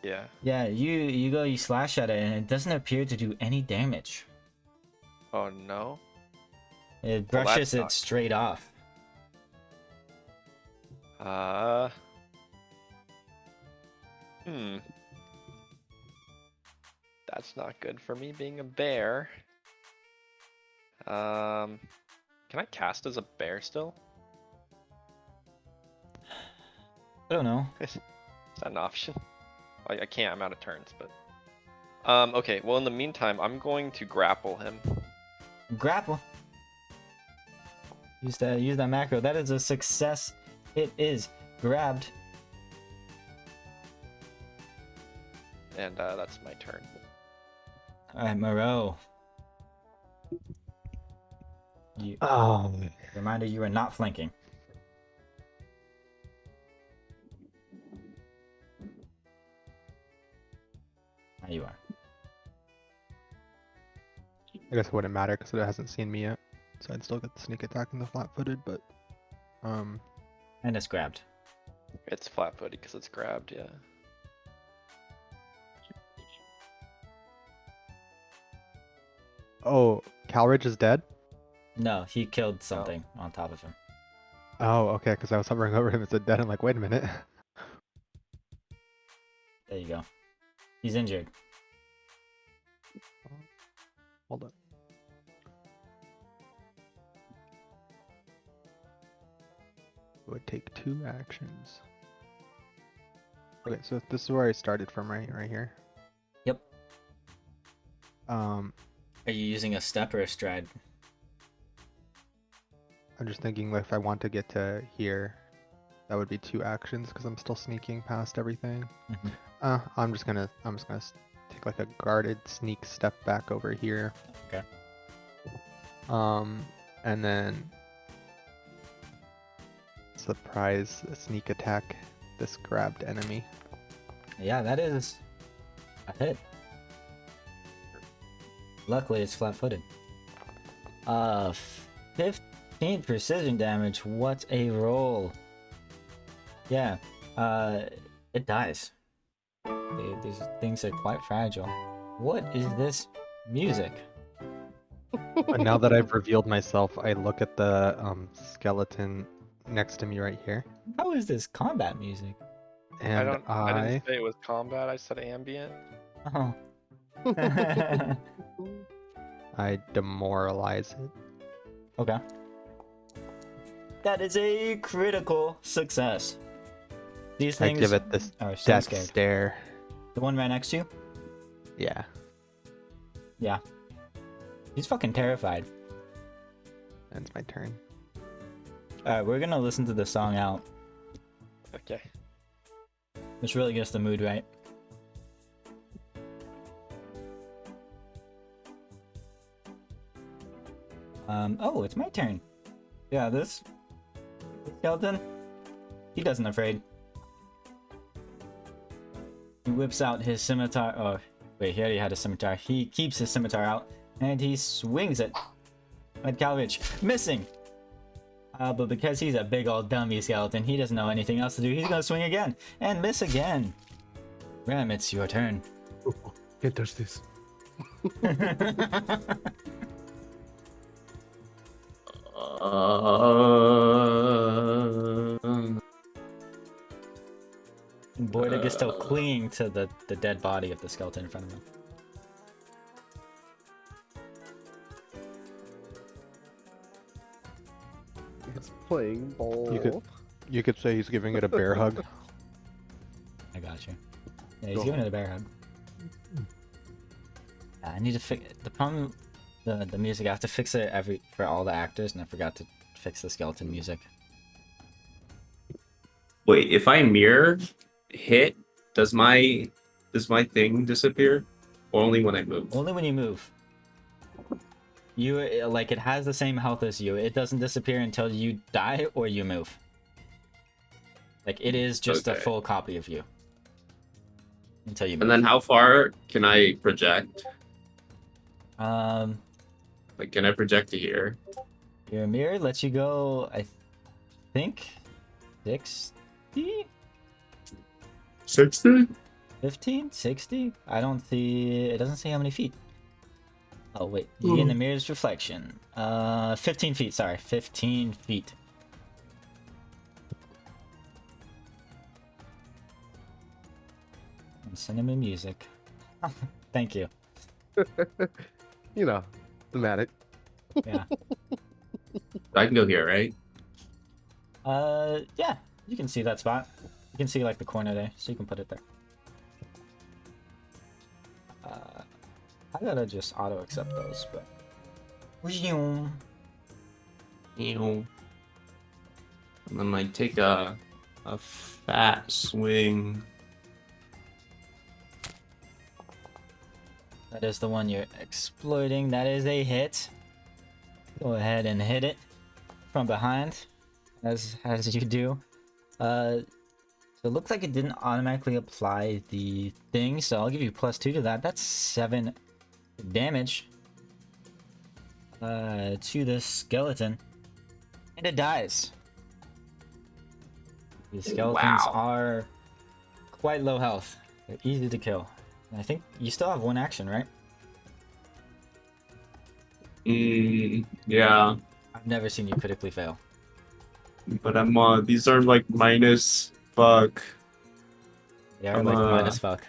Speaker 2: Yeah.
Speaker 1: Yeah, you slash at it and it doesn't appear to do any damage.
Speaker 2: Oh no.
Speaker 1: It
Speaker 2: Well,
Speaker 1: brushes
Speaker 2: that's
Speaker 1: it
Speaker 2: not
Speaker 1: straight off.
Speaker 2: Hmm. That's not good for me being a bear. Can I cast as a bear still?
Speaker 1: I don't know.
Speaker 2: Is that an option? I can't, I'm out of turns, but. Okay, well in the meantime, I'm going to grapple him.
Speaker 1: Grapple. Use that macro. That is a success. It is grabbed.
Speaker 2: And that's my turn.
Speaker 1: Alright, Moreau.
Speaker 7: Oh,
Speaker 1: Reminder, you are not flanking. Now you are.
Speaker 7: I guess it wouldn't matter because it hasn't seen me yet, so I'd still get the sneak attack in the flat-footed. But
Speaker 1: And it's grabbed.
Speaker 2: It's flat-footed because it's grabbed, yeah.
Speaker 7: oh, Calridge is dead.
Speaker 1: No, he killed something on top of him.
Speaker 7: Oh, okay, because I was hovering over him and said dead. I'm like, wait a minute.
Speaker 1: There you go. He's injured.
Speaker 7: Hold on. It would take 2 actions. Okay, so this is where I started from, right here.
Speaker 1: Yep.
Speaker 7: Um,
Speaker 1: Are you using a step or a stride?
Speaker 7: I'm just thinking if I want to get to here, that would be 2 actions because I'm still sneaking past everything.
Speaker 1: Mhm.
Speaker 7: I'm just gonna take like a guarded sneak step back over here.
Speaker 1: Okay.
Speaker 7: And then surprise sneak attack this grabbed enemy.
Speaker 1: Yeah, that is a hit. Luckily, it's flat-footed. 15 precision damage. What a roll. Yeah. It dies. These things are quite fragile. What is this music?
Speaker 7: But now that I've revealed myself, I look at the skeleton next to me right here,
Speaker 1: How is this combat music?
Speaker 7: and
Speaker 2: I didn't say it was combat, I said ambient.
Speaker 1: Oh.
Speaker 7: I demoralize it.
Speaker 1: Okay. That is a critical success. These
Speaker 7: I
Speaker 1: things
Speaker 7: give it this
Speaker 1: are so
Speaker 7: death
Speaker 1: scared.
Speaker 7: stare.
Speaker 1: The one right next to you?
Speaker 7: Yeah.
Speaker 1: Yeah. He's fucking terrified.
Speaker 7: Ends my turn.
Speaker 1: Alright, we're gonna listen to the song out.
Speaker 2: Okay.
Speaker 1: This really gets the mood right. Oh, it's my turn. Yeah, this skeleton, he doesn't afraid. He whips out his scimitar. Oh, wait, he already had a scimitar. He keeps his scimitar out and he swings it at Calvich, missing. But because he's a big old dummy skeleton, he doesn't know anything else to do. He's gonna swing again and miss again. Ram, it's your turn.
Speaker 4: Can't touch this.
Speaker 1: Boydig is still clinging to the dead body of the skeleton in front of him.
Speaker 4: He's playing ball.
Speaker 7: You could say he's giving it a bear hug.
Speaker 1: I got you. Yeah, he's giving it a bear hug. I need to fix the problem. The music. I have to fix it for all the actors, and I forgot to fix the skeleton music.
Speaker 6: Wait, if I mirror hit, does my thing disappear? Or only when I move?
Speaker 1: Only when you move. You like it has the same health as you. It doesn't disappear until you die or you move. Like it is just a
Speaker 6: Okay.
Speaker 1: full copy of you. Until you move.
Speaker 6: And then how far can I project? Like, can I project to here?
Speaker 1: Your mirror lets you go, I think, 60?
Speaker 6: 60?
Speaker 1: 15? 60? I don't see... It doesn't say how many feet. Oh, wait. You get in the mirror's reflection. 15 feet, sorry. 15 feet. And cinema music. Thank you.
Speaker 4: You know, thematic.
Speaker 1: Yeah.
Speaker 6: I can go here, right?
Speaker 1: Yeah. You can see that spot. You can see, like, the corner there, so you can put it there. I gotta just auto-accept those, but...
Speaker 6: Ew. And then I take a fat swing.
Speaker 1: That is the one you're exploiting. That is a hit. Go ahead and hit it from behind, as you do. So it looks like it didn't automatically apply the thing, so I'll give you +2 to that. That's 7 damage to the skeleton, and it dies. The skeletons
Speaker 6: Wow.
Speaker 1: are quite low health. They're easy to kill. And I think you still have one action, right?
Speaker 6: Yeah,
Speaker 1: I've never seen you critically fail.
Speaker 6: but I'm these are like minus fuck.
Speaker 1: They are
Speaker 6: I'm,
Speaker 1: like minus fuck.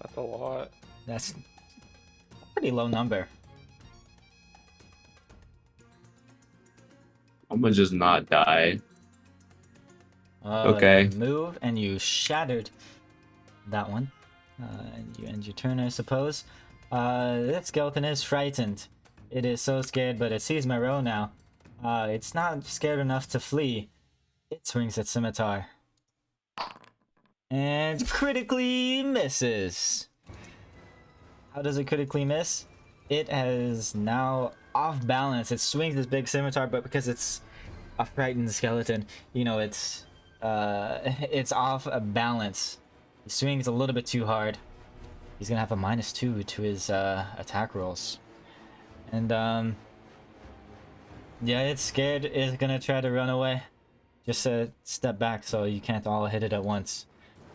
Speaker 2: That's a lot.
Speaker 1: That's a pretty low number.
Speaker 6: I'm gonna just not die.
Speaker 1: You
Speaker 6: Okay.
Speaker 1: move and you shattered that one. And you end your turn, I suppose. That skeleton is frightened. It is so scared, but it sees my row now. It's not scared enough to flee. It swings its scimitar. And critically misses. How does it critically miss? It has now off balance. It swings this big scimitar, but because it's a frightened skeleton, you know, it's off balance. He swings a little bit too hard. He's gonna have a -2 to his attack rolls. And yeah, it's scared. It's gonna try to run away. Just step back so you can't all hit it at once.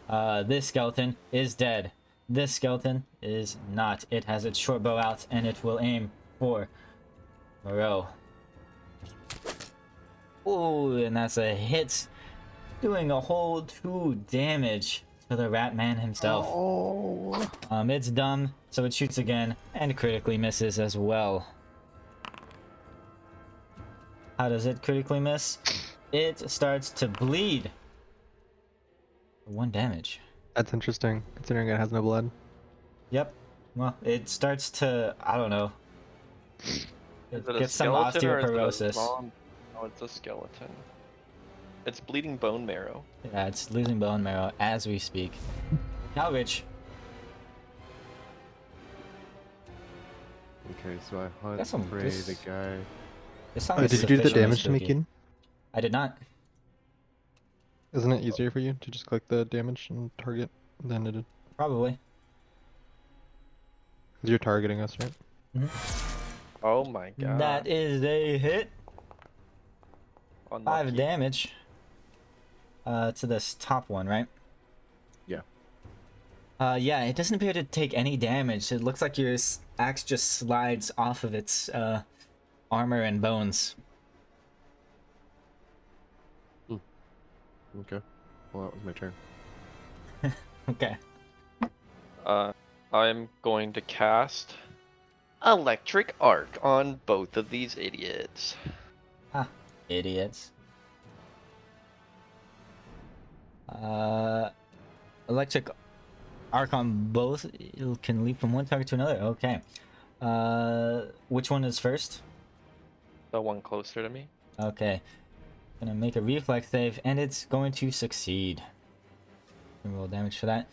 Speaker 1: This skeleton is dead. This skeleton is not. It has its short bow out and it will aim for Moreau. Ooh, and that's a hit, doing a whole 2 damage to the rat man himself.
Speaker 7: Oh.
Speaker 1: It's dumb, so it shoots again and critically misses as well. How does it critically miss? It starts to bleed. 1 damage.
Speaker 7: That's interesting, considering it has no blood.
Speaker 1: Yep. Well, it starts to, I don't know.
Speaker 2: Is
Speaker 1: It
Speaker 2: it a
Speaker 1: gets some
Speaker 2: skeleton or is it a
Speaker 1: osteoporosis.
Speaker 2: Oh, it's a skeleton. It's bleeding bone marrow.
Speaker 1: Yeah, it's losing bone marrow as we speak. Now, Rich.
Speaker 4: Okay, so I hunt,
Speaker 1: That's some-
Speaker 4: pray
Speaker 1: this-
Speaker 4: the guy.
Speaker 1: This song
Speaker 7: Oh,
Speaker 1: is
Speaker 7: did you do the
Speaker 1: sufficiently
Speaker 7: damage to me,
Speaker 1: spooky.
Speaker 7: Keaton?
Speaker 1: I did not.
Speaker 7: Isn't it easier for you to just click the damage and target than it is?
Speaker 1: Probably.
Speaker 7: Because you're targeting us, right?
Speaker 2: Oh my god.
Speaker 1: That is a hit. 5
Speaker 2: Unlucky.
Speaker 1: damage. To this top one, right?
Speaker 4: Yeah.
Speaker 1: Yeah, it doesn't appear to take any damage. It looks like your axe just slides off of its armor and bones.
Speaker 4: Okay. Well, that was my turn.
Speaker 1: Okay.
Speaker 2: I'm going to cast Electric Arc on both of these idiots.
Speaker 1: Idiots. Electric arc on both. It can leap from one target to another. Okay. Which one is first?
Speaker 2: The one closer to me.
Speaker 1: Okay. Gonna make a reflex save, and it's going to succeed. Can roll damage for that.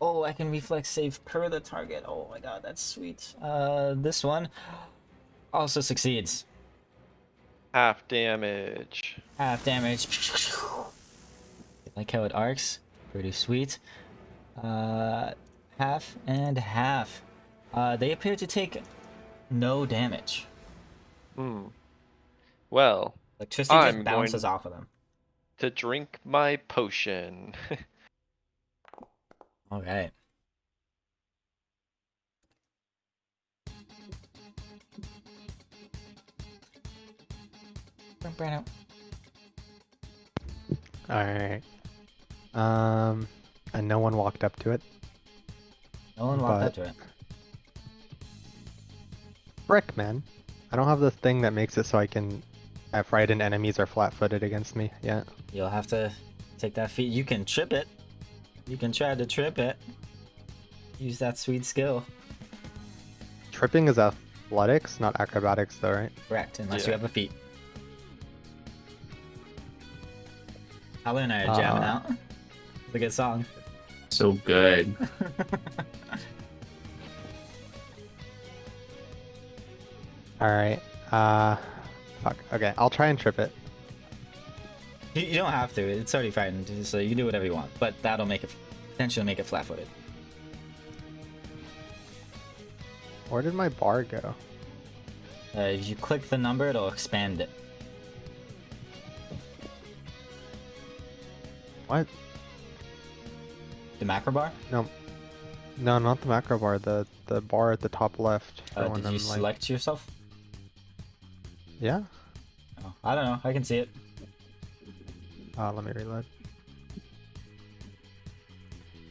Speaker 1: Oh, I can reflex save per the target. Oh my god, that's sweet. This one also succeeds.
Speaker 2: Half damage.
Speaker 1: Half damage. Like how it arcs. Pretty sweet. Half and half. They appear to take no damage.
Speaker 2: Well,
Speaker 1: Electricity
Speaker 2: I'm
Speaker 1: just
Speaker 2: going-
Speaker 1: bounces off of them.
Speaker 2: to drink my potion.
Speaker 1: Alright.
Speaker 7: Alright. And no one walked up to it.
Speaker 1: No one walked up
Speaker 7: But-
Speaker 1: to it.
Speaker 7: Frick, man. I don't have the thing that makes it so I can have frightened enemies are flat-footed against me yet.
Speaker 1: You'll have to take that feat. You can trip it. You can try to trip it. Use that sweet skill.
Speaker 7: Tripping is athletics, not acrobatics though, right?
Speaker 1: Correct, unless
Speaker 2: Yeah.
Speaker 1: you have a feat. Alan and I are jamming out. It's a good song.
Speaker 6: So good.
Speaker 7: Alright, fuck. Okay, I'll try and trip it.
Speaker 1: You don't have to. It's already frightened, so you can do whatever you want. But that'll make it potentially make it flat-footed.
Speaker 7: Where did my bar go?
Speaker 1: If you click the number, it'll expand it.
Speaker 7: What?
Speaker 1: The macro bar?
Speaker 7: No, not the macro bar. The bar at the top left. for when
Speaker 1: Did you
Speaker 7: I'm, like-
Speaker 1: select yourself?
Speaker 7: Yeah.
Speaker 1: Oh, I don't know. I can see it.
Speaker 7: Let me reload.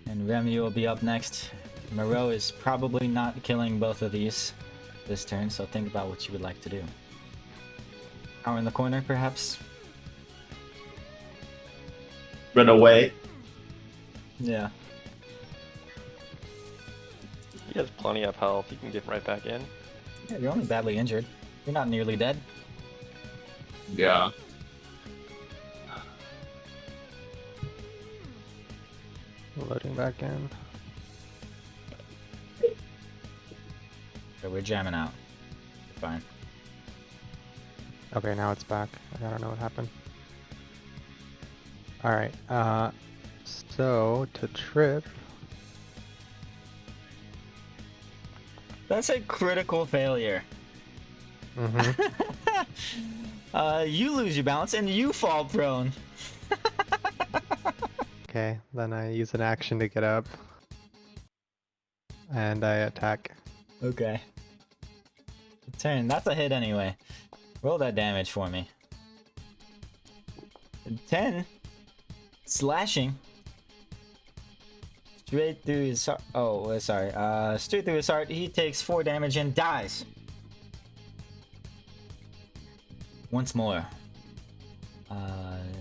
Speaker 1: And Remy will be up next. Moreau is probably not killing both of these this turn, so think about what you would like to do. Power in the corner, perhaps?
Speaker 6: Run away.
Speaker 1: Yeah.
Speaker 2: He has plenty of health. He can get right back in.
Speaker 1: Yeah, you're only badly injured. You're not nearly dead.
Speaker 6: Yeah.
Speaker 7: Loading back in.
Speaker 1: So we're jamming out. You're fine.
Speaker 7: Okay, now it's back. I don't know what happened. Alright, so to trip.
Speaker 1: That's a critical failure.
Speaker 7: Mm-hmm.
Speaker 1: You lose your balance and you fall prone.
Speaker 7: Okay, then I use an action to get up. And I attack.
Speaker 1: Okay. Turn. That's a hit anyway. Roll that damage for me. 10. Slashing. Straight through his heart. Oh, sorry. Straight through his heart. He takes 4 damage and dies. Once more.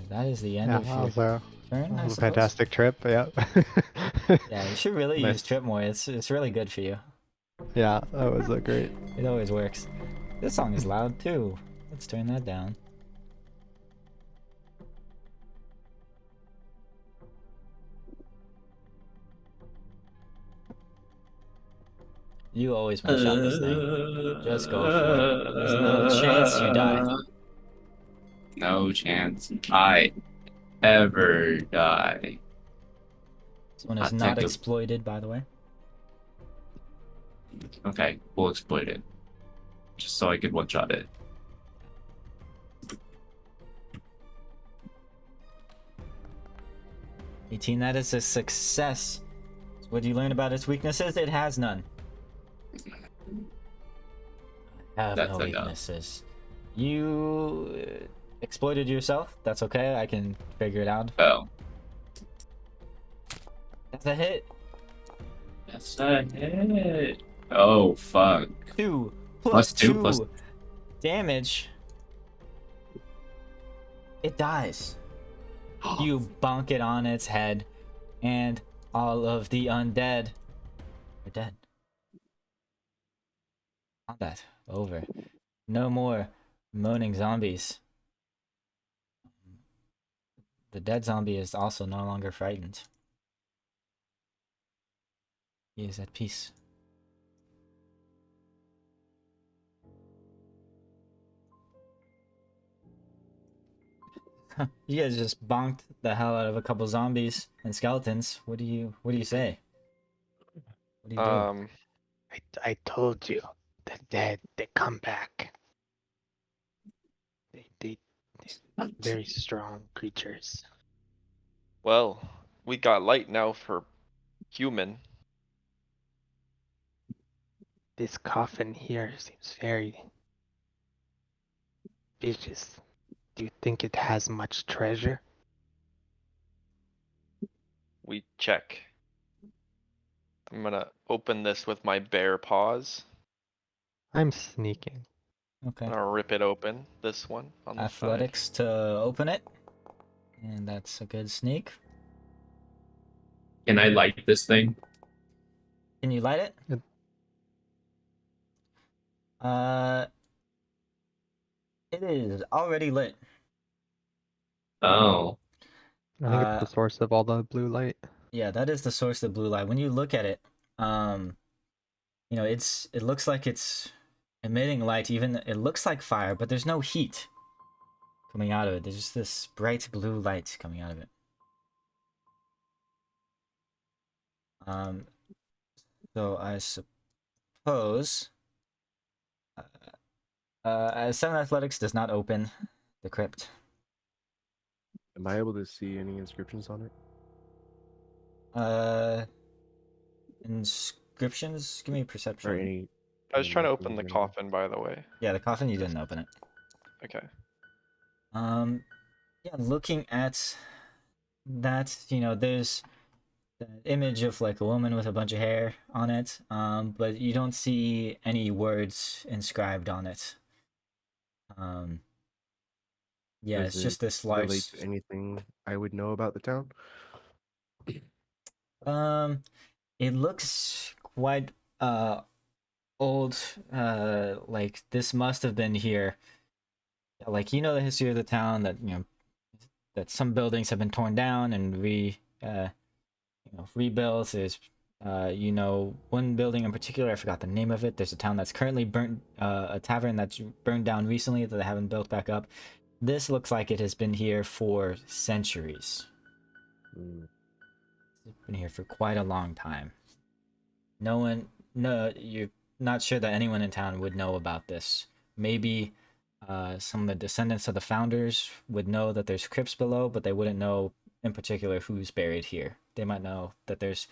Speaker 1: That is the end
Speaker 7: Yeah,
Speaker 1: of
Speaker 7: that
Speaker 1: your
Speaker 7: was a,
Speaker 1: turn,
Speaker 7: that
Speaker 1: I
Speaker 7: was a
Speaker 1: suppose.
Speaker 7: fantastic trip. Yeah.
Speaker 1: Yeah, you should really
Speaker 7: Nice.
Speaker 1: use trip more. It's really good for you.
Speaker 7: Yeah, that was a great.
Speaker 1: It always works. This song is loud too. Let's turn that down. You always one-shot this thing. Just go for it. There's no chance you die.
Speaker 6: No chance I ever die.
Speaker 1: This one is
Speaker 6: Hot
Speaker 1: not
Speaker 6: take of-
Speaker 1: exploited, by the way.
Speaker 6: Okay, we'll exploit it. Just so I could one-shot it.
Speaker 1: That is a success. So what do you learn about its weaknesses? It has none. I have
Speaker 6: That's
Speaker 1: no
Speaker 6: like a-
Speaker 1: weaknesses. You exploited yourself. That's okay. I can figure it out.
Speaker 6: Oh.
Speaker 1: That's a hit.
Speaker 6: That's a hit. Oh, fuck.
Speaker 1: 2
Speaker 6: Plus
Speaker 1: plus
Speaker 6: two
Speaker 1: 2
Speaker 6: plus-
Speaker 1: damage. It dies. You bonk it on its head, and all of the undead are dead. Combat over. No more moaning zombies. The dead zombie is also no longer frightened. He is at peace. You guys just bonked the hell out of a couple zombies and skeletons. What do you say? What do you do?
Speaker 7: I told you, the dead, they come back. They're very strong creatures.
Speaker 2: Well, we got light now for human.
Speaker 7: This coffin here seems very vicious. Do you think it has much treasure?
Speaker 2: We check. I'm gonna open this with my bare paws.
Speaker 7: I'm sneaking.
Speaker 1: Okay.
Speaker 2: I'm gonna rip it open. This one on the side.
Speaker 1: Athletics to open it. And that's a good sneak.
Speaker 6: Can I light this thing?
Speaker 1: Can you light it?
Speaker 7: Yep.
Speaker 1: It is already lit.
Speaker 6: Oh.
Speaker 7: I think it's the source of all the blue light.
Speaker 1: Yeah, that is the source of blue light. When you look at it, you know, it looks like it's emitting light. Even it looks like fire, but there's no heat coming out of it. There's just this bright blue light coming out of it. So I suppose, 7 athletics does not open the crypt.
Speaker 4: Am I able to see any inscriptions on it?
Speaker 1: Inscriptions. Give me a perception.
Speaker 4: Or any?
Speaker 2: I was
Speaker 4: any
Speaker 2: trying to open
Speaker 4: weapons
Speaker 2: the
Speaker 4: or anything?
Speaker 2: coffin, by the way.
Speaker 1: Yeah, the coffin. You didn't open it.
Speaker 2: Okay.
Speaker 1: Yeah, looking at that, you know, there's the image of like a woman with a bunch of hair on it, but you don't see any words inscribed on it. Yeah,
Speaker 4: Does
Speaker 1: it's just
Speaker 4: it
Speaker 1: this
Speaker 4: relate
Speaker 1: large.
Speaker 4: to anything I would know about the town?
Speaker 1: It looks quite old. Like this must have been here. Like, you know, the history of the town, that, you know, that some buildings have been torn down and rebuilt. There's you know, one building in particular, I forgot the name of it. There's a town that's currently burnt, a tavern that's burned down recently that they haven't built back up. This looks like it has been here for centuries.
Speaker 4: Mm.
Speaker 1: It's been here for quite a long time. No, you're not sure that anyone in town would know about this. Maybe some of the descendants of the founders would know that there's crypts below, but they wouldn't know in particular who's buried here. They might know that there's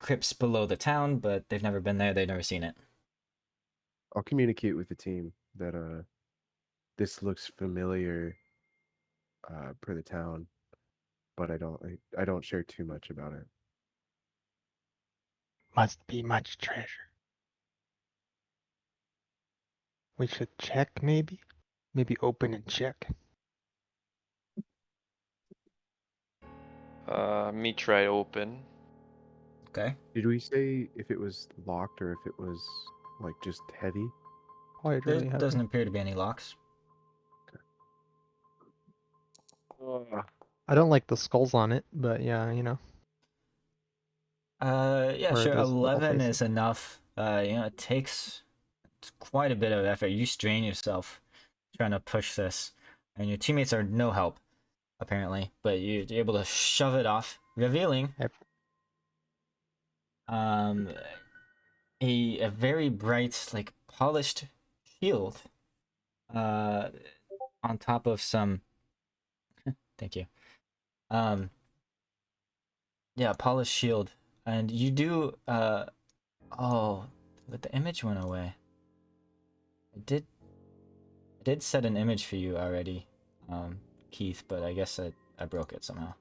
Speaker 1: crypts below the town, but they've never been there. They've never seen it.
Speaker 4: I'll communicate with the team that this looks familiar per the town, but I don't share too much about it.
Speaker 7: Must be much treasure. We should check, maybe? Maybe open and check.
Speaker 2: Me try open.
Speaker 1: Okay.
Speaker 4: Did we say if it was locked or if it was like just heavy?
Speaker 7: Why
Speaker 1: There
Speaker 7: really
Speaker 1: doesn't
Speaker 7: happy?
Speaker 1: appear to be any locks.
Speaker 7: I don't like the skulls on it, but yeah, you know.
Speaker 1: Yeah,
Speaker 7: Or
Speaker 1: sure.
Speaker 7: those little
Speaker 1: 11
Speaker 7: faces.
Speaker 1: is enough. It takes quite a bit of effort. You strain yourself trying to push this, and your teammates are no help, apparently. But you're able to shove it off, revealing
Speaker 7: Yep.
Speaker 1: um a very bright, like polished shield uh on top of some. Thank you. Um, yeah, polished shield, and you do. Oh, but the image went away. I did set an image for you already, Keith, but I guess I broke it somehow.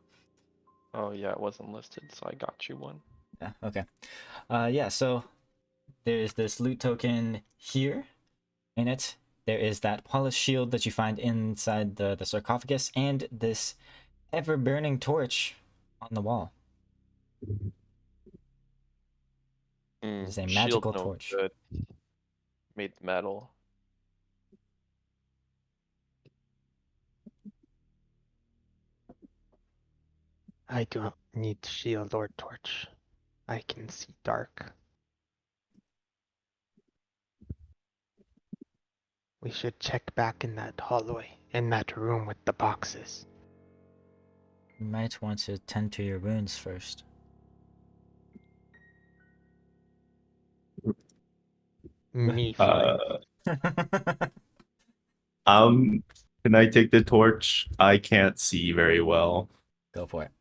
Speaker 2: Oh yeah, it wasn't listed, so I got you one.
Speaker 1: Yeah. Okay. Yeah. So there's this loot token here. In it, there is that polished shield that you find inside the sarcophagus, and this ever burning torch on the wall. It is a
Speaker 2: Shield
Speaker 1: magical
Speaker 2: no
Speaker 1: torch.
Speaker 2: good. Made metal.
Speaker 7: I don't need shield or torch. I can see dark. We should check back in that hallway, in that room with the boxes.
Speaker 1: You might want to tend to your wounds first.
Speaker 7: Me fine.
Speaker 6: Um, can I take the torch? I can't see very well.
Speaker 1: Go for it.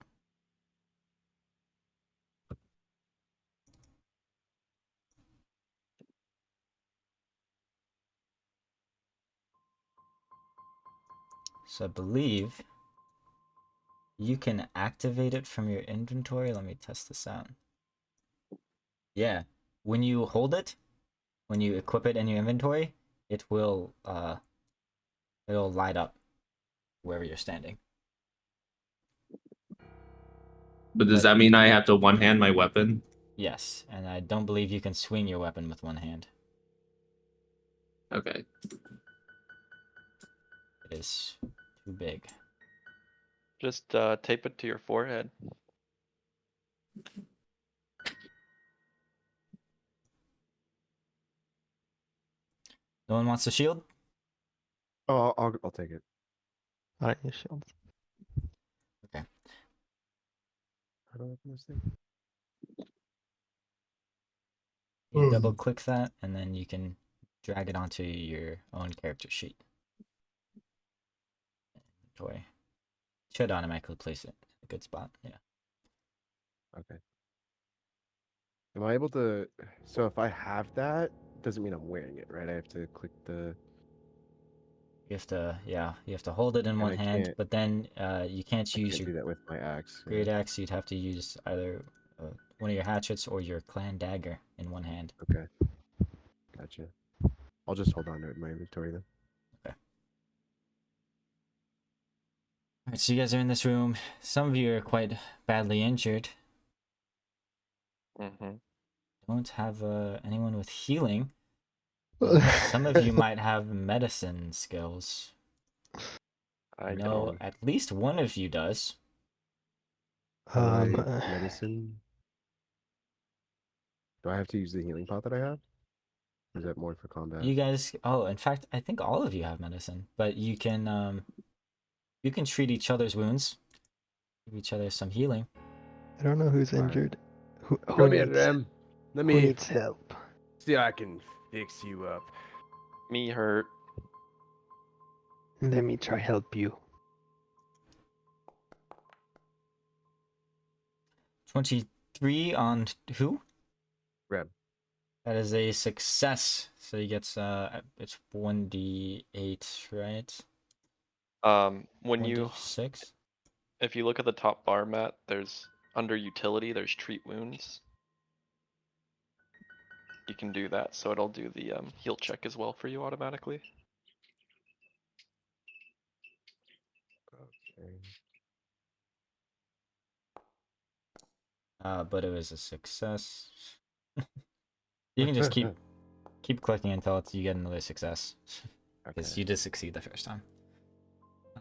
Speaker 1: So I believe you can activate it from your inventory. Let me test this out. Yeah, when you hold it, when you equip it in your inventory, it will it'll light up wherever you're standing.
Speaker 6: But does
Speaker 1: But
Speaker 6: that mean I have to one hand my weapon?
Speaker 1: yes, and I don't believe you can swing your weapon with one hand.
Speaker 6: Okay.
Speaker 1: It is too big.
Speaker 2: Just tape it to your forehead.
Speaker 1: No one wants the shield?
Speaker 4: Oh, I'll take it.
Speaker 7: Aren't you shields?
Speaker 1: Okay.
Speaker 4: How do I open this thing?
Speaker 1: You double click that, and then you can drag it onto your own character sheet. Inventory. Should automatically place it in a good spot. Yeah.
Speaker 4: Okay. Am I able to? So if I have that, doesn't mean I'm wearing it, right? I have to click the.
Speaker 1: You have to, yeah, you have to hold it in
Speaker 4: And
Speaker 1: one
Speaker 4: I
Speaker 1: hand,
Speaker 4: can't.
Speaker 1: but then you can't
Speaker 4: I
Speaker 1: use
Speaker 4: can't
Speaker 1: your
Speaker 4: do that with my axe.
Speaker 1: great axe. You'd have to use either one of your hatchets or your clan dagger in one hand.
Speaker 4: Okay. Gotcha. I'll just hold on to it in my inventory then.
Speaker 1: Okay. All right, so you guys are in this room. Some of you are quite badly injured.
Speaker 2: Mm-hmm.
Speaker 1: Don't have anyone with healing. Some of you might have medicine skills.
Speaker 2: I
Speaker 1: No,
Speaker 2: don't.
Speaker 1: at least one of you does.
Speaker 4: Medicine. Do I have to use the healing pot that I have? Or is that more for combat?
Speaker 1: You guys, oh, in fact, I think all of you have medicine, but you can treat each other's wounds, give each other some healing.
Speaker 7: I don't know who's
Speaker 4: Alright.
Speaker 7: injured. Who
Speaker 4: Come here,
Speaker 7: needs,
Speaker 4: Rem. Let
Speaker 7: who
Speaker 4: me
Speaker 7: needs help?
Speaker 4: see how I can fix you up.
Speaker 2: Me hurt.
Speaker 7: Let me try help you.
Speaker 1: 23 on who?
Speaker 4: Rem.
Speaker 1: That is a success. So he gets it's 1d8, right?
Speaker 2: When you
Speaker 1: 1d6.
Speaker 2: if you look at the top bar, Matt, there's under utility, there's treat wounds. You can do that, so it'll do the heal check as well for you automatically.
Speaker 4: Okay.
Speaker 1: But it was a success. You can just keep clicking until you get another success, because
Speaker 4: Okay.
Speaker 1: you did succeed the first time.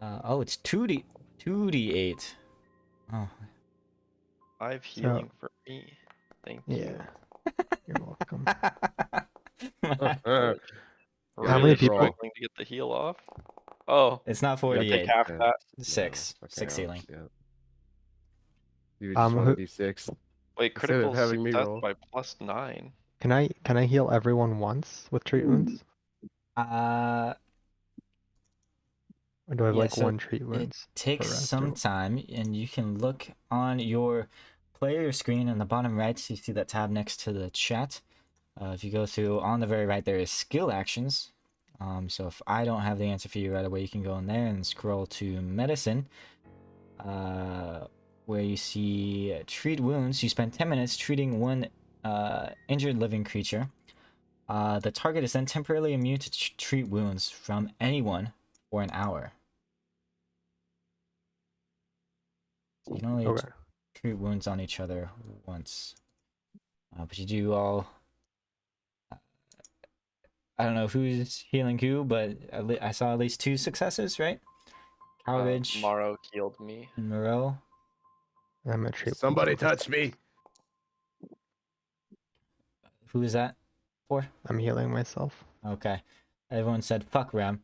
Speaker 1: Oh, it's 2d8. Oh,
Speaker 2: 5 healing for me. Thank you.
Speaker 7: Yeah. You're welcome.
Speaker 2: Really,
Speaker 7: How
Speaker 2: really
Speaker 7: many people-
Speaker 2: struggling to get the heal off. Oh,
Speaker 1: It's not
Speaker 2: yeah, take
Speaker 1: 48.
Speaker 2: half
Speaker 4: Yeah.
Speaker 2: that.
Speaker 1: Six.
Speaker 4: No. Okay,
Speaker 1: Six healing.
Speaker 4: Yeah. You just want to
Speaker 7: who-
Speaker 4: be 6.
Speaker 2: Wait,
Speaker 4: Instead of
Speaker 2: critical
Speaker 4: having me
Speaker 2: success
Speaker 4: roll.
Speaker 2: by +9.
Speaker 7: Can I heal everyone once with treat wounds? Or do I have
Speaker 1: Yeah,
Speaker 7: like
Speaker 1: so
Speaker 7: one treat
Speaker 1: it
Speaker 7: wounds?
Speaker 1: takes
Speaker 7: rest
Speaker 1: some
Speaker 7: or-
Speaker 1: time, and you can look on your player screen in the bottom right. So you see that tab next to the chat. If you go through on the very right, there is skill actions. So if I don't have the answer for you right away, you can go in there and scroll to medicine, where you see treat wounds. You spend 10 minutes treating one injured living creature. The target is then temporarily immune to treat wounds from anyone for an hour. So you can only
Speaker 7: Okay.
Speaker 1: treat wounds on each other once. But you do all. I don't know who's healing who, but I saw at least 2 successes, right? Cowridge
Speaker 2: Morrow healed me.
Speaker 1: and Moreau.
Speaker 7: I'm a treat.
Speaker 4: Somebody
Speaker 7: wounds.
Speaker 4: touch me.
Speaker 1: Who is that for?
Speaker 7: I'm healing myself.
Speaker 1: Okay. Everyone said fuck Ram.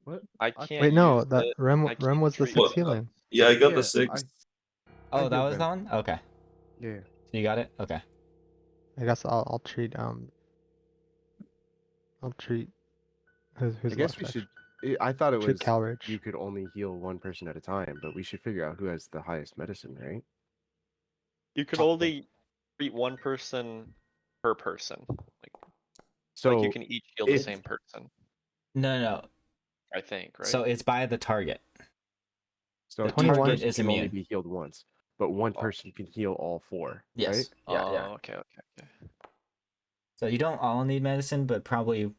Speaker 2: I
Speaker 4: I-
Speaker 2: can't
Speaker 7: Wait, no,
Speaker 2: use
Speaker 7: that
Speaker 2: it.
Speaker 7: Rem
Speaker 2: I
Speaker 7: Rem
Speaker 2: can't
Speaker 7: was the
Speaker 2: treat
Speaker 7: 6
Speaker 6: Well,
Speaker 7: healing.
Speaker 6: Yeah, I got
Speaker 4: Yeah,
Speaker 6: the 6.
Speaker 1: Oh, that
Speaker 4: healed
Speaker 1: was the one? Okay.
Speaker 4: Yeah.
Speaker 1: So you got it? Okay.
Speaker 7: I guess I'll treat I'll treat who's
Speaker 4: I guess
Speaker 7: left
Speaker 4: we
Speaker 7: actually.
Speaker 4: should. I thought it
Speaker 7: Treat
Speaker 4: was
Speaker 7: Calridge.
Speaker 4: you could only heal one person at a time, but we should figure out who has the highest medicine, right?
Speaker 2: You can only treat one person per person. Like
Speaker 4: So
Speaker 2: you can each heal the
Speaker 4: if
Speaker 2: same person.
Speaker 1: No.
Speaker 2: I think, right?
Speaker 1: So it's by the target.
Speaker 4: so
Speaker 1: The
Speaker 4: each
Speaker 7: 21
Speaker 1: target
Speaker 4: person
Speaker 1: is
Speaker 4: can only
Speaker 1: immune.
Speaker 4: be healed once, but one
Speaker 2: Oh.
Speaker 4: person can heal all 4,
Speaker 1: Yes.
Speaker 4: right?
Speaker 1: Yeah.
Speaker 2: Okay.
Speaker 1: So you don't all need medicine, but probably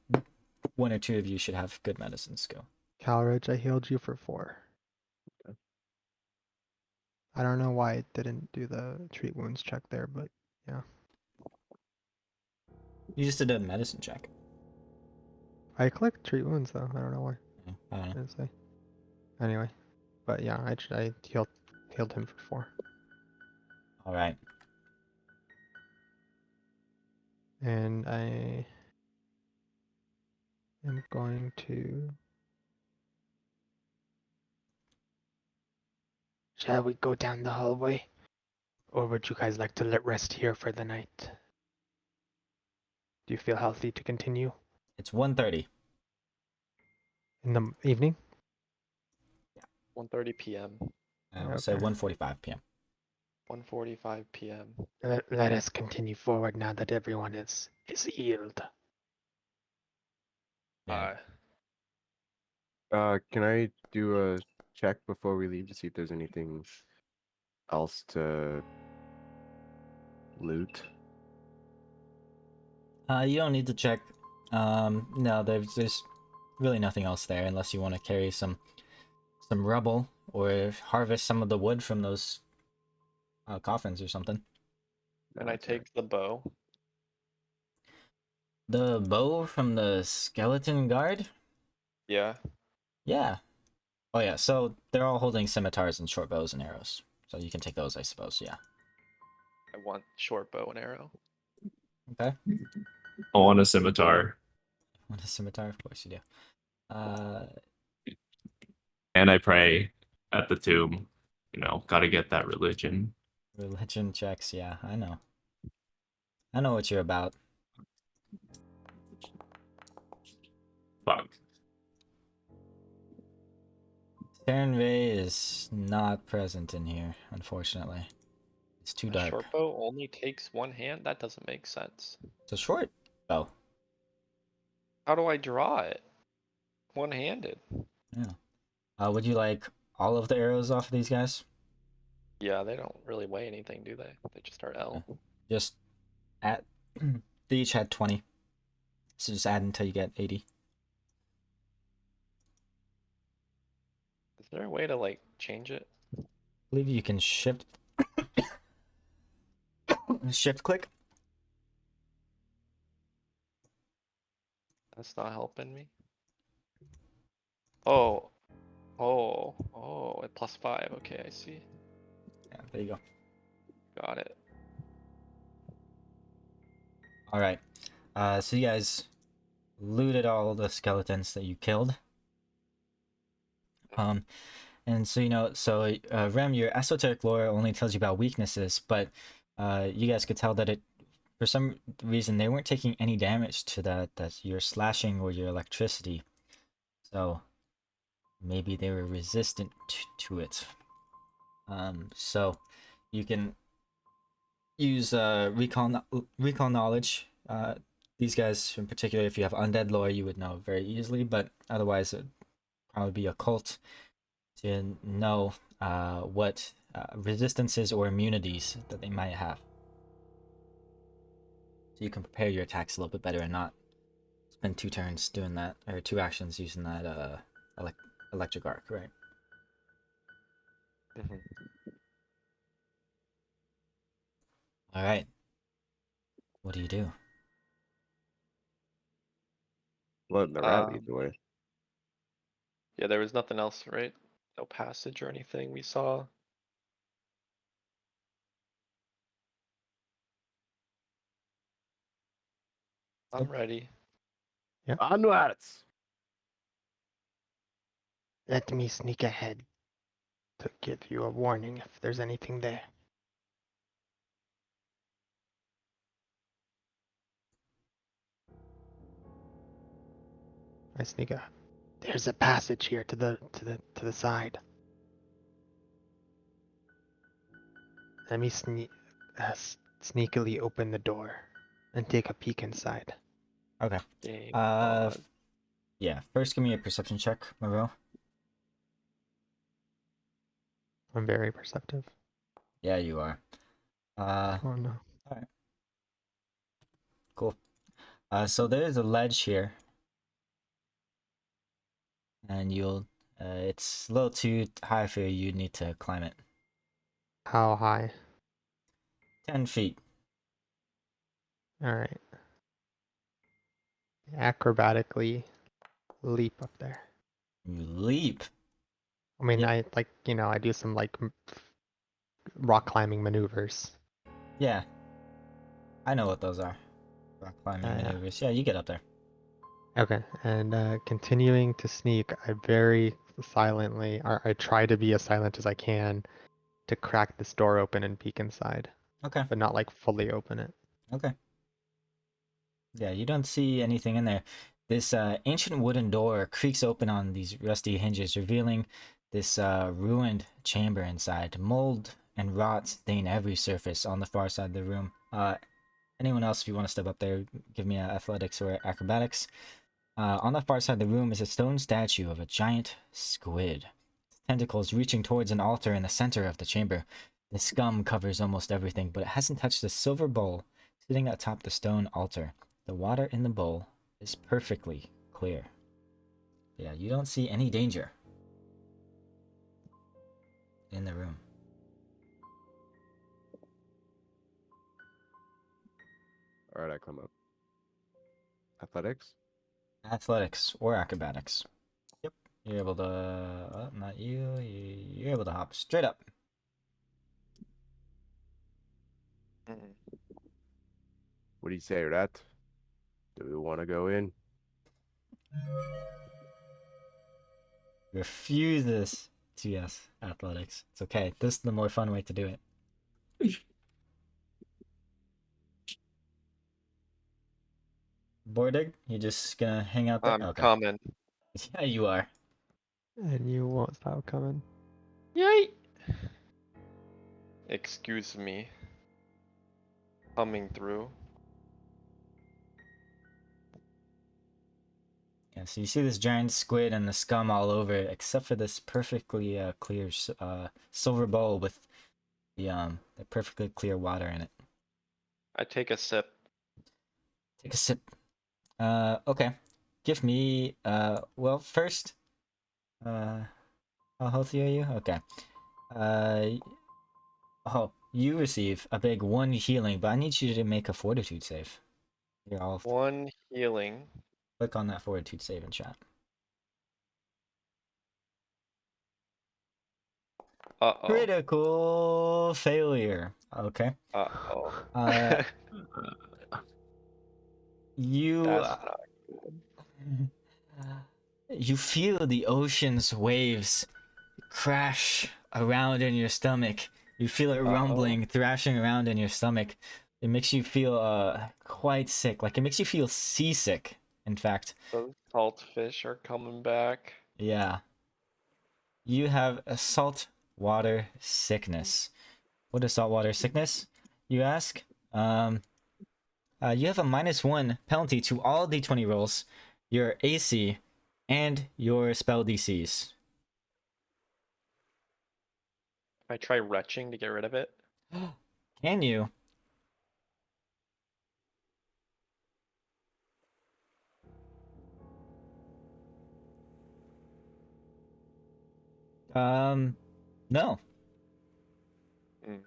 Speaker 1: 1 or 2 of you should have good medicine skill.
Speaker 7: Calridge, I healed you for 4.
Speaker 4: Okay.
Speaker 7: I don't know why it didn't do the treat wounds check there, but yeah.
Speaker 1: You just did a medicine check.
Speaker 7: I clicked treat wounds though. I don't know why.
Speaker 1: I don't know.
Speaker 7: Didn't say. Anyway, but yeah, I healed him for 4.
Speaker 1: All right.
Speaker 7: And I am going to. Shall we go down the hallway? Or would you guys like to rest here for the night? Do you feel healthy to continue
Speaker 1: It's 1:30.
Speaker 7: in the evening?
Speaker 2: 1:30 p.m.
Speaker 1: I will say
Speaker 7: Okay.
Speaker 1: 1:45 p.m.
Speaker 2: 1:45 p.m.
Speaker 7: Let us continue forward now that everyone is healed.
Speaker 1: Yeah.
Speaker 4: Can I do a check before we leave to see if there's anything else to loot?
Speaker 1: You don't need to check. No, there's really nothing else there unless you want to carry some rubble or harvest some of the wood from those coffins or something.
Speaker 2: And I
Speaker 4: That's all right.
Speaker 2: take the bow.
Speaker 1: The bow from the skeleton guard?
Speaker 2: Yeah.
Speaker 1: Yeah. Oh yeah, so they're all holding scimitars and short bows and arrows. So you can take those, I suppose, yeah.
Speaker 2: I want short bow and arrow.
Speaker 1: Okay.
Speaker 6: I want a scimitar.
Speaker 1: Want a scimitar? Of course you do.
Speaker 6: And I pray at the tomb. You know, gotta get that religion.
Speaker 1: Religion checks, yeah, I know. I know what you're about.
Speaker 6: Fuck.
Speaker 1: Sternvey is not present in here, unfortunately. It's too
Speaker 2: A
Speaker 1: dark.
Speaker 2: short bow only takes one hand? That doesn't make sense.
Speaker 1: It's a short bow.
Speaker 2: How do I draw it? One-handed.
Speaker 1: Yeah. Would you like all of the arrows off of these guys?
Speaker 2: Yeah, they don't really weigh anything, do they? They just are L.
Speaker 1: Just at they each had 20. So just add until you get 80.
Speaker 2: Is there a way to like change it?
Speaker 1: I believe you can shift click.
Speaker 2: That's not helping me. Oh. At +5. Okay, I see.
Speaker 1: Yeah, there you go.
Speaker 2: Got it.
Speaker 1: All right. So you guys looted all the skeletons that you killed. And so Rem, your esoteric lore only tells you about weaknesses, but you guys could tell that it, for some reason, they weren't taking any damage to that your slashing or your electricity. So maybe they were resistant to it. So you can use recall knowledge. These guys in particular, if you have undead lore, you would know very easily, but otherwise it'd probably be occult to know what resistances or immunities that they might have. So you can prepare your attacks a little bit better and not spend 2 turns doing that, or 2 actions using that electric arc, right?
Speaker 2: Mhm.
Speaker 1: All right. What do you do?
Speaker 4: Letting the rat lead the way.
Speaker 2: Yeah, there was nothing else, right? No passage or anything we saw. I'm ready.
Speaker 4: Onwards!
Speaker 7: Let me sneak ahead to give you a warning if there's anything there. I sneak up. There's a passage here to the side. Let me sneakily open the door and take a peek inside.
Speaker 1: Okay.
Speaker 2: Game
Speaker 1: Uh,
Speaker 2: on.
Speaker 1: yeah. First, give me a perception check, Moreau.
Speaker 7: I'm very perceptive.
Speaker 1: Yeah, you are.
Speaker 7: Oh no.
Speaker 1: Alright. Cool. So there is a ledge here. And it's a little too high for you. You need to climb it.
Speaker 7: How high?
Speaker 1: 10 feet.
Speaker 7: Alright. Acrobatically leap up there.
Speaker 1: You leap.
Speaker 7: I mean,
Speaker 1: Yeah.
Speaker 7: I do some rock climbing maneuvers.
Speaker 1: Yeah. I know what those are. Rock climbing
Speaker 7: Yeah.
Speaker 1: maneuvers. Yeah, you get up there.
Speaker 7: Okay, and continuing to sneak, I very silently, or I try to be as silent as I can to crack this door open and peek inside,
Speaker 1: Okay.
Speaker 7: but not like fully open it.
Speaker 1: Okay. Yeah, you don't see anything in there. This ancient wooden door creaks open on these rusty hinges, revealing this ruined chamber inside. Mold and rot stain every surface on the far side of the room. Anyone else, if you want to step up there, give me athletics or acrobatics. On the far side of the room is a stone statue of a giant squid. Tentacles reaching towards an altar in the center of the chamber. The scum covers almost everything, but it hasn't touched the silver bowl sitting atop the stone altar. The water in the bowl is perfectly clear. Yeah, you don't see any danger in the room.
Speaker 4: Alright, I climb up. Athletics?
Speaker 1: Athletics or acrobatics. Yep. You're able to... not you. You're able to hop straight up.
Speaker 2: Mhm.
Speaker 4: What do you say, rat? Do we want to go in?
Speaker 1: Refuses to yes athletics. It's okay. This is the more fun way to do it. Bordig, you just gonna hang out there?
Speaker 2: I'm
Speaker 1: Okay.
Speaker 2: coming.
Speaker 1: Yeah, you are.
Speaker 7: And you won't stop coming.
Speaker 2: Yay! Excuse me. Coming through.
Speaker 1: Yeah, so you see this giant squid and the scum all over it, except for this perfectly clear silver bowl with the perfectly clear water in it.
Speaker 2: I take a sip.
Speaker 1: Take a sip. Okay. Give me well first, how healthy are you? Okay. Uh, oh, you receive a big 1 healing, but I need you to make a fortitude save. Here, I'll
Speaker 2: 1 healing.
Speaker 1: click on that fortitude save in chat.
Speaker 2: Uh-oh.
Speaker 1: Critical failure. Okay.
Speaker 2: Uh-oh.
Speaker 1: Uh, you
Speaker 2: That's not good.
Speaker 1: you feel the ocean's waves crash around in your stomach. You feel it rumbling, thrashing around in your stomach. It makes you feel quite sick. Like it makes you feel seasick, in fact.
Speaker 2: Those salt fish are coming back.
Speaker 1: Yeah. You have a saltwater sickness. What is saltwater sickness, you ask? You have a -1 penalty to all d20 rolls, your AC, and your spell DCs.
Speaker 2: If I try retching to get rid of it.
Speaker 1: Can you? No.
Speaker 2: Mm.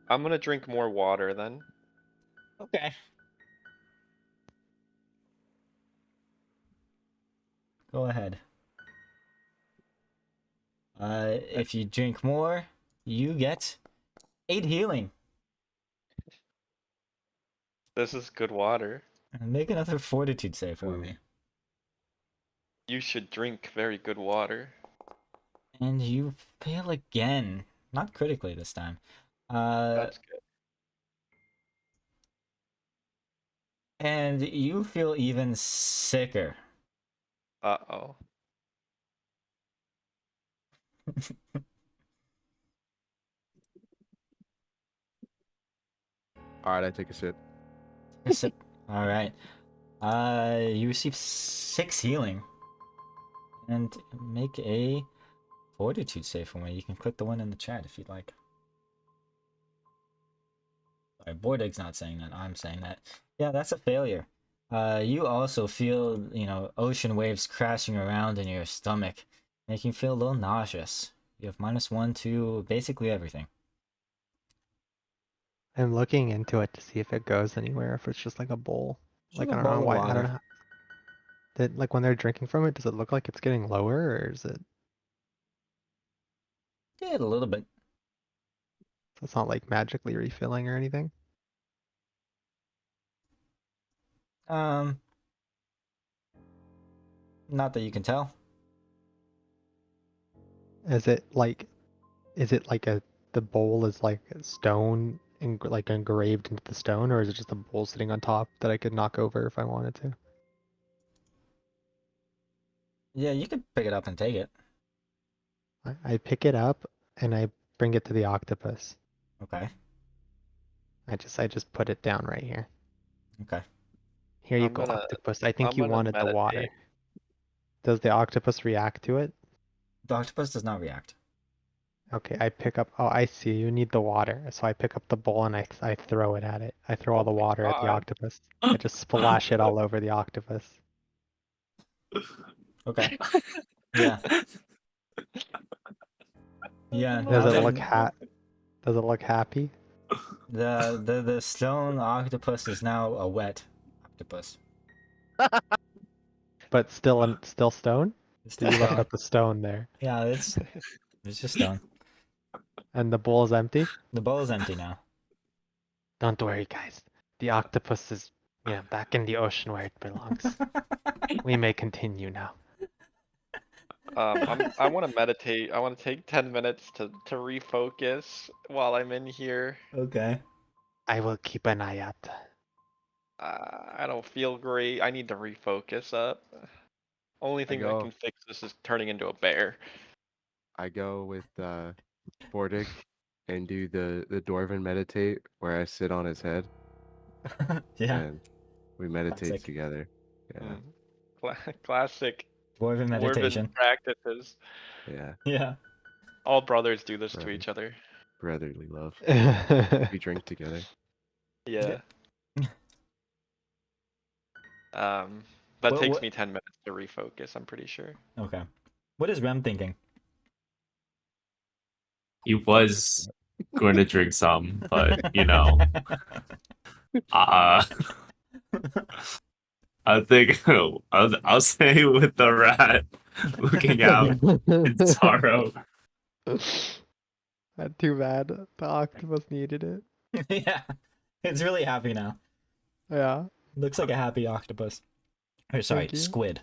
Speaker 2: I'm gonna drink more water then.
Speaker 1: Okay. Go ahead. If you drink more, you get 8 healing.
Speaker 2: This is good water.
Speaker 1: And make another fortitude save for
Speaker 4: Ooh.
Speaker 1: me.
Speaker 2: You should drink very good water.
Speaker 1: And you fail again. Not critically this time.
Speaker 2: That's good.
Speaker 1: And you feel even sicker.
Speaker 2: Uh-oh.
Speaker 4: All right, I take a sip.
Speaker 1: All right. You receive 6 healing. And make a fortitude save for me. You can click the one in the chat if you'd like. Sorry, Bordig's not saying that. I'm saying that. Yeah, that's a failure. You also feel, ocean waves crashing around in your stomach, making you feel a little nauseous. You have -1 to basically everything.
Speaker 7: I'm looking into it to see if it goes anywhere, if it's just like a bowl.
Speaker 1: Just
Speaker 7: Like
Speaker 1: a
Speaker 7: I don't know
Speaker 1: bowl of
Speaker 7: why. I don't
Speaker 1: water.
Speaker 7: know. Like when they're drinking from it, does it look like it's getting lower, or is it?
Speaker 1: Yeah, a little bit.
Speaker 7: It's not like magically refilling or anything.
Speaker 1: Um, Not that you can tell.
Speaker 7: Is it like? Is it like the bowl is like stone and like engraved into the stone, or is it just a bowl sitting on top that I could knock over if I wanted to?
Speaker 1: Yeah, you could pick it up and take it.
Speaker 7: I pick it up and I bring it to the octopus.
Speaker 1: Okay.
Speaker 7: I just put it down right here.
Speaker 1: Okay.
Speaker 7: Here you
Speaker 2: I'm
Speaker 7: go,
Speaker 2: gonna
Speaker 7: octopus. I think
Speaker 2: I'm
Speaker 7: you
Speaker 2: gonna
Speaker 7: wanted the water.
Speaker 2: meditate.
Speaker 7: Does the octopus react to it?
Speaker 1: The octopus does not react.
Speaker 7: Okay, I pick up. Oh, I see. You need the water. So I pick up the bowl and I throw it at it. I throw all
Speaker 2: Oh
Speaker 7: the
Speaker 2: my
Speaker 7: water at the
Speaker 2: god.
Speaker 7: octopus. I just splash it all over the octopus.
Speaker 1: Okay. Yeah. Yeah.
Speaker 7: Does
Speaker 1: Now
Speaker 7: it
Speaker 1: that
Speaker 7: look Does it look happy?
Speaker 1: the stone octopus is now a wet octopus.
Speaker 7: But still stone?
Speaker 1: It's
Speaker 7: So
Speaker 1: still
Speaker 7: you left
Speaker 1: stone.
Speaker 7: out the stone there.
Speaker 1: Yeah, it's just stone.
Speaker 7: And the bowl is empty?
Speaker 1: The bowl is empty now.
Speaker 7: Don't worry, guys. The octopus is, back in the ocean where it belongs. We may continue now.
Speaker 2: I want to meditate. I want to take 10 minutes to refocus while I'm in here.
Speaker 1: Okay.
Speaker 7: I will keep an eye out.
Speaker 2: I don't feel great. I need to refocus up. Only
Speaker 4: I
Speaker 2: thing that can
Speaker 4: go.
Speaker 2: fix this is turning into a bear.
Speaker 4: I go with Bordig, and do the dwarven meditate where I sit on his head
Speaker 1: Yeah,
Speaker 4: and we meditate
Speaker 1: Classic.
Speaker 4: together. Yeah,
Speaker 2: Classic
Speaker 1: dwarven
Speaker 2: dwarven
Speaker 1: meditation.
Speaker 2: practices.
Speaker 4: yeah.
Speaker 1: Yeah.
Speaker 2: All brothers do this to
Speaker 4: Brother.
Speaker 2: each other.
Speaker 4: Brotherly love. We drink together.
Speaker 2: Yeah. That
Speaker 1: What-
Speaker 2: takes
Speaker 1: what-
Speaker 2: me 10 minutes to refocus, I'm pretty sure.
Speaker 1: Okay. What is Rem thinking?
Speaker 6: He was going to drink some, but you know, uh, I think I'll say with the rat looking out in sorrow.
Speaker 7: Not too bad. The octopus needed it.
Speaker 1: Yeah. It's really happy now.
Speaker 7: Yeah.
Speaker 1: Looks like a happy octopus. Or sorry,
Speaker 7: Thank you.
Speaker 1: squid.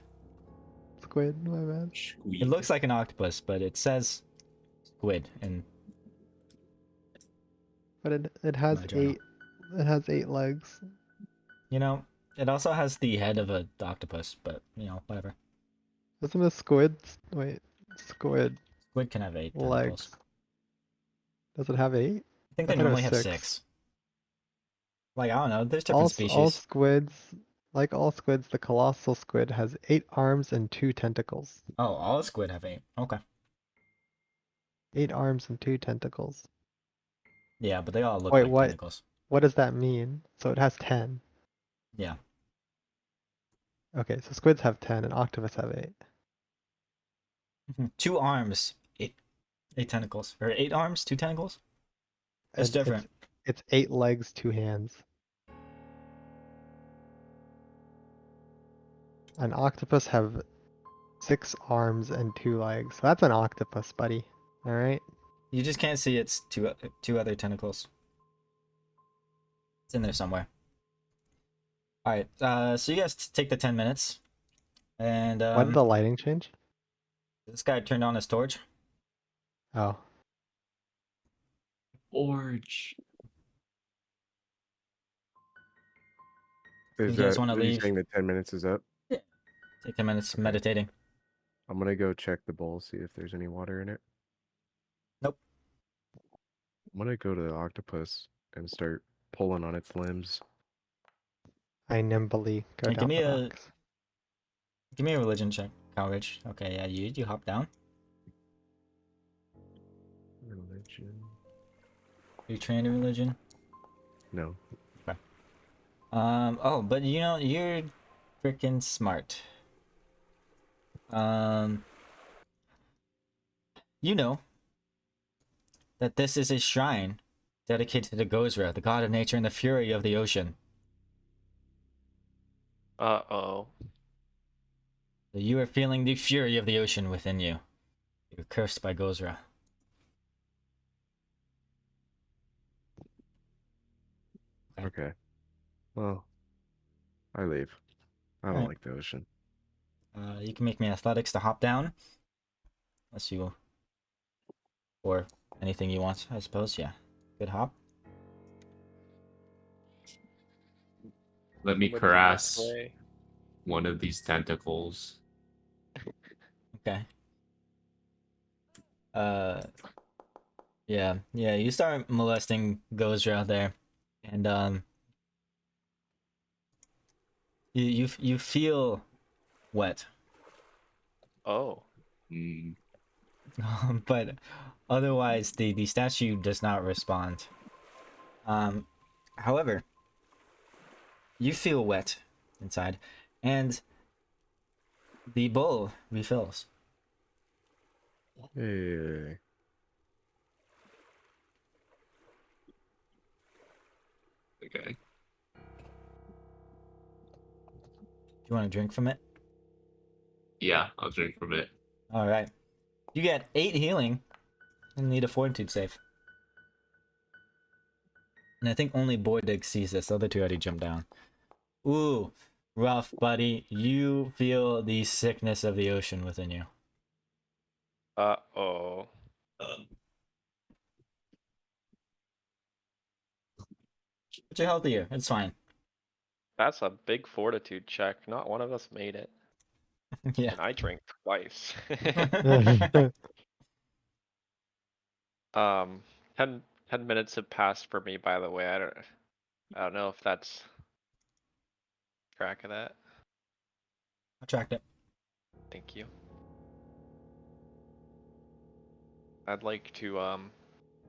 Speaker 7: Squid, my bad.
Speaker 1: It looks like an octopus, but it says squid and
Speaker 7: But it has
Speaker 1: My journal.
Speaker 7: 8 legs.
Speaker 1: you know, it also has the head of a octopus, but you know, whatever.
Speaker 7: Isn't a squid? Wait, squid
Speaker 1: Squid can have 8
Speaker 7: legs.
Speaker 1: tentacles.
Speaker 7: Does it have 8?
Speaker 1: I think
Speaker 7: I
Speaker 1: they
Speaker 7: thought it
Speaker 1: normally
Speaker 7: was
Speaker 1: have
Speaker 7: 6.
Speaker 1: 6. Like I don't know, there's different
Speaker 7: All
Speaker 1: species.
Speaker 7: squids, like all squids, the colossal squid has 8 arms and 2 tentacles.
Speaker 1: Oh, all squid have 8. Okay.
Speaker 7: 8 arms and 2 tentacles.
Speaker 1: Yeah, but they all look
Speaker 7: Wait,
Speaker 1: like
Speaker 7: what?
Speaker 1: tentacles.
Speaker 7: What does that mean? So it has 10.
Speaker 1: Yeah.
Speaker 7: Okay, so squids have 10 and octopus have 8.
Speaker 1: 2 arms, 8 tentacles. Or 8 arms, 2 tentacles? That's
Speaker 7: And
Speaker 1: different.
Speaker 7: It's 8 legs, 2 hands. An octopus have 6 arms and 2 legs. So that's an octopus, buddy. All right.
Speaker 1: You just can't see its two other tentacles. It's in there somewhere. Alright, so you guys take the 10 minutes. And
Speaker 7: Why did the lighting change?
Speaker 1: this guy turned on his torch.
Speaker 7: Oh,
Speaker 6: Orange.
Speaker 4: Is
Speaker 1: You guys
Speaker 4: that
Speaker 1: wanna
Speaker 4: are you
Speaker 1: leave?
Speaker 4: saying that 10 minutes is up?
Speaker 1: Take 10 minutes
Speaker 4: Okay.
Speaker 1: meditating.
Speaker 4: I'm gonna go check the bowl, see if there's any water in it.
Speaker 1: Nope.
Speaker 4: I'm gonna go to the octopus and start pulling on its limbs.
Speaker 7: I nimbly go
Speaker 1: Hey,
Speaker 7: down the rocks.
Speaker 1: Give me a religion check, Cowridge. Okay, yeah, you hop down.
Speaker 4: Religion.
Speaker 1: You trained in religion?
Speaker 4: No.
Speaker 1: Oh, but you know, you're freaking smart. You know that this is a shrine dedicated to the Gozra, the god of nature and the fury of the ocean.
Speaker 2: Uh-oh.
Speaker 1: So you are feeling the fury of the ocean within you. You're cursed by Gozra.
Speaker 4: Okay. Well, I leave. I don't
Speaker 1: Alright.
Speaker 4: like the ocean.
Speaker 1: You can make me athletics to hop down. Unless you... Or anything you want, I suppose. Yeah. Good hop.
Speaker 6: Let me
Speaker 2: Would be
Speaker 6: caress
Speaker 2: that way.
Speaker 6: one of these tentacles.
Speaker 1: Okay. Yeah, you start molesting Gozra out there. And, you feel wet.
Speaker 2: Oh.
Speaker 6: Mm,
Speaker 1: But otherwise the statue does not respond. However, you feel wet inside, and the bowl refills.
Speaker 4: Hey.
Speaker 6: okay.
Speaker 1: Do you want to drink from it?
Speaker 6: Yeah, I'll drink from it.
Speaker 1: All right. You get 8 healing and need a fortitude save. And I think only Boydig sees this. The other two already jumped down. Ooh, rough, buddy. You feel the sickness of the ocean within you.
Speaker 2: Uh-oh.
Speaker 1: But you're healthier. It's fine.
Speaker 2: That's a big fortitude check. Not one of us made it.
Speaker 1: Yeah.
Speaker 2: And I drank twice.
Speaker 7: rocks.
Speaker 2: 10 10 minutes have passed for me, by the way. I don't know if that's track of that.
Speaker 1: I tracked it.
Speaker 2: Thank you. I'd like to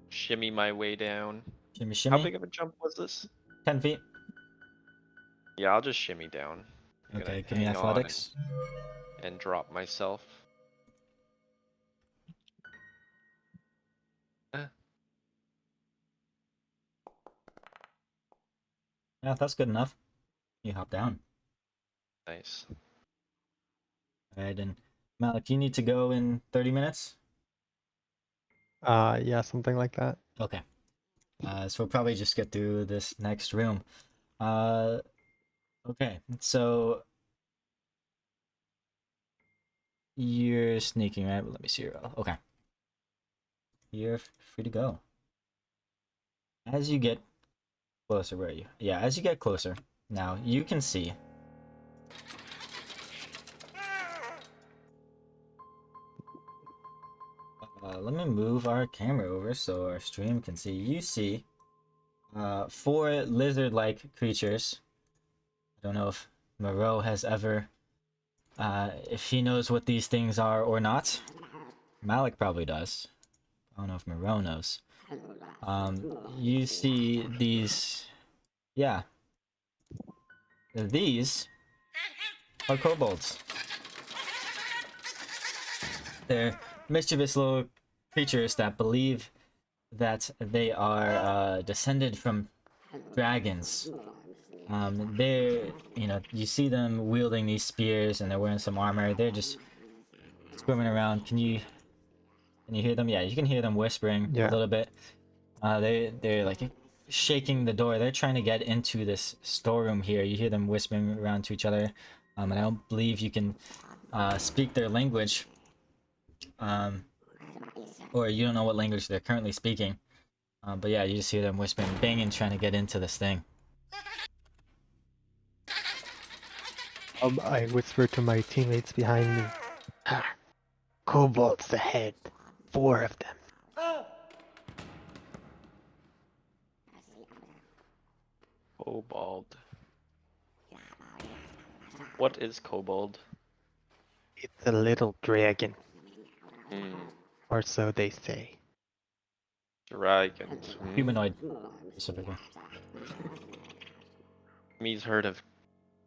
Speaker 2: shimmy my way down.
Speaker 1: Shimmy,
Speaker 2: How
Speaker 1: shimmy.
Speaker 2: big of a jump was this?
Speaker 1: 10 feet.
Speaker 2: Yeah, I'll just shimmy down. I'm gonna
Speaker 1: Okay, give me
Speaker 2: hang on
Speaker 1: athletics.
Speaker 2: and drop myself.
Speaker 1: Yeah, that's good enough. You hop down.
Speaker 2: Nice.
Speaker 1: Alright, and Malik, you need to go in 30 minutes?
Speaker 7: Yeah, something like that.
Speaker 1: Okay. So we'll probably just get through this next room. Okay, so you're sneaking, right? Let me see your roll. Okay. You're free to go. As you get closer, where are you? Yeah, as you get closer, now you can see. Let me move our camera over so our stream can see. You see 4 lizard-like creatures. I don't know if Moreau has ever, if he knows what these things are or not. Malik probably does. I don't know if Moreau knows. You see these, yeah. These are kobolds. They're mischievous little creatures that believe that they are descended from dragons. They're, you see them wielding these spears and they're wearing some armor. They're just swimming around. Can you hear them? Yeah, you can hear them whispering a
Speaker 7: Yeah.
Speaker 1: little bit. They're like shaking the door. They're trying to get into this storeroom here. You hear them whispering around to each other. And I don't believe you can speak their language. Or you don't know what language they're currently speaking. But yeah, you just hear them whispering, banging, trying to get into this thing.
Speaker 7: I whisper to my teammates behind me. "Ah, kobolds ahead. 4 of them.
Speaker 2: Kobold. What is kobold?
Speaker 7: It's a little dragon,
Speaker 2: Hmm.
Speaker 7: or so they say."
Speaker 2: Dragons.
Speaker 1: Humanoid, specifically.
Speaker 2: Me's heard of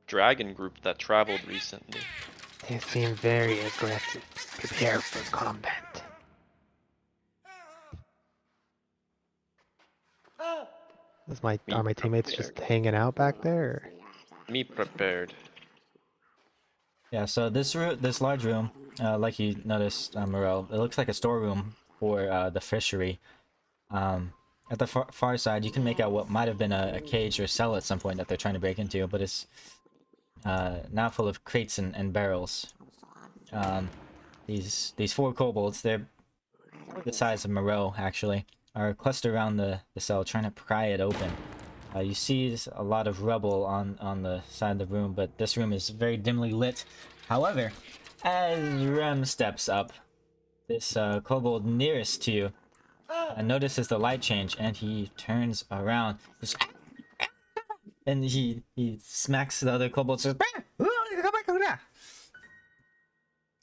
Speaker 2: dragon group that traveled recently.
Speaker 7: They seem very aggressive. Prepare for combat. Are my teammates just hanging out back there?
Speaker 2: Me prepared.
Speaker 1: Yeah, so this large room, like you noticed, Morel, it looks like a storeroom for the fishery. At the far side, you can make out what might have been a cage or cell at some point that they're trying to break into, but it's now full of crates and barrels. These 4 kobolds, they're the size of Moreau, actually, are clustered around the cell, trying to pry it open. You see a lot of rubble on the side of the room, but this room is very dimly lit. However, as Rem steps up, this kobold nearest to you notices the light change, and he turns around. And he smacks the other kobolds.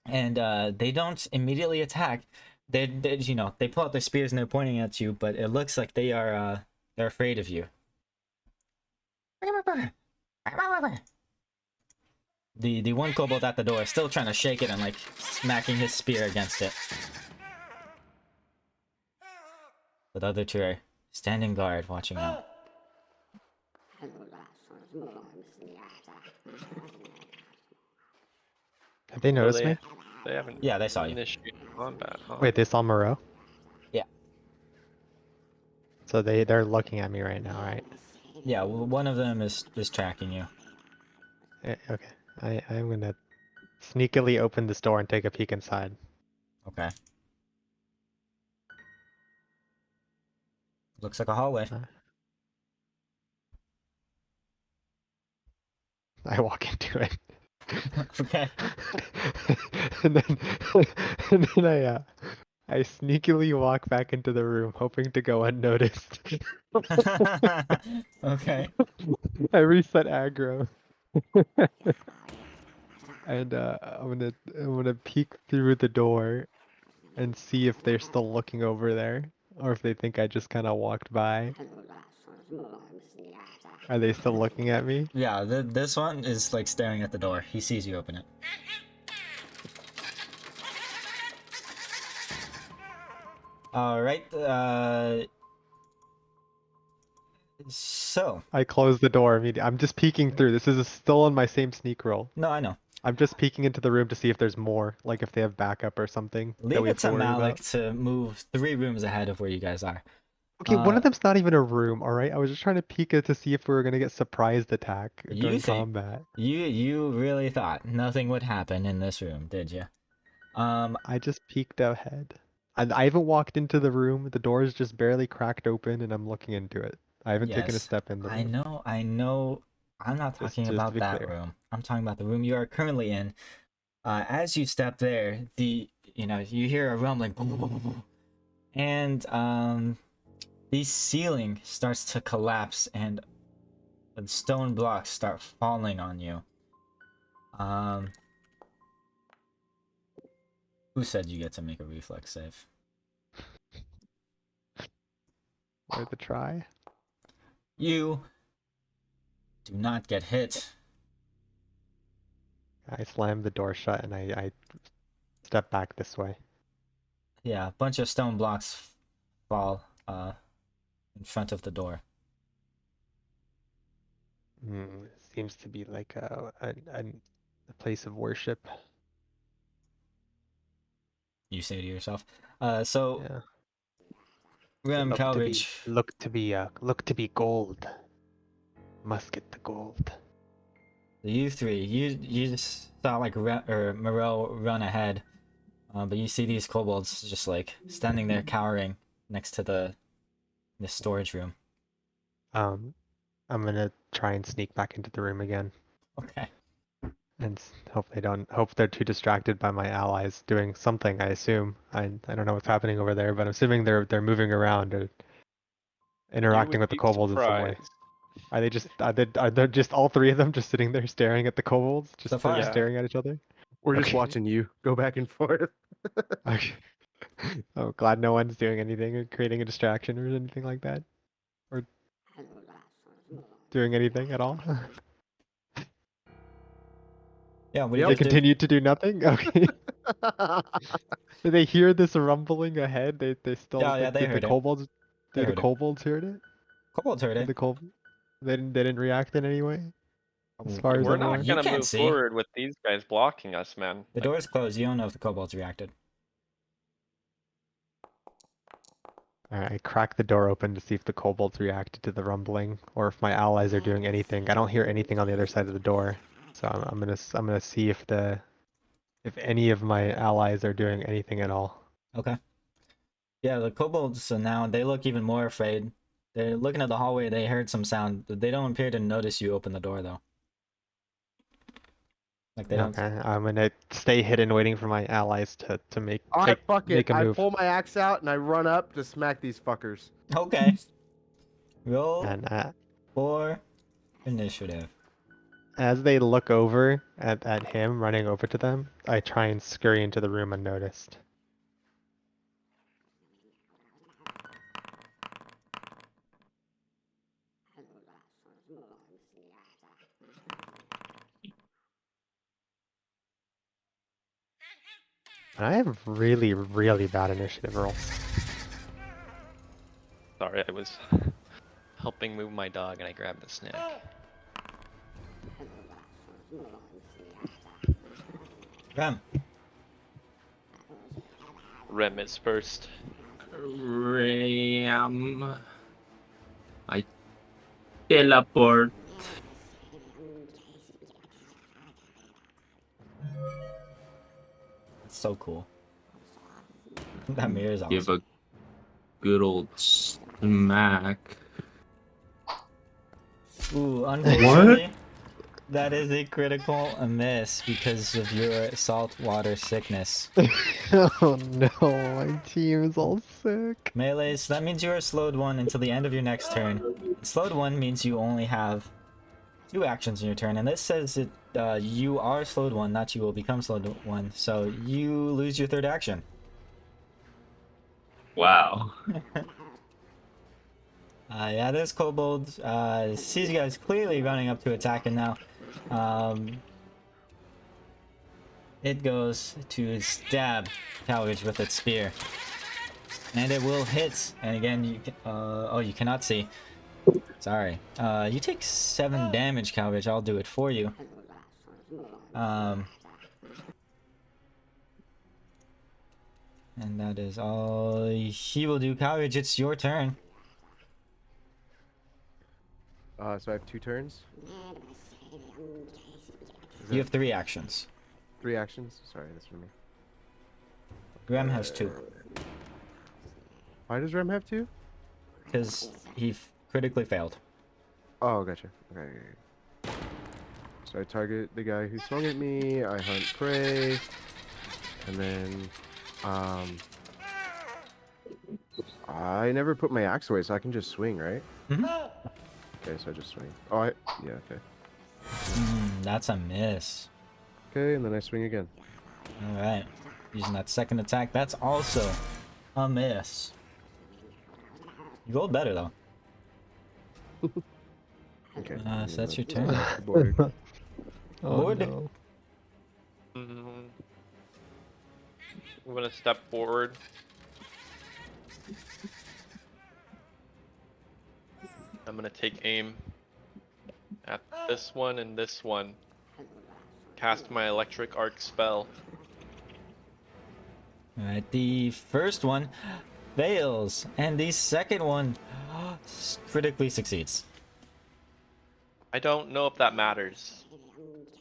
Speaker 1: And they don't immediately attack. They they pull out their spears and they're pointing at you, but it looks like they're afraid of you. The one kobold at the door is still trying to shake it and like smacking his spear against it. But the other 2 are standing guard, watching out.
Speaker 7: Have they noticed me?
Speaker 2: They haven't.
Speaker 1: Yeah, they saw you.
Speaker 2: Initiated combat, huh?
Speaker 7: Wait, they saw Moreau?
Speaker 1: Yeah.
Speaker 7: So they're looking at me right now, right?
Speaker 1: Yeah, well, one of them is tracking you.
Speaker 7: Okay. I'm gonna sneakily open this door and take a peek inside.
Speaker 1: Okay. Looks like a hallway.
Speaker 7: I walk into it.
Speaker 1: Okay.
Speaker 7: and then I sneakily walk back into the room, hoping to go unnoticed.
Speaker 1: Okay.
Speaker 7: I reset aggro. And I'm gonna peek through the door and see if they're still looking over there, or if they think I just kind of walked by. Are they still looking at me?
Speaker 1: Yeah, this one is like staring at the door. He sees you open it. All right. So
Speaker 7: I close the door immediately. I'm just peeking through. This is still on my same sneak roll.
Speaker 1: no, I know.
Speaker 7: I'm just peeking into the room to see if there's more, like if they have backup or something that
Speaker 1: Leave
Speaker 7: we
Speaker 1: it
Speaker 7: have to
Speaker 1: to
Speaker 7: worry
Speaker 1: Malik
Speaker 7: about.
Speaker 1: to move 3 rooms ahead of where you guys are.
Speaker 7: Okay, one of them's not even a room, all right? I was just trying to peek it to see if we were gonna get surprised attack
Speaker 1: You
Speaker 7: during
Speaker 1: think
Speaker 7: combat.
Speaker 1: you really thought nothing would happen in this room, did you?
Speaker 7: I just peeked ahead. I haven't walked into the room. The door is just barely cracked open, and I'm looking into it. I haven't taken a
Speaker 1: Yes.
Speaker 7: step in the
Speaker 1: I
Speaker 7: room.
Speaker 1: know. I'm not
Speaker 7: Just
Speaker 1: talking
Speaker 7: to
Speaker 1: about
Speaker 7: be
Speaker 1: that
Speaker 7: clear.
Speaker 1: room. I'm talking about the room you are currently in. As you step there, you hear a rumbling, boom, boom, boom, boom, boom, and the ceiling starts to collapse, and the stone blocks start falling on you. Who said you get to make a reflex save?
Speaker 7: Worth a try.
Speaker 1: You do not get hit.
Speaker 7: I slam the door shut and I step back this way.
Speaker 1: Yeah, a bunch of stone blocks fall in front of the door.
Speaker 7: Seems to be like a place of worship.
Speaker 1: You say to yourself. So
Speaker 7: Yeah.
Speaker 1: Ram Calridge,
Speaker 7: Look to be gold. Must get the gold.
Speaker 1: you three, you just saw like Morel run ahead, but you see these kobolds just like standing there cowering next to the storage room.
Speaker 7: I'm gonna try and sneak back into the room again.
Speaker 1: Okay.
Speaker 7: And hope they're too distracted by my allies doing something, I assume. I don't know what's happening over there, but I'm assuming they're moving around or
Speaker 2: You
Speaker 7: interacting
Speaker 2: would
Speaker 7: with the
Speaker 2: be
Speaker 7: kobolds in some way.
Speaker 2: surprised.
Speaker 7: Are they just all three of them just sitting there staring at the kobolds?
Speaker 1: So
Speaker 7: Just
Speaker 1: far.
Speaker 2: Yeah.
Speaker 7: staring at each other?
Speaker 4: We're just
Speaker 7: Okay.
Speaker 4: watching you go back and forth.
Speaker 7: Okay. I'm glad no one's doing anything or creating a distraction or anything like that. Or doing anything at all.
Speaker 1: Yeah, what do you
Speaker 7: They
Speaker 1: guys do?
Speaker 7: continue to do nothing? Okay. Did they hear this rumbling ahead? They still
Speaker 1: Yeah, they
Speaker 7: did the
Speaker 1: heard it.
Speaker 7: kobolds
Speaker 1: They
Speaker 7: did the
Speaker 1: heard it.
Speaker 7: kobolds heard it?
Speaker 1: Kobolds heard
Speaker 7: Did
Speaker 1: it.
Speaker 7: the kobold they didn't react in any way? As far as
Speaker 2: We're
Speaker 7: I'm
Speaker 2: not
Speaker 7: aware.
Speaker 1: You
Speaker 2: gonna
Speaker 1: can't
Speaker 2: move
Speaker 1: see.
Speaker 2: forward with these guys blocking us, man.
Speaker 1: The
Speaker 2: Like,
Speaker 1: door's closed. You don't know if the kobolds reacted.
Speaker 7: Alright, I crack the door open to see if the kobolds reacted to the rumbling or if my allies are doing anything. I don't hear anything on the other side of the door. So I'm gonna see if any of my allies are doing anything at all.
Speaker 1: Okay. Yeah, the kobolds now they look even more afraid. They're looking at the hallway. They heard some sound. They don't appear to notice you open the door though. Like they don't.
Speaker 7: Okay, I'm gonna stay hidden waiting for my allies to
Speaker 4: Alright, fuck it.
Speaker 7: make a
Speaker 4: I
Speaker 7: move.
Speaker 4: pull my axe out and I run up to smack these fuckers.
Speaker 1: Okay. Roll
Speaker 7: And
Speaker 1: for initiative.
Speaker 7: as they look over at him running over to them, I try and scurry into the room unnoticed. And I have really, really bad initiative rolls.
Speaker 2: sorry, I was helping move my dog and I grabbed the snack.
Speaker 1: Ram.
Speaker 2: Rem is first.
Speaker 6: Ram. I teleport.
Speaker 1: It's so cool. That mirror is
Speaker 6: Give
Speaker 1: awesome.
Speaker 6: a good old smack.
Speaker 1: Ooh, unfortunately, That is a critical miss because of your saltwater sickness.
Speaker 7: Oh no, my team is all sick.
Speaker 1: Melee, so that means you are slowed 1 until the end of your next turn. Slowed 1 means you only have 2 actions in your turn, and this says that you are slowed 1, not you will become slowed 1, so you lose your 3rd action.
Speaker 6: Wow.
Speaker 1: Yeah, this kobold sees you guys clearly running up to attack, and now it goes to stab Calridge with its spear. And it will hit. And again, you can, oh, you cannot see. Sorry. You take 7 damage, Calridge. I'll do it for you. And that is all he will do. Calridge, it's your turn.
Speaker 4: So I have 2 turns.
Speaker 1: You have 3 actions.
Speaker 4: 3 actions. Sorry, that's for me.
Speaker 1: Rem has 2.
Speaker 4: Why does Rem have 2?
Speaker 1: Because he critically failed.
Speaker 4: Oh, gotcha. Okay. So I target the guy who swung at me. I hunt prey, and then I never put my axe away, so I can just swing, right?
Speaker 1: Mhm.
Speaker 4: Okay, so I just swing. Oh, yeah, okay.
Speaker 1: That's a miss.
Speaker 4: Okay, and then I swing again.
Speaker 1: Alright. Using that second attack. That's also a miss. You rolled better, though.
Speaker 4: Okay.
Speaker 1: So that's your turn.
Speaker 4: That's the board.
Speaker 7: Oh
Speaker 1: Lord.
Speaker 7: no.
Speaker 2: I'm gonna step forward. I'm gonna take aim at this one and this one. Cast my electric arc spell.
Speaker 1: Alright, the first one fails, and the second one critically succeeds.
Speaker 2: I don't know if that matters.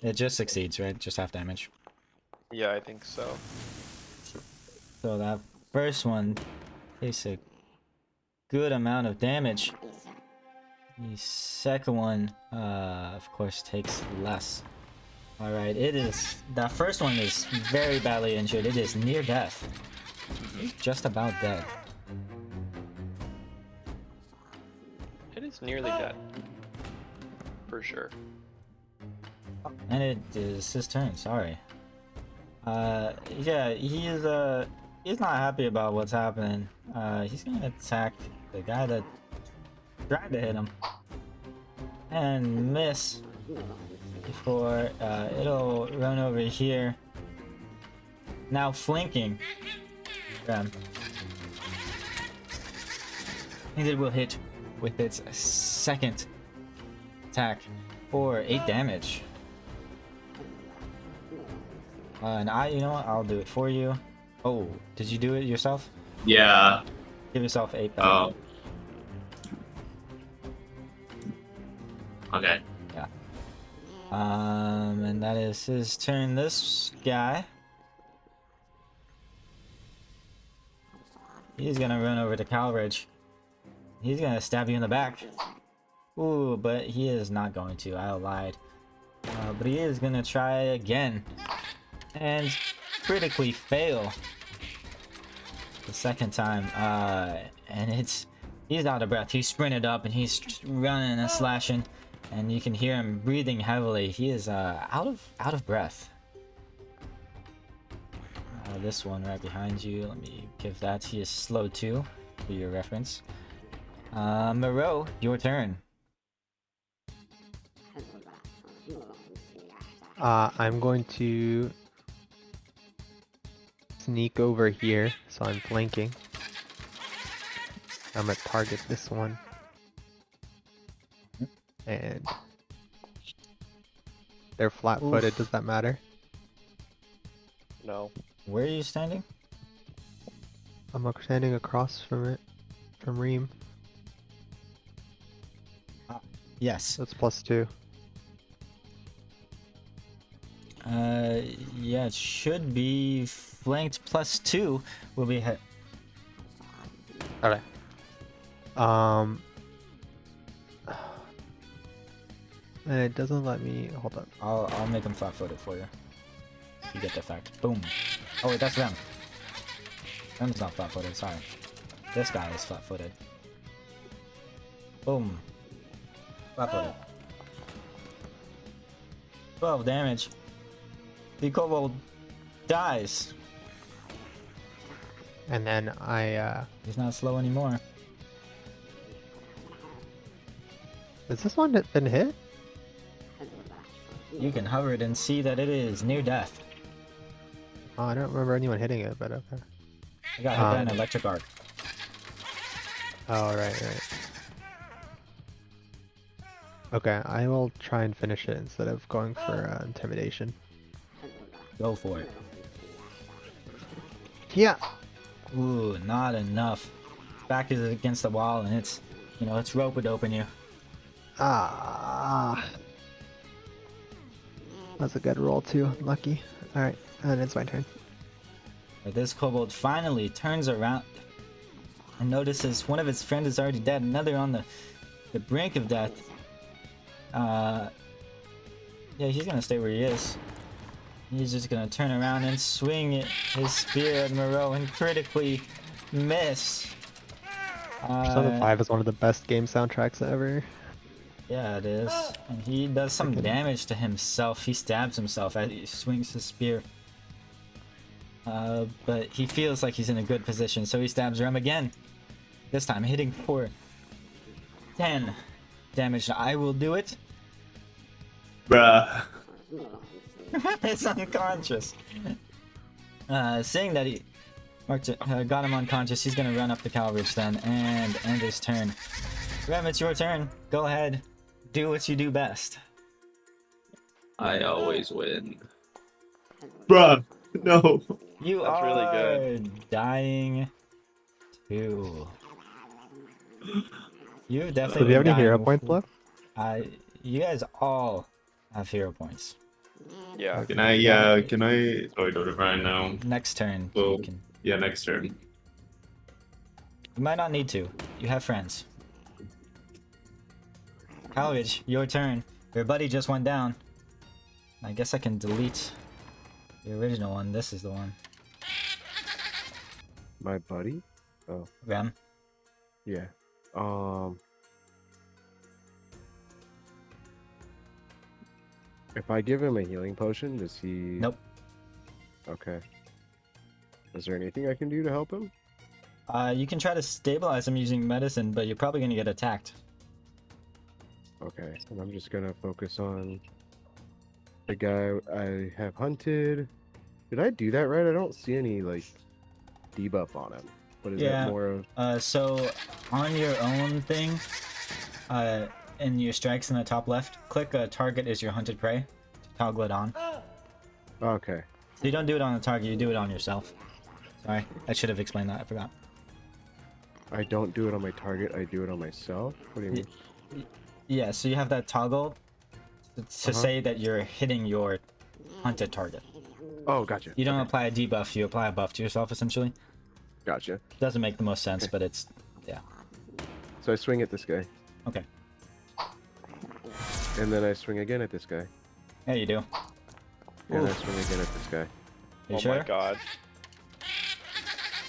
Speaker 1: It just succeeds, right? Just half damage.
Speaker 2: Yeah, I think so.
Speaker 1: So that first one takes a good amount of damage. The second one, of course, takes less. Alright, that first one is very badly injured. It is near death. It's just about dead.
Speaker 2: It is nearly dead. For sure.
Speaker 1: And it is his turn, sorry. Yeah, he's not happy about what's happening. He's gonna attack the guy that tried to hit him. And miss. Before, it'll run over here. Now flanking them. And it will hit with its second attack for 8 damage. And you know what? I'll do it for you. Oh, did you do it yourself?
Speaker 6: Yeah.
Speaker 1: Give yourself 8 back.
Speaker 6: Oh. Okay.
Speaker 1: Yeah. And that is his turn. This guy. He's gonna run over to Calridge. He's gonna stab you in the back. Ooh, but he is not going to. I lied. But he is gonna try again. And critically fail. The second time. And he's out of breath. He sprinted up and he's running and slashing. And you can hear him breathing heavily. He is out of breath. This one right behind you. Let me give that. He is slow too, for your reference. Moreau, your turn.
Speaker 7: I'm going to sneak over here, so I'm flanking. I'm gonna target this one. And they're flat-footed,
Speaker 1: Oof.
Speaker 7: does that matter?
Speaker 2: No.
Speaker 1: Where are you standing?
Speaker 7: I'm standing across from it, from Reem.
Speaker 1: Yes.
Speaker 7: That's +2.
Speaker 1: Yeah, it should be flanked +2 will be hit.
Speaker 7: Okay. And it doesn't let me. Hold up.
Speaker 1: I'll make him flat-footed for you. You get the effect. Boom. Oh wait, that's Rem. Rem's not flat-footed. Sorry. This guy is flat-footed. Boom. Flat-footed. 12 damage. The kobold dies.
Speaker 7: And then
Speaker 1: He's not slow anymore.
Speaker 7: has this one been hit?
Speaker 1: You can hover it and see that it is near death.
Speaker 7: Oh, I don't remember anyone hitting it, but okay.
Speaker 1: I got hit by an electric arc.
Speaker 7: Oh, right. Okay, I will try and finish it instead of going for intimidation.
Speaker 1: Go for it.
Speaker 7: Yeah.
Speaker 1: Ooh, not enough. Back is against the wall and it's, you know, it's rope open you.
Speaker 7: Ah. That's a good roll too. Lucky. All right, and it's my turn.
Speaker 1: But this kobold finally turns around and notices one of his friends is already dead, another on the brink of death. Yeah, he's gonna stay where he is. He's just gonna turn around and swing his spear at Moreau and critically miss.
Speaker 7: Persona 5 is one of the best game soundtracks ever.
Speaker 1: Yeah, it is. And he does some damage to himself. He stabs himself as he swings his spear. But he feels like he's in a good position, so he stabs Rem again. This time hitting for 10 damage. I will do it.
Speaker 6: Bruh.
Speaker 1: It's unconscious. Seeing that he got him unconscious, he's gonna run up the Cal Ridge then and end his turn. Rem, it's your turn. Go ahead. Do what you do best.
Speaker 6: I always win. Bruh, no.
Speaker 1: You
Speaker 2: That's
Speaker 1: are
Speaker 2: really good.
Speaker 1: dying too. You definitely.
Speaker 7: So do you have any
Speaker 1: been
Speaker 7: hero
Speaker 1: dying
Speaker 7: points
Speaker 1: before.
Speaker 7: left?
Speaker 1: You guys all have hero points.
Speaker 2: Yeah.
Speaker 6: Can I, oh, I don't have right now.
Speaker 1: Next turn,
Speaker 6: Well,
Speaker 1: you can.
Speaker 6: Yeah, next turn.
Speaker 1: You might not need to. You have friends. College, your turn. Your buddy just went down. I guess I can delete the original one. This is the one.
Speaker 4: My buddy? Oh,
Speaker 1: Rem.
Speaker 4: yeah. If I give him a healing potion, does he...
Speaker 1: Nope.
Speaker 4: Okay. Is there anything I can do to help him?
Speaker 1: You can try to stabilize him using medicine, but you're probably gonna get attacked.
Speaker 4: Okay, and I'm just gonna focus on the guy I have hunted. Did I do that right? I don't see any, like, debuff on him. But is
Speaker 1: Yeah.
Speaker 4: that more of...
Speaker 1: So on your own thing, in your strikes in the top left, click target is your hunted prey to toggle it on.
Speaker 4: Okay.
Speaker 1: So you don't do it on the target, you do it on yourself. Sorry, I should have explained that, I forgot.
Speaker 4: I don't do it on my target, I do it on myself? What do you mean?
Speaker 1: Yeah, so you have that toggle to say that you're hitting your hunted target.
Speaker 4: Oh, gotcha.
Speaker 1: You don't
Speaker 4: Okay.
Speaker 1: apply a debuff, you apply a buff to yourself essentially.
Speaker 4: Gotcha.
Speaker 1: Doesn't make the most sense, but it's, yeah.
Speaker 4: So I swing at this guy,
Speaker 1: Okay,
Speaker 4: and then I swing again at this guy,
Speaker 1: yeah you do.
Speaker 4: and I
Speaker 1: Oof.
Speaker 4: swing again at this guy.
Speaker 1: You
Speaker 2: Oh
Speaker 1: sure?
Speaker 2: my god.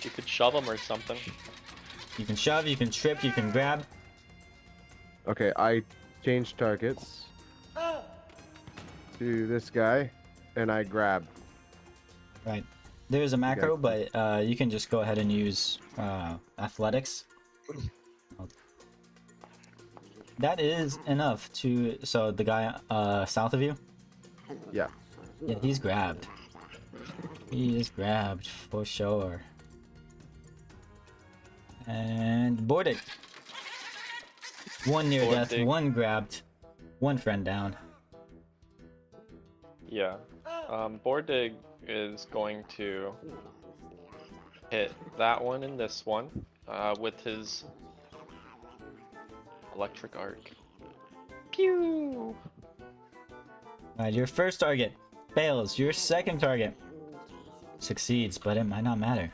Speaker 2: You could shove him or something.
Speaker 1: You can shove, you can trip, you can grab.
Speaker 4: Okay, I change targets to this guy, and I grab.
Speaker 1: Right. There's a macro, but you can just go ahead and use athletics. That is enough to... So the guy south of you?
Speaker 4: Yeah.
Speaker 1: Yeah, he's grabbed. He is grabbed for sure. And boarded. One near death,
Speaker 2: Boarded.
Speaker 1: one grabbed, one friend down.
Speaker 2: Yeah. Bordig is going to hit that one and this one with his electric arc. Pew!
Speaker 1: Alright, your first target fails. Your second target succeeds, but it might not matter.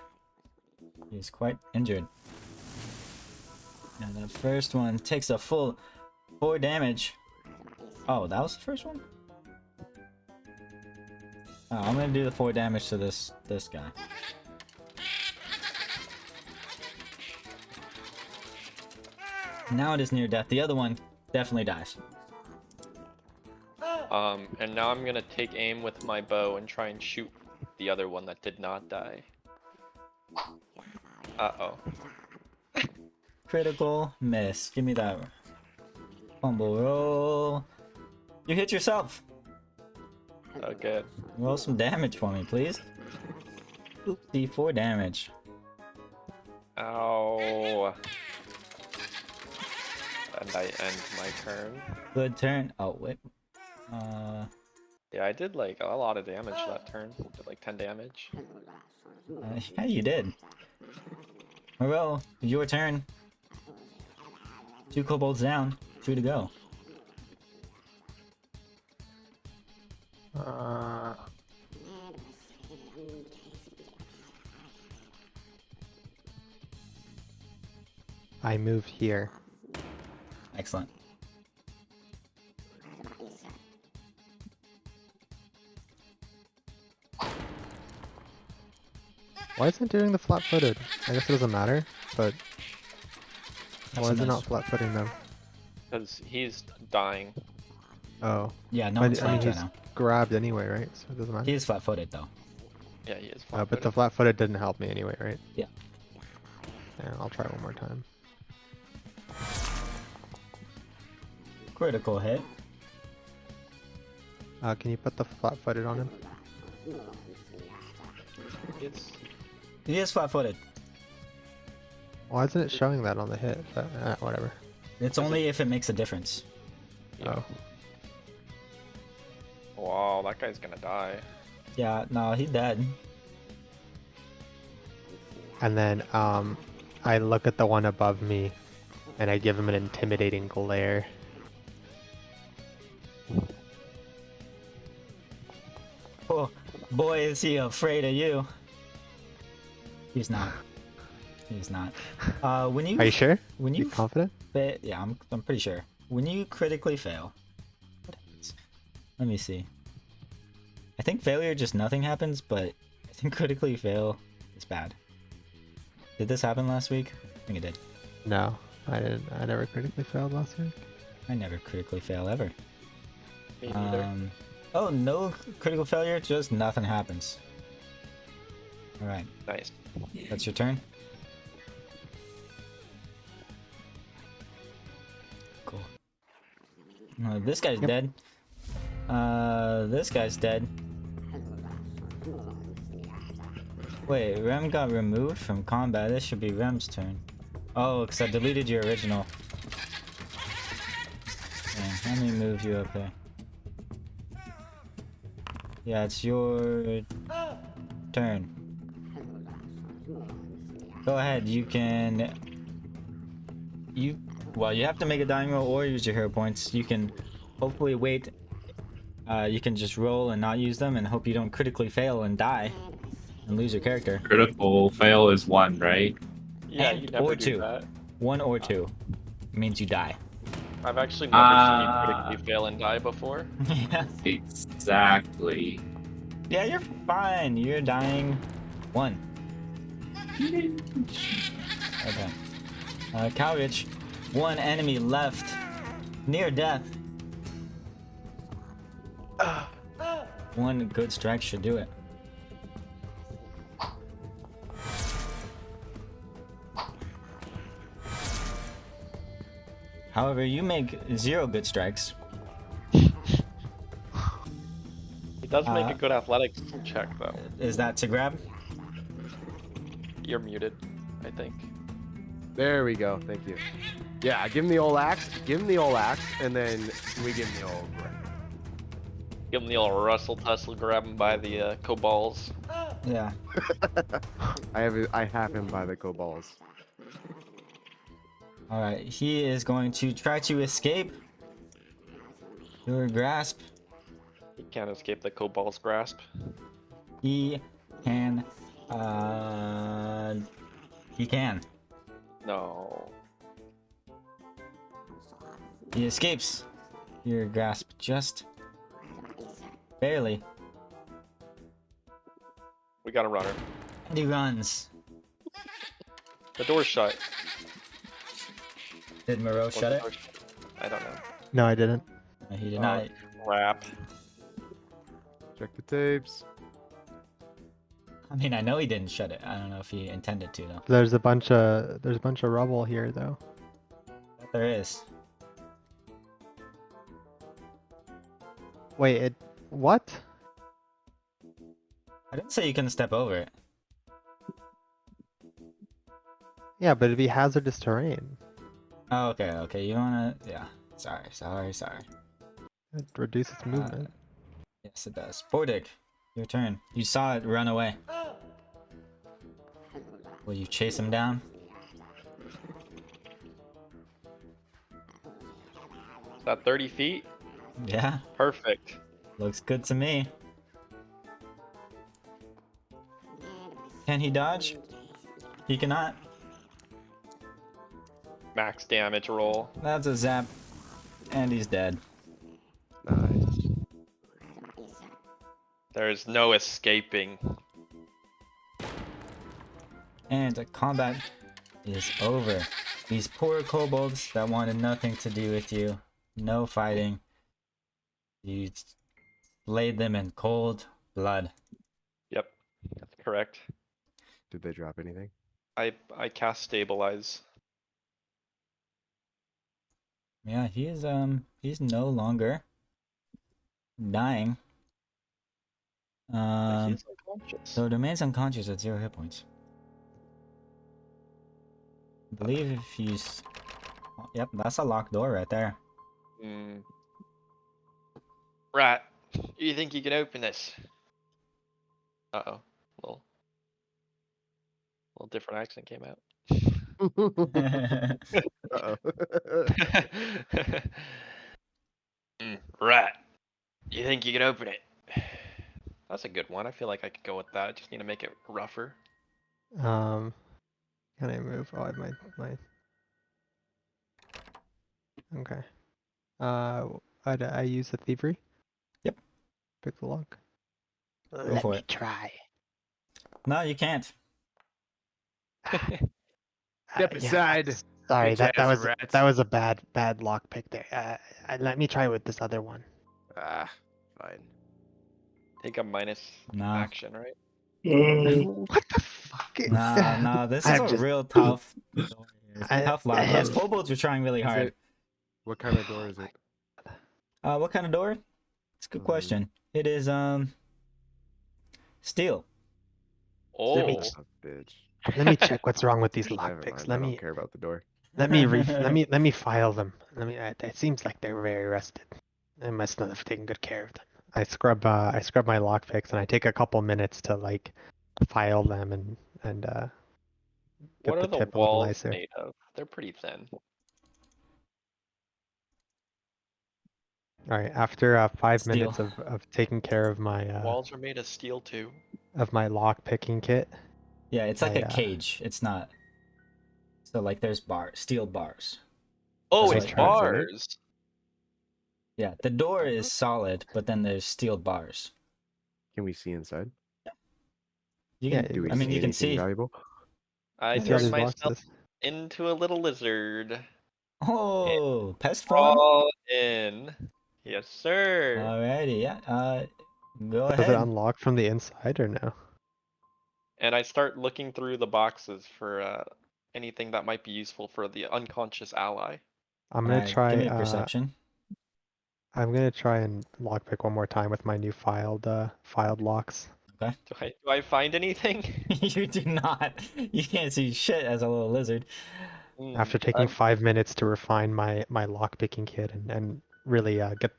Speaker 1: He's quite injured. And the first one takes a full 4 damage. Oh, that was the first one? Oh, I'm gonna do the 4 damage to this guy. Now it is near death. The other one definitely dies.
Speaker 2: And now I'm gonna take aim with my bow and try and shoot the other one that did not die. Uh-oh.
Speaker 1: Critical miss. Give me that fumble roll. You hit yourself.
Speaker 2: Oh, good.
Speaker 1: Roll some damage for me, please. Oopsie, 4 damage.
Speaker 2: Ow. And I end my turn.
Speaker 1: Good turn. Oh, wait.
Speaker 2: Yeah, I did like a lot of damage that turn. Did like 10 damage.
Speaker 1: Yeah, you did. Moreau, your turn. 2 kobolds down. 2 to go.
Speaker 7: I move here.
Speaker 1: Excellent.
Speaker 7: Why isn't it doing the flat-footed? I guess it doesn't matter, but
Speaker 1: That's
Speaker 7: why
Speaker 1: a
Speaker 7: is it
Speaker 1: nice-
Speaker 7: not flat-footing them?
Speaker 2: Because he's dying.
Speaker 7: Oh,
Speaker 1: Yeah, no
Speaker 7: but
Speaker 1: one's
Speaker 7: I mean
Speaker 1: flat right
Speaker 7: he's
Speaker 1: now.
Speaker 7: grabbed anyway, right? So it doesn't matter.
Speaker 1: He is flat-footed though.
Speaker 2: Yeah, he is
Speaker 7: But the
Speaker 2: flat-footed.
Speaker 7: flat-footed didn't help me anyway, right?
Speaker 1: Yeah.
Speaker 7: Yeah, I'll try one more time.
Speaker 1: Critical hit.
Speaker 7: Can you put the flat-footed on him?
Speaker 2: It's
Speaker 1: He is flat-footed.
Speaker 7: Why isn't it showing that on the hit? But whatever.
Speaker 1: It's only if it makes a difference.
Speaker 7: Oh.
Speaker 2: wow, that guy's gonna die.
Speaker 1: Yeah, no, he dead.
Speaker 7: And then I look at the one above me, and I give him an intimidating glare.
Speaker 1: Oh, boy, is he afraid of you. He's not. He's not. When you
Speaker 7: Are you sure?
Speaker 1: when
Speaker 7: You
Speaker 1: you
Speaker 7: confident?
Speaker 1: yeah, I'm pretty sure. When you critically fail, what happens? Let me see. I think failure just nothing happens, but I think critically fail is bad. Did this happen last week? I think it did.
Speaker 7: No, I didn't. I never critically failed last week.
Speaker 1: I never critically fail ever.
Speaker 2: Me neither.
Speaker 1: Oh, no critical failure, just nothing happens. Alright,
Speaker 2: Nice.
Speaker 1: that's your turn. Cool. This guy's
Speaker 7: Yep.
Speaker 1: dead. This guy's dead. Wait, Rem got removed from combat. This should be Rem's turn. Oh, because I deleted your original. Yeah, let me move you up there. Yeah, it's your turn. Go ahead, you can... Well, you have to make a dying roll or use your hero points. You can hopefully wait. You can just roll and not use them and hope you don't critically fail and die and lose your character.
Speaker 6: Critical fail is 1, right?
Speaker 2: Yeah,
Speaker 1: And-
Speaker 2: you never
Speaker 1: or
Speaker 2: do
Speaker 1: 2.
Speaker 2: that.
Speaker 1: 1 or 2 means you die.
Speaker 2: I've actually never seen you critically fail and die before.
Speaker 1: Yeah.
Speaker 6: Exactly.
Speaker 1: Yeah, you're fine. You're dying 1. Okay. Cowridge, 1 enemy left. Near death. 1 good strike should do it. However, you make 0 good strikes.
Speaker 2: He does make
Speaker 1: Uh,
Speaker 2: a good athletics check though.
Speaker 1: Is that to grab?
Speaker 2: You're muted, I think.
Speaker 4: There we go. Thank you. Yeah, give him the old axe. Give him the old axe, and then we give him the old.
Speaker 2: Give him the old Russell Tussle, grab him by the coballs.
Speaker 1: Yeah.
Speaker 4: I have him by the kobolds.
Speaker 1: Alright, he is going to try to escape your grasp.
Speaker 2: He can't escape the cobal's grasp.
Speaker 1: He can, he can.
Speaker 2: No.
Speaker 1: He escapes. Your grasp just barely.
Speaker 2: We got a runner.
Speaker 1: And he runs.
Speaker 2: The door's shut.
Speaker 1: Did Moreau
Speaker 2: Was
Speaker 1: shut
Speaker 2: the
Speaker 1: it?
Speaker 2: door I don't know.
Speaker 7: No, I didn't.
Speaker 1: No, he did
Speaker 2: Oh,
Speaker 1: not.
Speaker 2: crap.
Speaker 4: Check the tapes.
Speaker 1: I mean, I know he didn't shut it. I don't know if he intended to though.
Speaker 7: There's a bunch of rubble here though.
Speaker 1: But there is.
Speaker 7: Wait, it what?
Speaker 1: I didn't say you couldn't step over it.
Speaker 7: Yeah, but it'd be hazardous terrain.
Speaker 1: Oh, okay, okay. You wanna? Yeah. Sorry.
Speaker 7: It reduces movement.
Speaker 1: Yes, it does. Bordick, your turn. You saw it run away. Will you chase him down?
Speaker 2: Is that 30 feet?
Speaker 1: Yeah,
Speaker 2: Perfect.
Speaker 1: looks good to me. Can he dodge? He cannot.
Speaker 2: Max damage roll.
Speaker 1: That's a zap. And he's dead.
Speaker 4: Nice.
Speaker 2: There's no escaping.
Speaker 1: And the combat is over. These poor kobolds that wanted nothing to do with you. No fighting. You laid them in cold blood.
Speaker 2: Yep, that's correct.
Speaker 4: Did they drop anything?
Speaker 2: I cast stabilize.
Speaker 1: Yeah, he's no longer dying.
Speaker 2: He's unconscious.
Speaker 1: So it remains unconscious at 0 hit points. I believe if he's... Yep, that's a locked door right there.
Speaker 2: Right. You think you can open this? Uh-oh. Little different accent came out.
Speaker 4: Uh-oh.
Speaker 2: Right. You think you can open it? That's a good one. I feel like I could go with that. I just need to make it rougher.
Speaker 7: Can I move? Oh, I have my. Okay. I use the thievery.
Speaker 1: Yep.
Speaker 7: Pick the lock.
Speaker 1: Go for it.
Speaker 7: Try.
Speaker 1: No, you can't.
Speaker 4: Step aside.
Speaker 7: Sorry,
Speaker 4: bitch ass
Speaker 7: that
Speaker 4: rats.
Speaker 7: was a bad lock pick there. Let me try with this other one.
Speaker 4: Ah, fine.
Speaker 2: Take a minus
Speaker 1: No.
Speaker 2: action, right?
Speaker 7: What the fuck?
Speaker 1: No, this is
Speaker 7: I'm
Speaker 1: a
Speaker 7: just-
Speaker 1: real tough door here.
Speaker 7: I-
Speaker 1: Tough lock. Those kobolds are trying really
Speaker 4: Is
Speaker 1: hard.
Speaker 4: it- What kind of door is it?
Speaker 1: What kind of door? It's a good question. It is steel.
Speaker 2: Oh,
Speaker 7: Let me-
Speaker 4: Oh, bitch.
Speaker 7: Let me check what's wrong with these
Speaker 4: Never
Speaker 7: lock picks.
Speaker 4: mind,
Speaker 7: Let
Speaker 4: I don't
Speaker 7: me
Speaker 4: care about the door.
Speaker 7: let me file them. It seems like they're very rusted. I must not have taken good care of them. I scrub my lock picks and I take a couple minutes to like file them and get
Speaker 2: what
Speaker 7: the
Speaker 2: are the
Speaker 7: tip a little
Speaker 2: walls
Speaker 7: nicer.
Speaker 2: made of? They're pretty thin.
Speaker 7: All right, after 5 minutes
Speaker 1: Steel.
Speaker 7: of taking care of my
Speaker 2: Walls are made of steel too.
Speaker 7: lock picking kit,
Speaker 1: Yeah, it's like a
Speaker 7: I,
Speaker 1: cage. It's not. So like there's steel bars.
Speaker 2: Oh,
Speaker 1: That's
Speaker 2: it's
Speaker 1: what it is,
Speaker 4: isn't it?
Speaker 2: bars.
Speaker 1: Yeah, the door is solid, but then there's steel bars.
Speaker 4: Can we see inside?
Speaker 1: You
Speaker 7: Yeah,
Speaker 1: can,
Speaker 4: Do we
Speaker 1: I mean,
Speaker 4: see
Speaker 1: you can
Speaker 4: anything
Speaker 1: see.
Speaker 4: valuable?
Speaker 2: I
Speaker 7: see all
Speaker 2: turned
Speaker 7: these
Speaker 2: myself
Speaker 7: boxes.
Speaker 2: into a little lizard.
Speaker 1: Oh, pest form.
Speaker 2: All in. Yes, sir.
Speaker 1: Alrighty, yeah. Go
Speaker 7: Does it
Speaker 1: ahead.
Speaker 7: unlock from the inside or no?
Speaker 2: And I start looking through the boxes for anything that might be useful for the unconscious ally.
Speaker 7: I'm gonna
Speaker 1: Alright,
Speaker 7: try.
Speaker 1: give me a perception.
Speaker 7: I'm gonna try and lockpick one more time with my new filed locks.
Speaker 2: Do I find anything?
Speaker 1: You do not. You can't see shit as a little lizard.
Speaker 7: After taking 5 minutes to refine my lockpicking kit and really get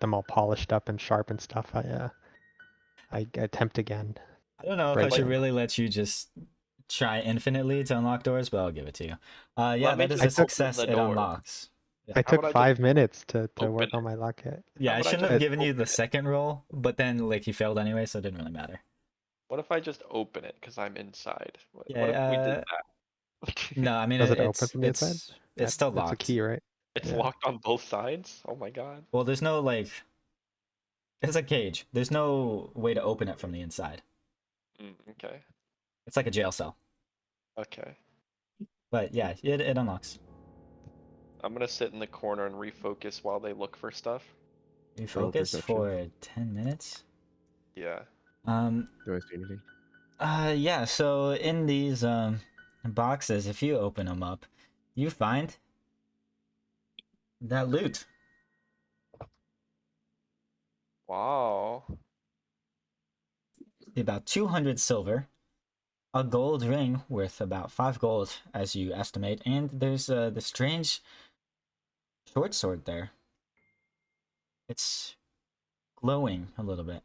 Speaker 7: them all polished up and sharp and stuff, I attempt again.
Speaker 1: I don't know if I
Speaker 7: Right
Speaker 1: should
Speaker 7: then.
Speaker 1: really let you just try infinitely to unlock doors, but I'll give it to you. Yeah,
Speaker 2: Let me
Speaker 1: that is
Speaker 2: just
Speaker 1: a
Speaker 2: open
Speaker 1: success.
Speaker 2: the
Speaker 1: It
Speaker 2: door.
Speaker 1: unlocks.
Speaker 7: I
Speaker 2: How about
Speaker 7: took
Speaker 2: I just
Speaker 7: 5 minutes to
Speaker 2: open
Speaker 7: work
Speaker 2: it?
Speaker 7: on my lock kit.
Speaker 1: Yeah,
Speaker 2: How
Speaker 1: I
Speaker 2: about I
Speaker 1: shouldn't have
Speaker 2: just
Speaker 1: given you
Speaker 2: open
Speaker 1: the
Speaker 2: it?
Speaker 1: second roll, but then like you failed anyway, so it didn't really matter.
Speaker 2: What if I just open it because I'm inside? What
Speaker 1: Yeah,
Speaker 2: if we did that?
Speaker 1: No, I mean
Speaker 7: Does it open
Speaker 1: it's
Speaker 7: from the inside?
Speaker 1: it's still
Speaker 7: That's a
Speaker 1: locked.
Speaker 7: key, right?
Speaker 2: It's
Speaker 7: Yeah.
Speaker 2: locked on both sides? Oh my god.
Speaker 1: Well, there's no like. It's a cage. There's no way to open it from the inside.
Speaker 2: Okay.
Speaker 1: It's like a jail cell.
Speaker 2: Okay.
Speaker 1: But yeah, it unlocks.
Speaker 2: I'm gonna sit in the corner and refocus while they look for stuff.
Speaker 1: You
Speaker 4: Roll
Speaker 1: focus
Speaker 4: perception.
Speaker 1: for 10 minutes.
Speaker 2: Yeah.
Speaker 4: Do I see anything?
Speaker 1: Yeah, so in these boxes, if you open them up, you find that loot.
Speaker 2: Wow.
Speaker 1: About 200 silver, a gold ring worth about 5 gold as you estimate, and there's the strange short sword there. It's glowing a little bit.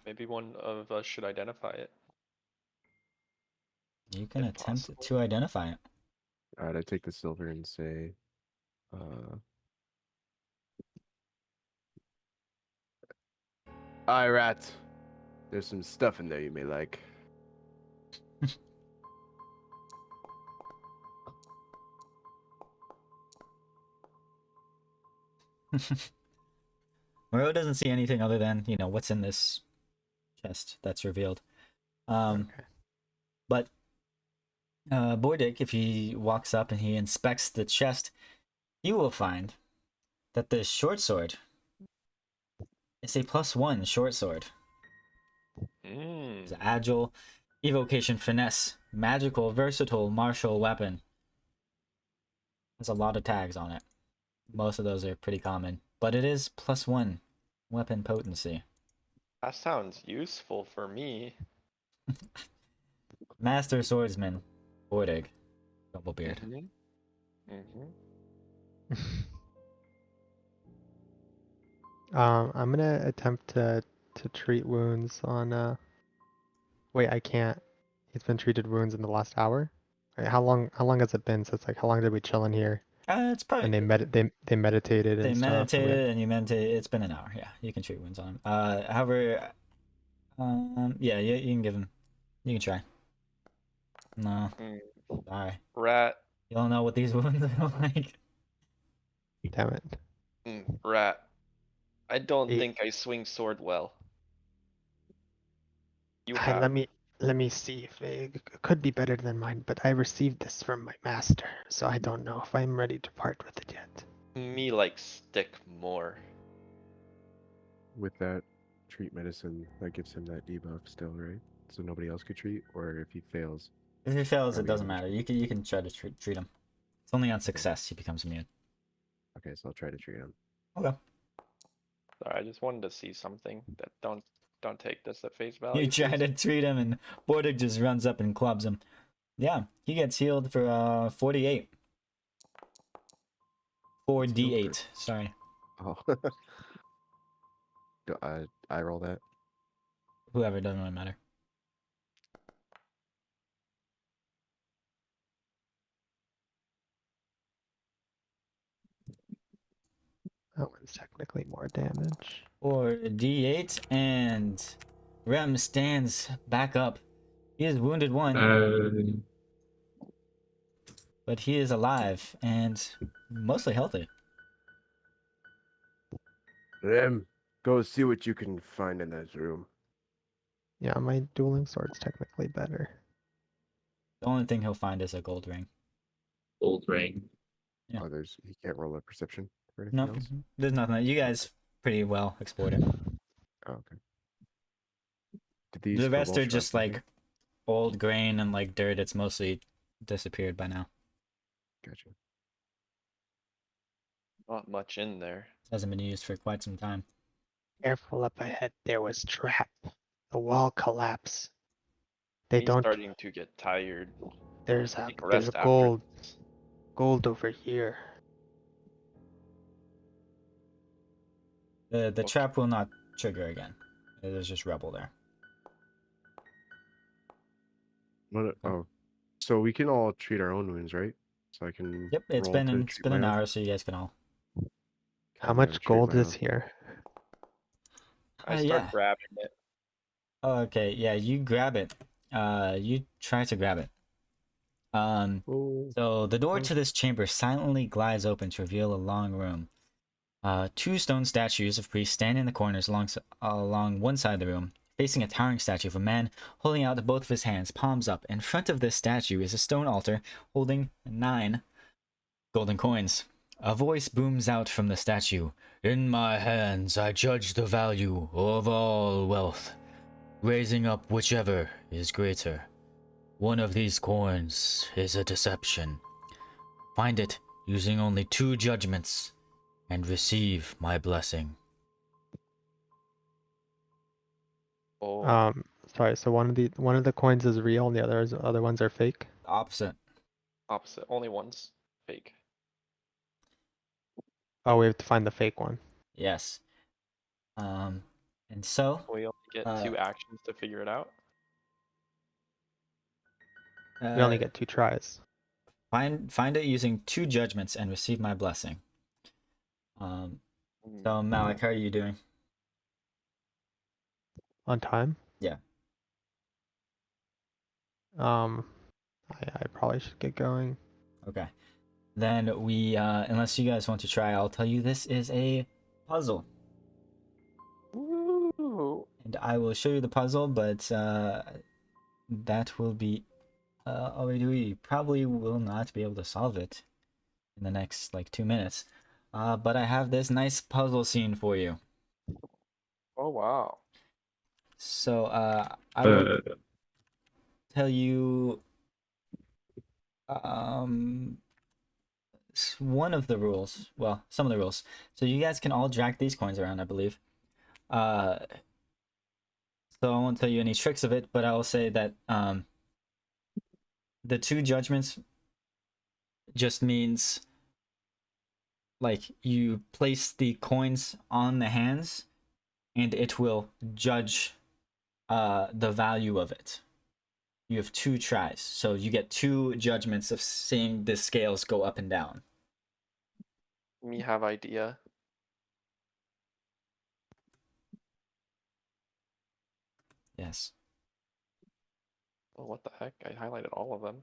Speaker 2: Maybe one of us should identify it.
Speaker 1: You can
Speaker 2: If
Speaker 1: attempt
Speaker 2: possible.
Speaker 1: to identify it.
Speaker 4: Alright, I take the silver and say, "Aye, rat. There's some stuff in there you may like."
Speaker 1: Moreau doesn't see anything other than, what's in this chest that's revealed.
Speaker 7: Okay.
Speaker 1: But Bordick, if he walks up and he inspects the chest, he will find that the short sword is a +1 short sword. It's
Speaker 2: Mm.
Speaker 1: agile, evocation, finesse, magical, versatile, martial weapon. There's a lot of tags on it. Most of those are pretty common, but it is +1 weapon potency.
Speaker 2: That sounds useful for me.
Speaker 1: Master swordsman, Bordig, Doublebeard.
Speaker 7: I'm gonna attempt to treat wounds on wait, I can't. He's been treated wounds in the last hour. Wait, how long has it been since, like, how long did we chill in here
Speaker 1: It's probably
Speaker 7: and they meditated
Speaker 1: they
Speaker 7: and stuff and we had,
Speaker 1: meditated and you meditate. It's been an hour. Yeah, you can treat wounds on him. However, yeah, you can give him. You can try. No,
Speaker 2: Mm.
Speaker 1: sorry.
Speaker 2: Rat.
Speaker 1: You don't know what these wounds are like.
Speaker 7: damn it.
Speaker 2: Rat. I don't
Speaker 7: Hey,
Speaker 2: think I swing sword well. You
Speaker 7: Hi,
Speaker 2: have.
Speaker 7: let me see if it could be better than mine, but I received this from my master, so I don't know if I'm ready to part with it yet.
Speaker 2: Me like stick more.
Speaker 4: With that, treat medicine that gives him that debuff still, right? So nobody else could treat, or if he fails.
Speaker 1: If he fails,
Speaker 4: are
Speaker 1: it
Speaker 4: we
Speaker 1: doesn't
Speaker 4: able to
Speaker 1: matter.
Speaker 4: treat?
Speaker 1: You can try to treat him. It's only on success he becomes immune.
Speaker 4: Okay, so I'll try to treat him.
Speaker 1: Okay.
Speaker 2: Sorry, I just wanted to see something. That don't take this at face
Speaker 1: You
Speaker 2: value.
Speaker 1: try
Speaker 2: please.
Speaker 1: to treat him, and Bordick just runs up and clubs him. Yeah, he gets healed for 48.
Speaker 4: It's healed
Speaker 1: 4d8. Sorry.
Speaker 4: Oh. Do I roll that?
Speaker 1: Whoever, doesn't really matter.
Speaker 7: That one's technically more damage.
Speaker 1: 4d8, and Rem stands back up. He is wounded 1,
Speaker 6: Uh,
Speaker 1: but he is alive and mostly healthy.
Speaker 4: Rem, go see what you can find in this room.
Speaker 7: Yeah, my dueling sword's technically better.
Speaker 1: The only thing he'll find is a gold ring.
Speaker 6: gold ring.
Speaker 1: Yeah.
Speaker 4: Oh, he can't roll a perception or anything
Speaker 1: No,
Speaker 4: else?
Speaker 1: there's nothing. You guys pretty well explored it.
Speaker 4: Oh, okay. Did these
Speaker 1: The rest
Speaker 4: cobalt
Speaker 1: are just
Speaker 4: shrubs in
Speaker 1: like
Speaker 4: here?
Speaker 1: old grain and like dirt. It's mostly disappeared by now.
Speaker 4: Gotcha.
Speaker 2: Not much in there.
Speaker 1: Hasn't been used for quite some time.
Speaker 7: Careful up ahead, there was trap. The wall collapse. They
Speaker 2: He's
Speaker 7: don't.
Speaker 2: starting to get tired.
Speaker 7: There's
Speaker 2: Take a
Speaker 7: a
Speaker 2: rest after this.
Speaker 7: gold over here.
Speaker 1: The
Speaker 2: Okay.
Speaker 1: trap will not trigger again. There's just rubble there.
Speaker 4: Oh, so we can all treat our own wounds, right? So I can
Speaker 1: Yep, it's
Speaker 4: roll to
Speaker 1: it's
Speaker 4: treat
Speaker 1: been
Speaker 4: my
Speaker 1: an
Speaker 4: own?
Speaker 1: hour, so you guys can all.
Speaker 7: How
Speaker 4: I'm gonna
Speaker 7: much
Speaker 4: treat
Speaker 7: gold
Speaker 4: my
Speaker 7: is
Speaker 4: own.
Speaker 7: here?
Speaker 2: I start
Speaker 1: Yeah.
Speaker 2: grabbing it.
Speaker 1: Oh, okay, yeah, you grab it. You try to grab it.
Speaker 4: Oh,
Speaker 1: So the door
Speaker 4: Oh.
Speaker 1: to this chamber silently glides open to reveal a long room. Two stone statues of priests stand in the corners along one side of the room, facing a towering statue of a man holding out both of his hands, palms up. In front of this statue is a stone altar holding 9 golden coins. A voice booms out from the statue. In my hands I judge the value of all wealth, raising up whichever is greater. One of these coins is a deception. Find it using only 2 judgments and receive my blessing.
Speaker 2: Oh,
Speaker 7: Sorry. So one of the coins is real, and the other ones are fake.
Speaker 1: Opposite.
Speaker 2: opposite. Only one's fake.
Speaker 7: Oh, we have to find the fake one.
Speaker 1: Yes. Um, and so,
Speaker 2: We only get
Speaker 1: Uh,
Speaker 2: 2 actions to figure it out.
Speaker 7: We only
Speaker 1: uh,
Speaker 7: get 2 tries.
Speaker 1: find it using 2 judgments and receive my blessing. Um, so
Speaker 2: Hmm.
Speaker 1: Malik, how are you doing?
Speaker 7: On time?
Speaker 1: Yeah.
Speaker 7: I probably should get going.
Speaker 1: Okay. Then we, unless you guys want to try, I'll tell you this is a puzzle,
Speaker 2: Ooh.
Speaker 1: and I will show you the puzzle, but that will be already we probably will not be able to solve it in the next like 2 minutes. But I have this nice puzzle scene for you.
Speaker 2: Oh wow.
Speaker 1: So I will
Speaker 6: Uh,
Speaker 1: tell you one of the rules. Well, some of the rules. So you guys can all drag these coins around, I believe. Uh, so I won't tell you any tricks of it, but I will say that the 2 judgments just means like you place the coins on the hands, and it will judge the value of it. You have 2 tries, so you get 2 judgments of seeing the scales go up and down.
Speaker 2: Me have idea.
Speaker 1: Yes.
Speaker 2: Oh, what the heck? I highlighted all of them.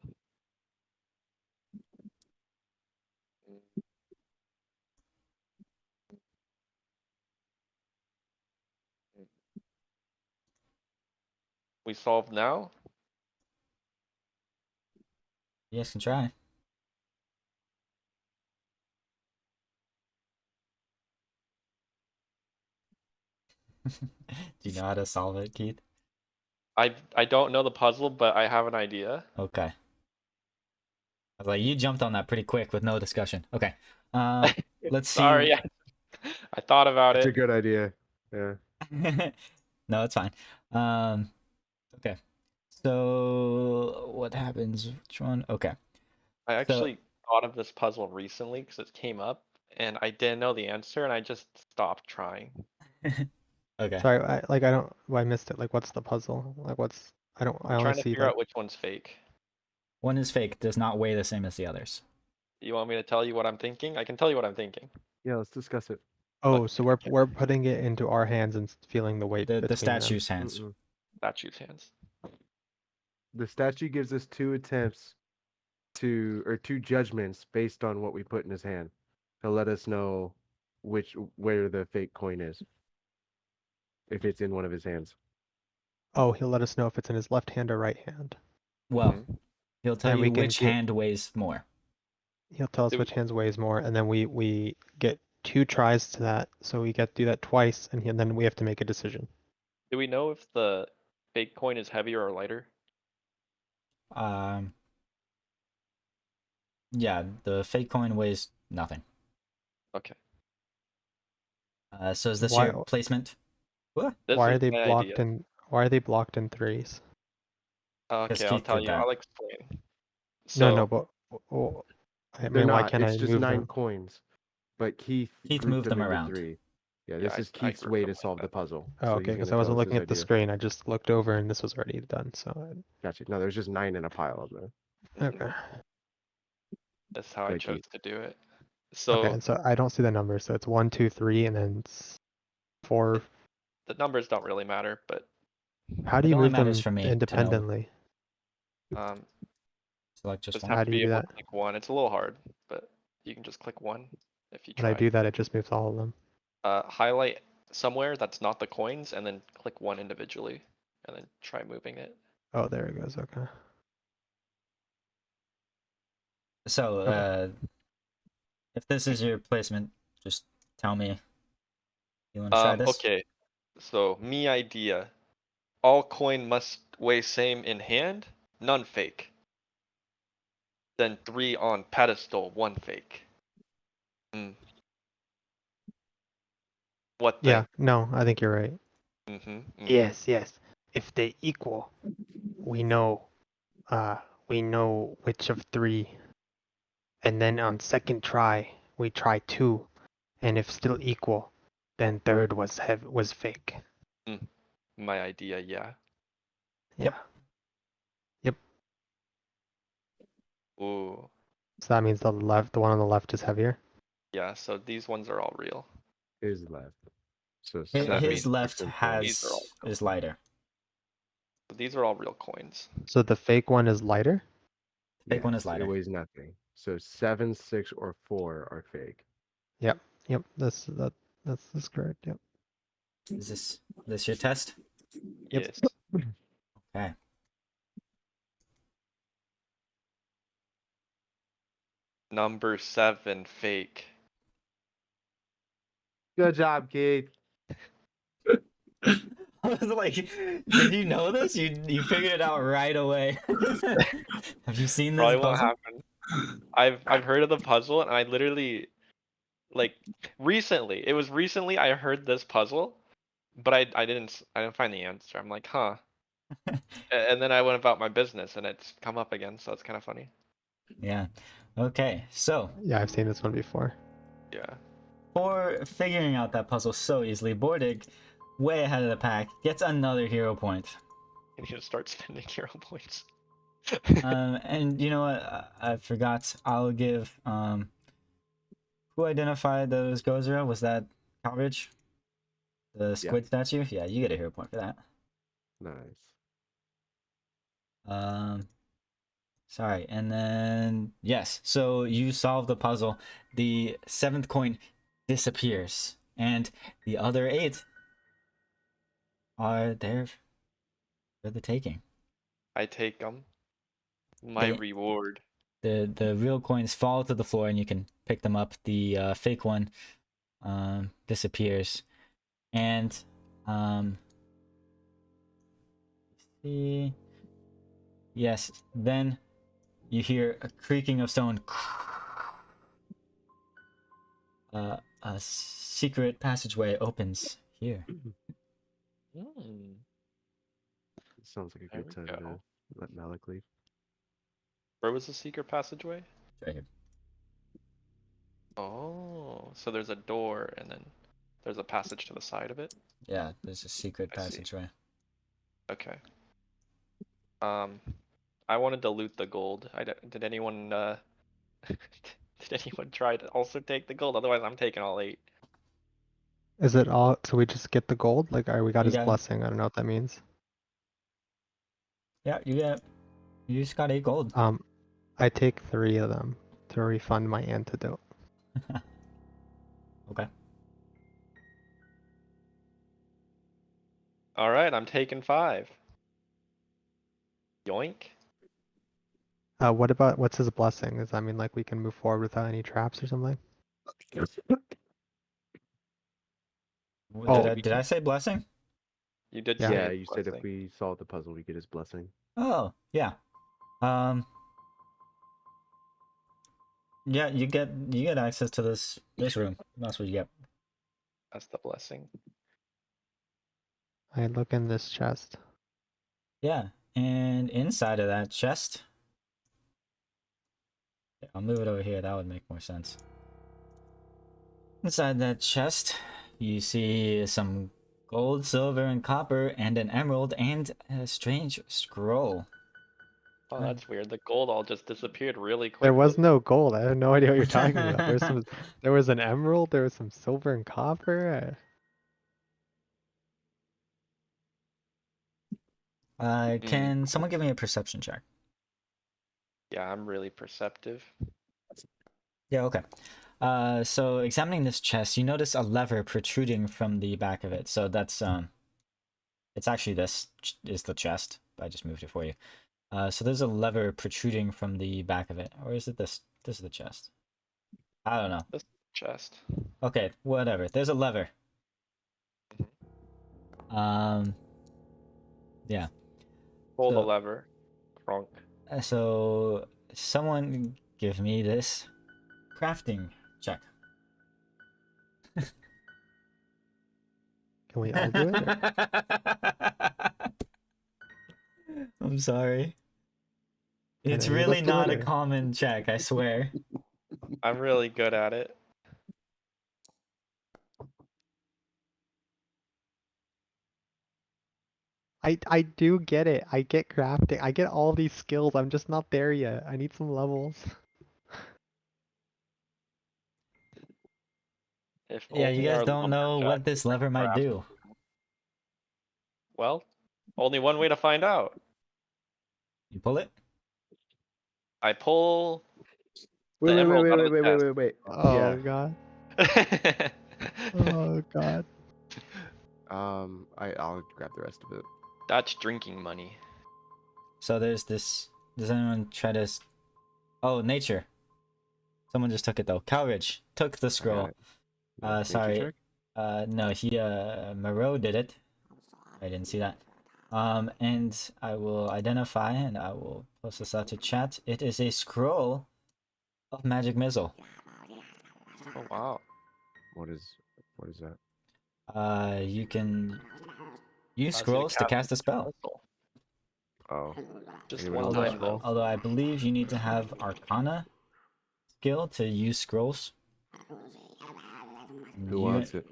Speaker 2: We solved now?
Speaker 1: You guys can try. Do you know how to solve it, Keith?
Speaker 2: I don't know the puzzle, but I have an idea.
Speaker 1: Okay. I was like, you jumped on that pretty quick with no discussion. Okay. Let's see.
Speaker 2: Sorry, I thought about
Speaker 4: it's a
Speaker 2: it.
Speaker 4: good idea. Yeah.
Speaker 1: No, it's fine. Okay. So what happens? Which one? Okay.
Speaker 2: I
Speaker 1: So
Speaker 2: actually thought of this puzzle recently because it came up and I didn't know the answer and I just stopped trying.
Speaker 1: okay.
Speaker 7: Sorry, I don't. Well, I missed it. Like, what's the puzzle? Like, I don't. I
Speaker 2: I'm
Speaker 7: only
Speaker 2: trying to
Speaker 7: see
Speaker 2: figure
Speaker 7: like.
Speaker 2: out which one's fake.
Speaker 1: One is fake, does not weigh the same as the others.
Speaker 2: You want me to tell you what I'm thinking? I can tell you what I'm thinking.
Speaker 4: Yeah, let's discuss it.
Speaker 7: Oh,
Speaker 2: But
Speaker 7: so we're putting it into our hands and feeling the weight
Speaker 1: The
Speaker 7: between them.
Speaker 1: statue's hands.
Speaker 4: Mm-mm.
Speaker 2: statue's hands.
Speaker 4: The statue gives us 2 attempts or 2 judgments based on what we put in his hand to let us know where the fake coin is, if it's in one of his hands.
Speaker 7: Oh, he'll let us know if it's in his left hand or right hand.
Speaker 1: Well,
Speaker 2: Mhm.
Speaker 1: he'll tell
Speaker 7: And
Speaker 1: you
Speaker 7: we can
Speaker 1: which
Speaker 7: get.
Speaker 1: hand weighs more.
Speaker 7: He'll tell us
Speaker 2: Do we-
Speaker 7: which hands weighs more, and then we get 2 tries to that. So we get to do that twice, and then we have to make a decision.
Speaker 2: Do we know if the fake coin is heavier or lighter?
Speaker 1: Um, yeah, the fake coin weighs nothing.
Speaker 2: Okay.
Speaker 1: So is this
Speaker 7: Why?
Speaker 1: your placement? What?
Speaker 2: This
Speaker 7: Why are
Speaker 2: is
Speaker 7: they
Speaker 2: my
Speaker 7: blocked
Speaker 2: idea.
Speaker 7: in? Why are they blocked in threes?
Speaker 2: Okay, I'll
Speaker 1: Keith
Speaker 2: tell
Speaker 1: did
Speaker 2: you.
Speaker 1: that.
Speaker 2: I'll explain.
Speaker 7: No,
Speaker 2: So
Speaker 7: but. Oh, I
Speaker 4: They're
Speaker 7: mean, why
Speaker 4: not.
Speaker 7: can't
Speaker 4: It's
Speaker 7: I
Speaker 4: just
Speaker 7: move
Speaker 4: 9
Speaker 7: them?
Speaker 4: coins, but Keith
Speaker 1: Keith
Speaker 4: grouped
Speaker 1: moved
Speaker 4: them
Speaker 1: them
Speaker 4: into
Speaker 1: around.
Speaker 4: 3. Yeah,
Speaker 2: Yeah,
Speaker 4: this is
Speaker 2: I
Speaker 4: Keith's
Speaker 2: grouped
Speaker 4: way
Speaker 2: them
Speaker 4: to
Speaker 2: like
Speaker 4: solve the
Speaker 2: that.
Speaker 4: puzzle.
Speaker 7: Oh,
Speaker 4: So
Speaker 7: okay,
Speaker 4: he's
Speaker 7: because
Speaker 4: gonna
Speaker 7: I
Speaker 4: tell
Speaker 7: wasn't
Speaker 4: us
Speaker 7: looking
Speaker 4: his
Speaker 7: at the
Speaker 4: idea.
Speaker 7: screen. I just looked over and this was already done. So,
Speaker 4: Gotcha. No, there's just 9 in a pile of them.
Speaker 7: okay.
Speaker 2: That's how I
Speaker 4: Good,
Speaker 2: chose
Speaker 4: Keith.
Speaker 2: to do it.
Speaker 7: Okay,
Speaker 2: So
Speaker 7: and so I don't see the numbers. So it's 1, 2, 3, and then 4.
Speaker 2: the numbers don't really matter, but
Speaker 7: How do
Speaker 1: It
Speaker 7: you
Speaker 1: only
Speaker 7: move
Speaker 1: matters
Speaker 7: them
Speaker 1: for me to know.
Speaker 7: independently?
Speaker 2: um,
Speaker 1: Select just
Speaker 2: Just
Speaker 1: one.
Speaker 2: have
Speaker 7: How
Speaker 2: to
Speaker 7: do you
Speaker 2: be
Speaker 7: do
Speaker 2: able
Speaker 7: that?
Speaker 2: to click one. It's a little hard, but you can just click one if you
Speaker 7: When I
Speaker 2: try.
Speaker 7: do that, it just moves all of them.
Speaker 2: Highlight somewhere that's not the coins, and then click one individually, and then try moving it.
Speaker 7: Oh, there it goes. Okay.
Speaker 1: So,
Speaker 7: Okay.
Speaker 1: if this is your placement, just tell me. You want to try this?
Speaker 2: Okay. So me idea. All coin must weigh same in hand, none fake. Then 3 on pedestal, 1 fake. Mm. What
Speaker 7: Yeah.
Speaker 2: thing?
Speaker 7: No, I think you're right.
Speaker 2: Mm-hmm.
Speaker 7: Yes, yes. If they equal, we know uh we know which of three. And then on second try, we try two. And if still equal, then third was fake.
Speaker 2: My idea, yeah.
Speaker 7: Yeah.
Speaker 1: Yep.
Speaker 7: Yep.
Speaker 2: Ooh.
Speaker 7: So that means the one on the left is heavier.
Speaker 2: Yeah, so these ones are all real.
Speaker 4: His left. So
Speaker 2: And that
Speaker 1: His
Speaker 2: means
Speaker 4: 76
Speaker 1: left
Speaker 4: and 4.
Speaker 2: these are all real.
Speaker 1: is lighter.
Speaker 2: These are all real coins.
Speaker 7: So the fake one is lighter?
Speaker 1: Fake one is
Speaker 4: Yes, it
Speaker 1: lighter.
Speaker 4: weighs nothing. So 7, 6, or 4 are fake.
Speaker 7: Yep. Yep. That's correct. Yep.
Speaker 1: Is this your test?
Speaker 7: Yep.
Speaker 2: Yes.
Speaker 1: Okay.
Speaker 2: Number 7, fake.
Speaker 4: Good job, Keith.
Speaker 1: I was like, did you know this? You figured it out right away. Have you seen this
Speaker 2: Probably won't
Speaker 1: puzzle?
Speaker 2: happen. I've heard of the puzzle, and I literally like recently. It was recently I heard this puzzle, but I didn't find the answer. I'm like, huh. And then I went about my business, and it's come up again, so it's kind of funny.
Speaker 1: Yeah. Okay. So,
Speaker 7: Yeah, I've seen this one before.
Speaker 2: Yeah.
Speaker 1: for figuring out that puzzle so easily, Bordig, way ahead of the pack, gets another hero point.
Speaker 2: You need to start spending hero points.
Speaker 1: And you know what? I forgot. I'll give who identified those Gozera? Was that Calridge? The squid statue? Yeah, you get a hero point for that.
Speaker 4: Nice.
Speaker 1: Sorry, and then yes, so you solve the puzzle. The 7th coin disappears, and the other 8 are there for the taking.
Speaker 2: I take them. My
Speaker 1: They-
Speaker 2: reward.
Speaker 1: The real coins fall to the floor, and you can pick them up. The fake one disappears, and see, yes, then you hear a creaking of stone. A secret passageway opens here.
Speaker 2: Mm,
Speaker 4: Sounds like a
Speaker 2: there
Speaker 4: good
Speaker 2: we
Speaker 4: time
Speaker 2: go.
Speaker 4: to let Malik leave.
Speaker 2: Where was the secret passageway?
Speaker 1: Right here.
Speaker 2: Oh, so there's a door, and then there's a passage to the side of it.
Speaker 1: Yeah, there's a secret
Speaker 2: I see.
Speaker 1: passageway.
Speaker 2: Okay. I wanted to loot the gold. Did anyone did anyone try to also take the gold? Otherwise, I'm taking all 8.
Speaker 7: Is it all? So we just get the gold? Like, we got
Speaker 1: You
Speaker 7: his
Speaker 1: got-
Speaker 7: blessing. I don't know what that means.
Speaker 1: Yeah, you just got 8 gold.
Speaker 7: I take 3 of them to refund my antidote.
Speaker 1: Okay.
Speaker 2: All right, I'm taking 5. Yoink.
Speaker 7: What's his blessing? Does that mean like we can move forward without any traps or something?
Speaker 1: Did
Speaker 7: Oh.
Speaker 1: I say blessing?
Speaker 2: You did
Speaker 7: Yeah.
Speaker 2: say
Speaker 4: Yeah,
Speaker 2: it's
Speaker 4: you said if
Speaker 2: blessing.
Speaker 4: we solve the puzzle, we get his blessing.
Speaker 1: Oh, yeah. Yeah, you get access to this room. That's what you get.
Speaker 2: That's the blessing.
Speaker 7: I look in this chest.
Speaker 1: Yeah, and inside of that chest, I'll move it over here. That would make more sense. Inside that chest, you see some gold, silver, and copper, and an emerald, and a strange scroll.
Speaker 2: Oh,
Speaker 1: Right.
Speaker 2: that's weird. The gold all just disappeared really quickly.
Speaker 7: There was no gold. I have no idea what you're talking about. There was an emerald. There was some silver and copper.
Speaker 1: Can someone give me a perception check?
Speaker 2: Yeah, I'm really perceptive.
Speaker 1: Yeah, okay. So examining this chest, you notice a lever protruding from the back of it. So that's it's actually is the chest. I just moved it for you. So there's a lever protruding from the back of it, or is it this? This is the chest. I don't know.
Speaker 2: This chest.
Speaker 1: Okay, whatever. There's a lever. Yeah.
Speaker 2: Pull the
Speaker 1: So-
Speaker 2: lever. Crunk.
Speaker 1: So someone give me this crafting check.
Speaker 7: Can we all do it?
Speaker 1: I'm sorry.
Speaker 7: Can
Speaker 1: It's
Speaker 7: any of
Speaker 1: really
Speaker 7: us do
Speaker 1: not
Speaker 7: it,
Speaker 1: a
Speaker 7: or-
Speaker 1: common check, I swear.
Speaker 2: I'm really good at it.
Speaker 7: I do get it. I get crafting. I get all these skills. I'm just not there yet. I need some levels.
Speaker 2: If
Speaker 1: Yeah, you
Speaker 2: only
Speaker 1: guys
Speaker 2: our
Speaker 1: don't know
Speaker 2: lumberjack
Speaker 1: what this
Speaker 2: could
Speaker 1: lever might
Speaker 2: craft.
Speaker 1: do.
Speaker 2: Well, only one way to find out.
Speaker 1: You pull it?
Speaker 2: I pull
Speaker 4: Wait,
Speaker 2: the
Speaker 4: wait, wait,
Speaker 2: emerald
Speaker 4: wait,
Speaker 2: out
Speaker 4: wait,
Speaker 2: of
Speaker 4: wait,
Speaker 2: the
Speaker 4: wait, wait, wait.
Speaker 7: Oh god.
Speaker 2: chest.
Speaker 7: Oh god.
Speaker 4: I'll grab the rest of it.
Speaker 2: That's drinking money.
Speaker 1: So there's this. Does anyone try to? Oh, nature. Someone just took it though. Calridge took the
Speaker 4: I got
Speaker 1: scroll.
Speaker 4: it. Nature
Speaker 1: Sorry.
Speaker 4: check?
Speaker 1: No, Moreau did it. I didn't see that. And I will identify and I will post this out to chat. It is a scroll of magic missile.
Speaker 2: Oh wow.
Speaker 4: What is that?
Speaker 1: You can use
Speaker 2: Allows you
Speaker 1: scrolls to cast a spell.
Speaker 2: missile.
Speaker 4: Oh,
Speaker 2: Just
Speaker 4: Anyone
Speaker 2: one
Speaker 4: want to
Speaker 2: time
Speaker 4: scroll?
Speaker 2: though.
Speaker 1: Although I believe you need to have Arcana skill to use scrolls.
Speaker 4: who
Speaker 1: you,
Speaker 4: wants it?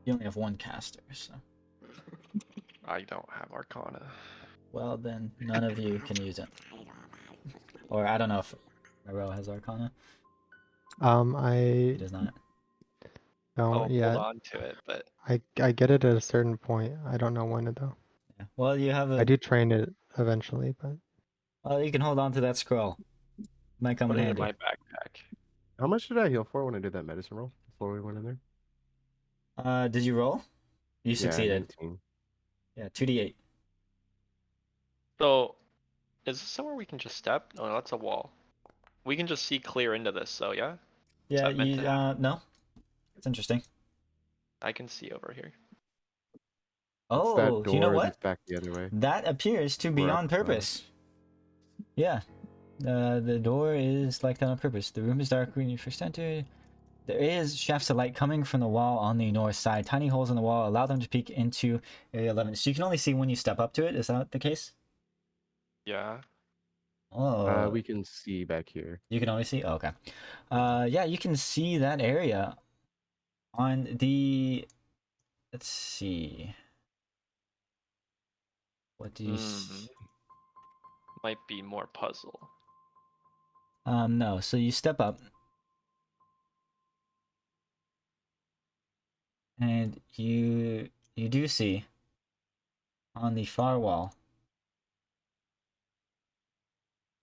Speaker 1: You only have one caster, so.
Speaker 2: I don't have Arcana.
Speaker 1: Well, then none of you can use it. Or I don't know if Moreau has Arcana. He
Speaker 7: I
Speaker 1: does not.
Speaker 7: don't
Speaker 2: I'll
Speaker 7: yet.
Speaker 2: hold on to it, but
Speaker 7: I get it at a certain point. I don't know when though.
Speaker 1: Yeah. Well, you have
Speaker 7: I
Speaker 1: a.
Speaker 7: do train it eventually, but
Speaker 1: Well, you can hold on to that scroll. Might come
Speaker 2: put
Speaker 1: in
Speaker 2: it in
Speaker 1: handy.
Speaker 2: my backpack.
Speaker 4: How much did I heal for when I did that medicine roll before we went in there?
Speaker 1: Did you roll? You
Speaker 4: Yeah,
Speaker 1: succeeded.
Speaker 4: 19.
Speaker 1: Yeah, 2d8.
Speaker 2: So, is this somewhere we can just step? No, that's a wall. We can just see clear into this, so yeah? Is
Speaker 1: Yeah,
Speaker 2: that meant
Speaker 1: you
Speaker 2: to happen?
Speaker 1: no. It's interesting.
Speaker 2: I can see over here.
Speaker 1: Oh,
Speaker 4: It's that door
Speaker 1: you know what?
Speaker 4: that's back the other way.
Speaker 1: That appears to be
Speaker 4: We're
Speaker 1: on
Speaker 4: up,
Speaker 1: purpose. Yeah. The door is like that on purpose. The room is dark when you first enter. There is shafts of light coming from the wall on the north side. Tiny holes in the wall allow them to peek into Area 11. So you can only see when you step up to it. Is that the case?
Speaker 2: Yeah.
Speaker 1: Oh,
Speaker 4: We can see back here.
Speaker 1: you can only see? Oh, okay. Yeah, you can see that area on the... Let's see. What do you see?
Speaker 2: Might be more puzzle.
Speaker 1: No. So you step up. And you do see on the far wall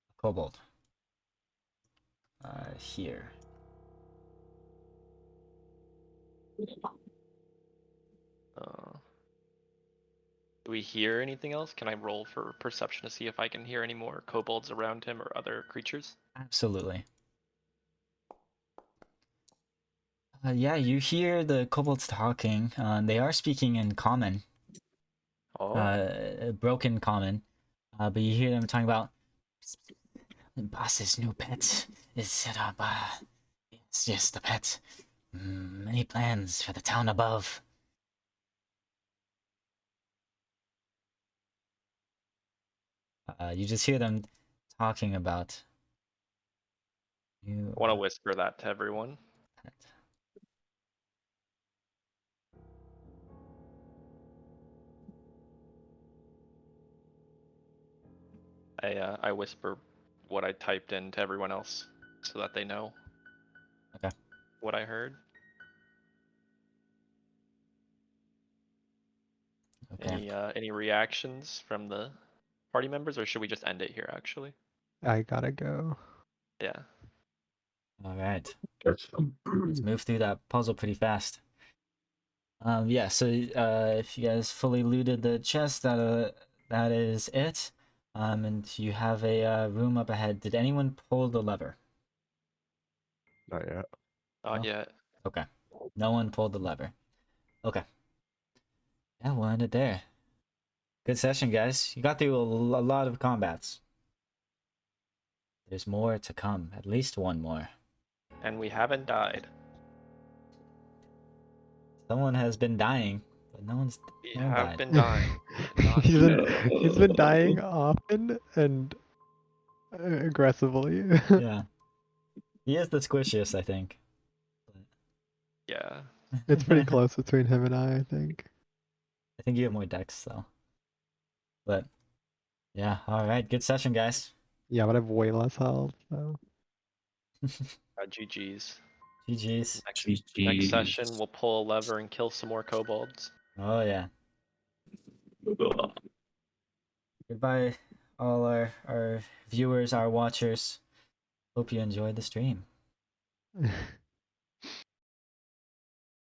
Speaker 1: a kobold. Here.
Speaker 2: Do we hear anything else? Can I roll for perception to see if I can hear any more kobolds around him or other creatures?
Speaker 1: Absolutely. Yeah, you hear the kobolds talking. They are speaking in common,
Speaker 2: Oh,
Speaker 1: broken common. But you hear them talking about the boss's new pet is set up. It's just a pet. Many plans for the town above. You just hear them talking about. You
Speaker 2: I want to whisper that to everyone.
Speaker 1: pet.
Speaker 2: I whisper what I typed in to everyone else so that they know.
Speaker 1: Okay.
Speaker 2: What I heard.
Speaker 1: Okay.
Speaker 2: Any reactions from the party members, or should we just end it here? Actually,
Speaker 7: I gotta go.
Speaker 2: yeah.
Speaker 1: All right. Let's move through that puzzle pretty fast. Yeah. So if you guys fully looted the chest, that is it. And you have a room up ahead. Did anyone pull the lever?
Speaker 4: Not yet.
Speaker 2: Not
Speaker 1: No?
Speaker 2: yet.
Speaker 1: Okay. No one pulled the lever. Okay. Yeah, we'll end it there. Good session, guys. You got through a lot of combats. There's more to come. At least one more.
Speaker 2: And we haven't died.
Speaker 1: Someone has been dying, but no one
Speaker 2: We
Speaker 1: died.
Speaker 2: have been dying. Not
Speaker 7: he's been dying often and aggressively.
Speaker 1: Yeah. He is the squishiest, I think.
Speaker 2: Yeah.
Speaker 7: It's pretty close between him and I think.
Speaker 1: I think you have more decks, though. But, yeah. Alright, good session, guys.
Speaker 7: Yeah, but I have way less health, so.
Speaker 2: GG's.
Speaker 1: GG's.
Speaker 2: Next session, we'll pull a lever and kill some more kobolds.
Speaker 1: Oh, yeah. Goodbye, all our viewers, our watchers. Hope you enjoyed the stream.